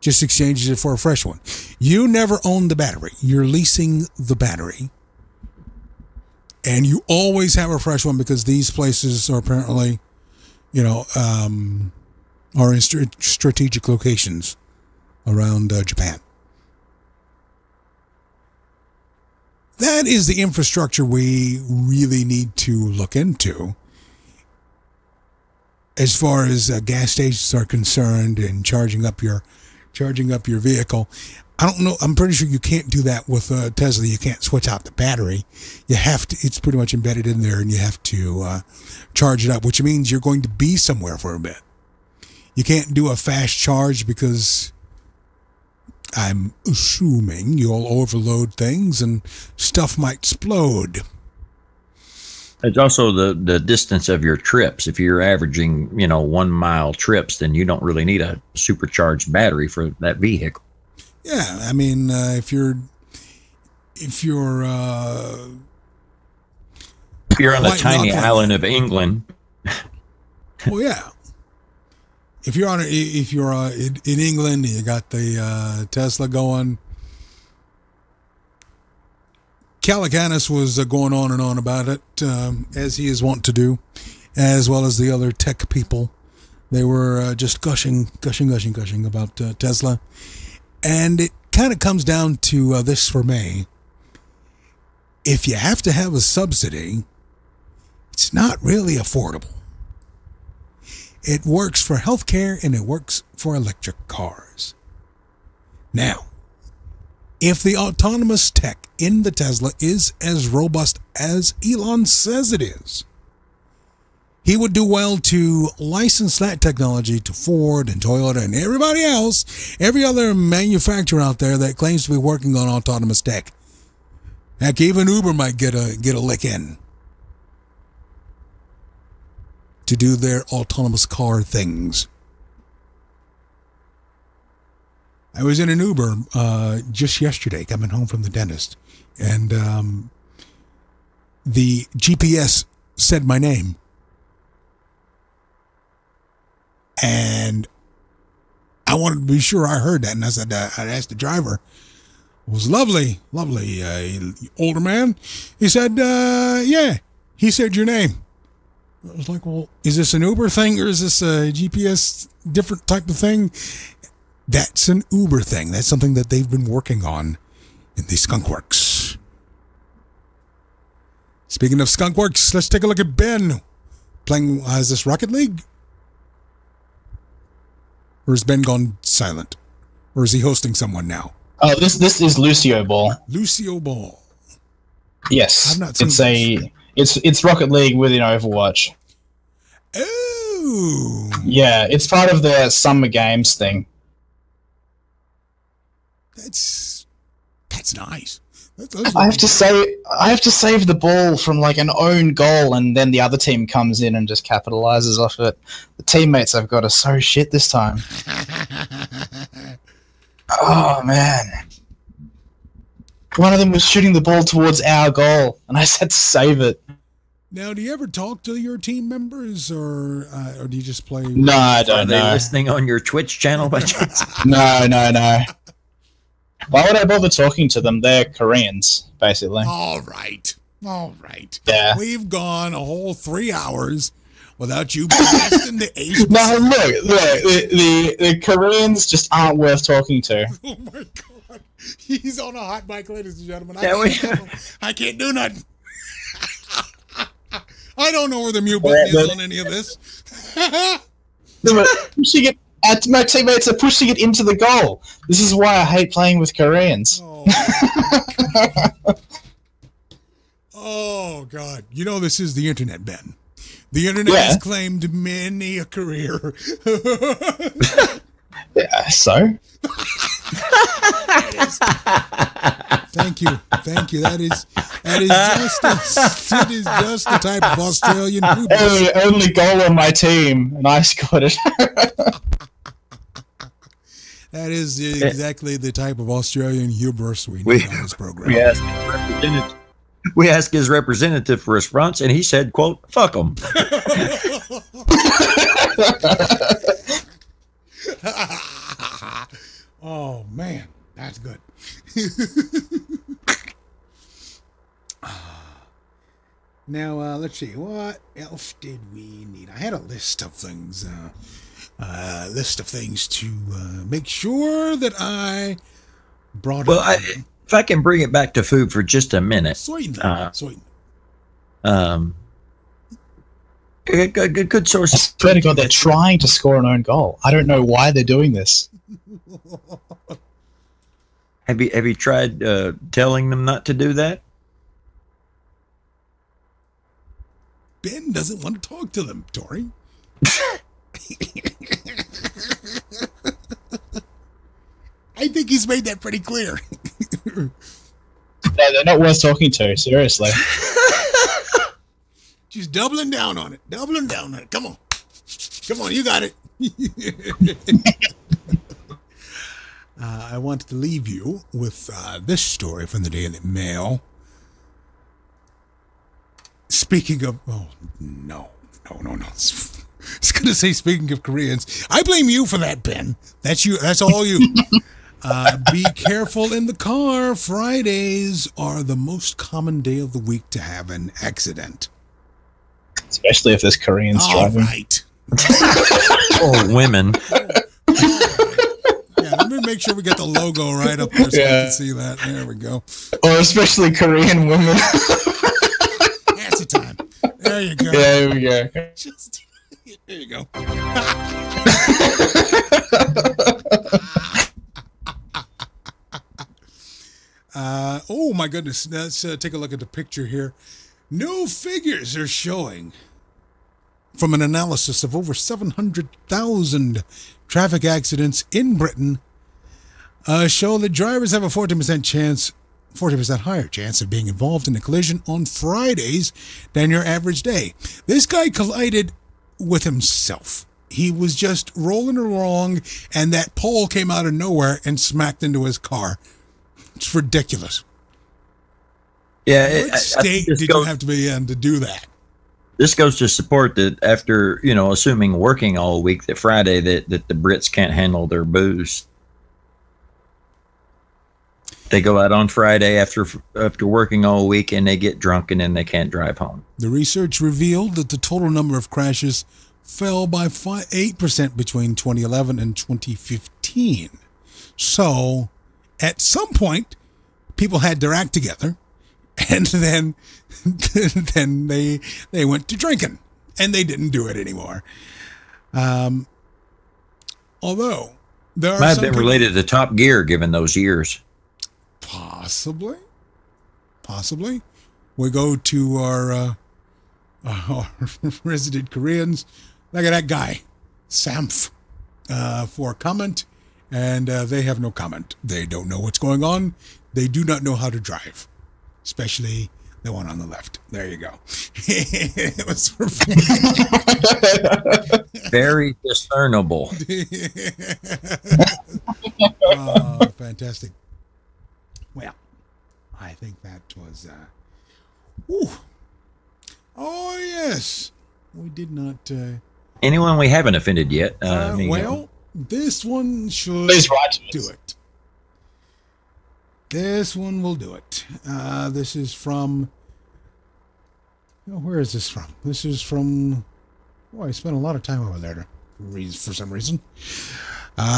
Just exchanges it for a fresh one. You never own the battery. You're leasing the battery. And you always have a fresh one because these places are apparently, are in strategic locations around Japan. That is the infrastructure we really need to look into as far as gas stations are concerned and charging up your vehicle. I don't know. I'm pretty sure you can't do that with Tesla. You can't switch out the battery. You have to. It's pretty much embedded in there, and you have to charge it up, which means you're going to be somewhere for a bit. You can't do a fast charge because I'm assuming you'll overload things and stuff might explode. It's also the distance of your trips. If you're averaging, 1 mile trips, then you don't really need a supercharged battery for that vehicle. Yeah, I mean, if you're on the tiny island of England. Well, yeah. If you're in England, you got the Tesla going. Calicanis was going on and on about it, as he is wont to do, as well as the other tech people. They were just gushing about Tesla. And it kind of comes down to this for me. If you have to have a subsidy, it's not really affordable. It works for healthcare and it works for electric cars. Now, if the autonomous tech in the Tesla is as robust as Elon says it is, he would do well to license that technology to Ford and Toyota and everybody else, every other manufacturer out there that claims to be working on autonomous tech. Heck, even Uber might get a lick in to do their autonomous car things. I was in an Uber just yesterday coming home from the dentist, and the GPS said my name. And I wanted to be sure I heard that, and I said, I asked the driver. It was lovely, older man. He said, yeah, he said your name. I was like, well, is this an Uber thing or is this a GPS different type of thing? That's an Uber thing. That's something that they've been working on in the Skunkworks. Speaking of Skunkworks, let's take a look at Ben playing, is this Rocket League? Or has Ben gone silent? Or is he hosting someone now? Oh, this is Lucio Ball. Lucio Ball. Yes, I've not seen it's Rocket League within Overwatch. Oh. Yeah, it's part of the Summer Games thing. That's nice. I have to save the ball from like an own goal, and then the other team comes in and just capitalizes off it. The teammates I've got are so shit this time. Oh man. One of them was shooting the ball towards our goal, and I just had to save it. Now, do you ever talk to your team members, or do you just play? No, I don't know. Are they listening on your Twitch channel by chance? No. Why would I bother talking to them? They're Koreans, basically. All right. Yeah. We've gone a whole 3 hours without you blasting the Asian. No, look, the Koreans just aren't worth talking to. Oh my God. He's on a hot mic, ladies and gentlemen. I can't do nothing. I don't know where the mute button is on any of this. Pushing it, my teammates are pushing it into the goal. This is why I hate playing with Koreans. Oh God. You know this is the internet, Ben. The internet has claimed many a career. Yeah, so? Thank you. That is just the type of Australian hubris. Only goal on my team, and I scored it. That is exactly the type of Australian hubris we need on this program. We asked his representative for response, and he said, quote, fuck them. Oh, man. That's good. Now, let's see. What else did we need? I had a list of things. To make sure that I brought Well, up. if I can bring it back to food for just a minute. Sweet. A good source. I swear to God, they're trying to score an own goal. I don't know why they're doing this. Have you tried telling them not to do that? Ben doesn't want to talk to them, Tori. I think he's made that pretty clear. No, they're not worth talking to, seriously. Just doubling down on it. Come on. Come on, you got it. I wanted to leave you with this story from the Daily Mail. Speaking of... Oh, no. I was going to say, speaking of Koreans, I blame you for that, Ben. That's you. That's all you. Be careful in the car. Fridays are the most common day of the week to have an accident. Especially if there's Koreans driving. All right. Or women. Yeah, let me make sure we get the logo right up there so I can see that. There we go. Or especially Korean women. That's the time. There you go. Yeah, there we go. There you go. Oh my goodness. Let's take a look at the picture here. New figures are showing from an analysis of over 700,000 traffic accidents in Britain show that drivers have a 40% higher chance of being involved in a collision on Fridays than your average day. This guy collided with himself. He was just rolling along, and that pole came out of nowhere and smacked into his car. It's ridiculous. Yeah, what state did you have to be in to do that? This goes to support that after, assuming working all week, that Friday that the Brits can't handle their booze. They go out on Friday after working all week and they get drunk and then they can't drive home. The research revealed that the total number of crashes fell by 8% between 2011 and 2015. So, at some point, people had their act together, and then they went to drinking, and they didn't do it anymore. Although there are might have been related to Top Gear, given those years. Possibly. We go to our resident Koreans. Look at that guy, Samph, for a comment, and they have no comment. They don't know what's going on. They do not know how to drive, especially the one on the left. There you go. It was very discernible. Oh, fantastic. Well, I think that was... Oh, yes. We did not... Anyone we haven't offended yet. This one should do it. This one will do it. This is from... where is this from? This is from... Oh, I spent a lot of time over there for some reason.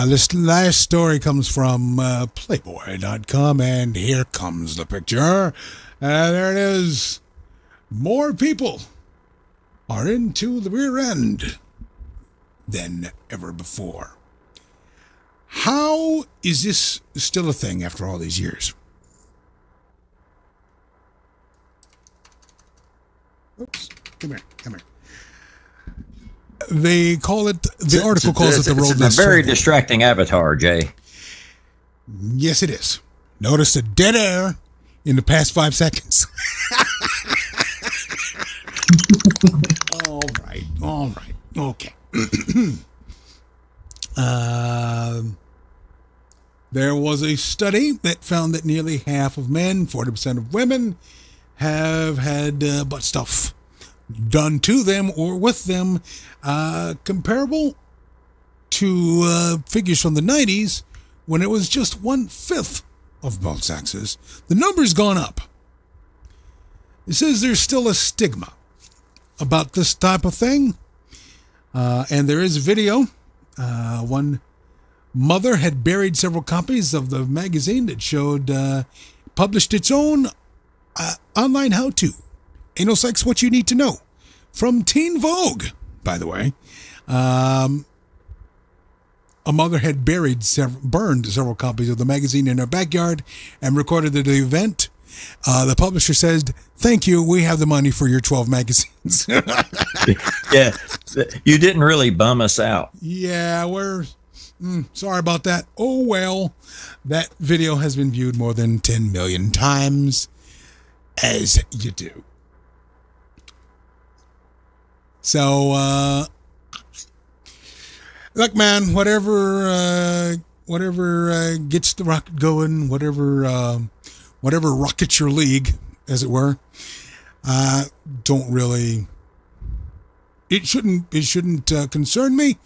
This last story comes from Playboy.com, and here comes the picture. There it is. More people are into the rear end than ever before. How is this still a thing after all these years? Oops, come here. They call it, the article calls it the road less It's a very traveled. distracting avatar, Jay. Yes, it is. Notice the dead air in the past 5 seconds. All right. Okay. There was a study that found that nearly half of men, 40% of women, have had butt stuff done to them or with them, comparable to figures from the 90s when it was just 1/5 of both sexes. The number's gone up. It says there's still a stigma about this type of thing. And there is video. One mother had buried several copies of the magazine that showed, published its own online how-to. Anal sex, what you need to know. From Teen Vogue, by the way. A mother had burned several copies of the magazine in her backyard and recorded the event. The publisher said, "Thank you. We have the money for your 12 magazines." Yeah, you didn't really bum us out. Yeah, sorry about that. Oh, well, that video has been viewed more than 10 million times, as you do. So, look, man, whatever gets the rocket going, whatever rockets your league, as it were, don't really. It shouldn't concern me,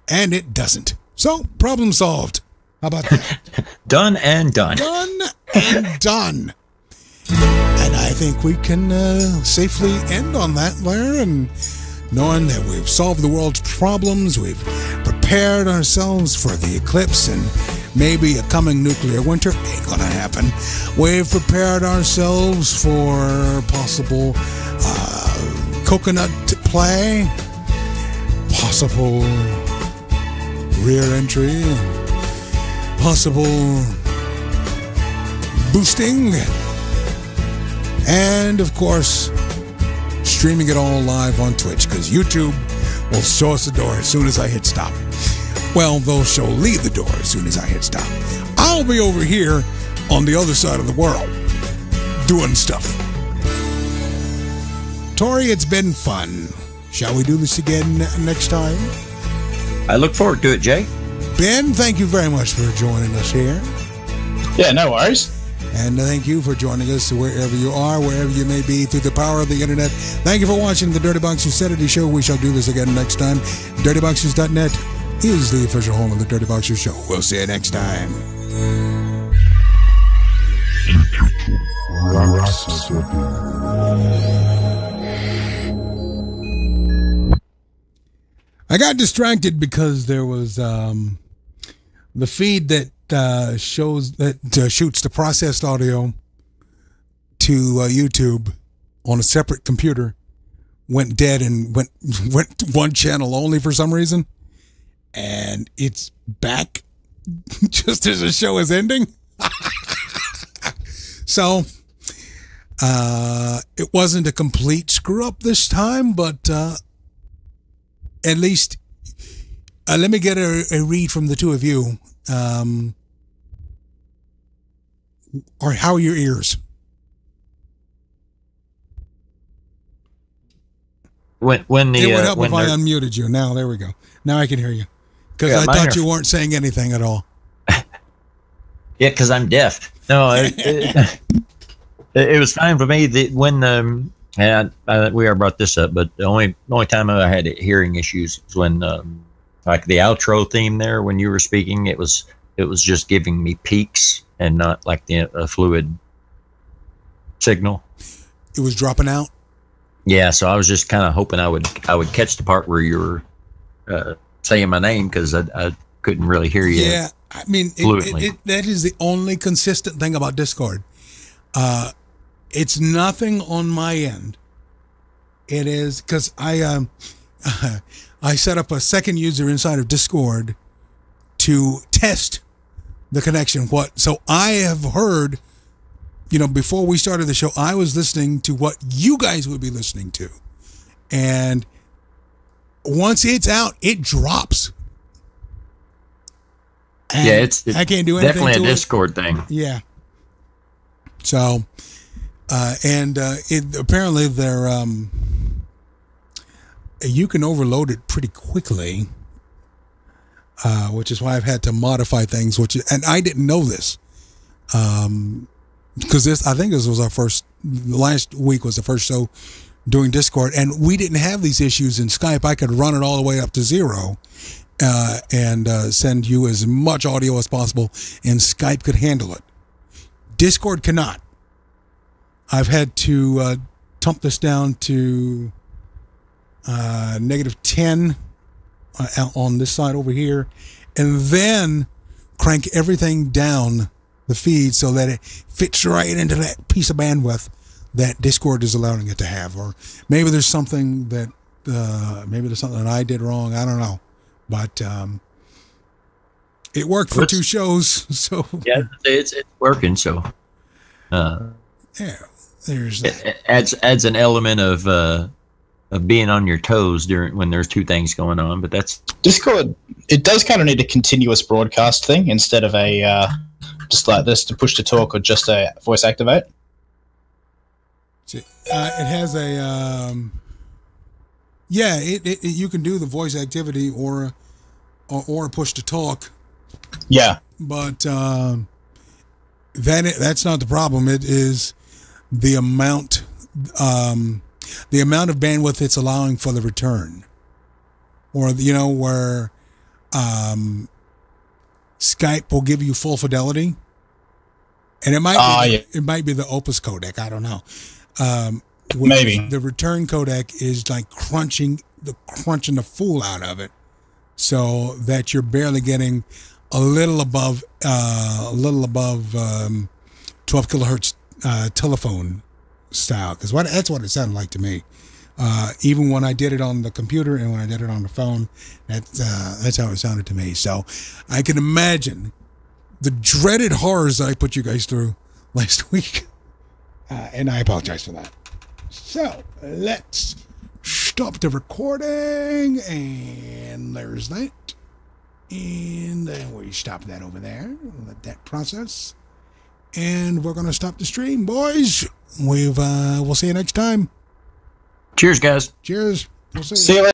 and it doesn't. So, problem solved. How about that? Done and done. Done and done. And I think we can safely end on that there, and knowing that we've solved the world's problems, we've prepared ourselves for the eclipse and maybe a coming nuclear winter. Ain't gonna happen. We've prepared ourselves for possible coconut play, possible rear entry, possible boosting, and of course streaming it all live on Twitch, because YouTube will show us the door as soon as I hit stop. Well, they'll show Lee the door as soon as I hit stop. I'll be over here on the other side of the world doing stuff. Tori, it's been fun. Shall we do this again next time? I look forward to it, Jay. Ben, thank you very much for joining us here. Yeah, no worries. And thank you for joining us wherever you are, wherever you may be, through the power of the internet. Thank you for watching the Dirty Boxers Saturday Show. We shall do this again next time. DirtyBoxers.net is the official home of the Dirty Boxers Show. We'll see you next time. I got distracted because there was the feed that shoots the processed audio to YouTube on a separate computer went dead and went one channel only for some reason, and it's back just as the show is ending. So it wasn't a complete screw up this time, but at least let me get a read from the two of you. Or how are your ears? When the it would help if I unmuted you. Now there we go. Now I can hear you, because I thought you weren't saying anything at all. Yeah, because I'm deaf. No, it was fine for me. When and we already brought this up, but the only time I had hearing issues was when like the outro theme there, when you were speaking, it was just giving me peaks and not like the fluid signal. It was dropping out. Yeah, so I was just kind of hoping I would catch the part where you were saying my name, because I couldn't really hear you. Yeah, I mean, that is the only consistent thing about Discord. It's nothing on my end. It is because I set up a second user inside of Discord to test the connection. So I have heard, before we started the show, I was listening to what you guys would be listening to, and once it's out, it drops. And yeah, it's I can't do anything. Definitely to a Discord thing. Yeah. So, apparently they're you can overload it pretty quickly, which is why I've had to modify things. And I didn't know this, because I think this was last week was the first show doing Discord, and we didn't have these issues in Skype. I could run it all the way up to 0. And send you as much audio as possible, and Skype could handle it. Discord cannot. I've had to dump this down to -10 on this side over here, and then crank everything down the feed so that it fits right into that piece of bandwidth that Discord is allowing it to have. Or maybe there's something that I did wrong. I don't know, but it worked for 2 shows. So yeah, it's working. So yeah, there's that. It adds an element of being on your toes when there's 2 things going on. But that's Discord. It does kind of need a continuous broadcast thing instead of a just like this to push to talk or just a voice activate. It has a you can do the voice activity or push to talk. Yeah, but that's not the problem. It is the amount of bandwidth it's allowing for the return, or where Skype will give you full fidelity, and it might be the Opus codec. I don't know. Maybe the return codec is like crunching the fool out of it, so that you're barely getting a little above 12 kilohertz telephone style, because that's what it sounded like to me. Even when I did it on the computer and when I did it on the phone, that's how it sounded to me. So I can imagine the dreaded horrors that I put you guys through last week, and I apologize for that. So let's stop the recording, and there's that. And then we stop that over there. Let that process. And we're going to stop the stream, boys. We'll see you next time. Cheers, guys. Cheers. See you later.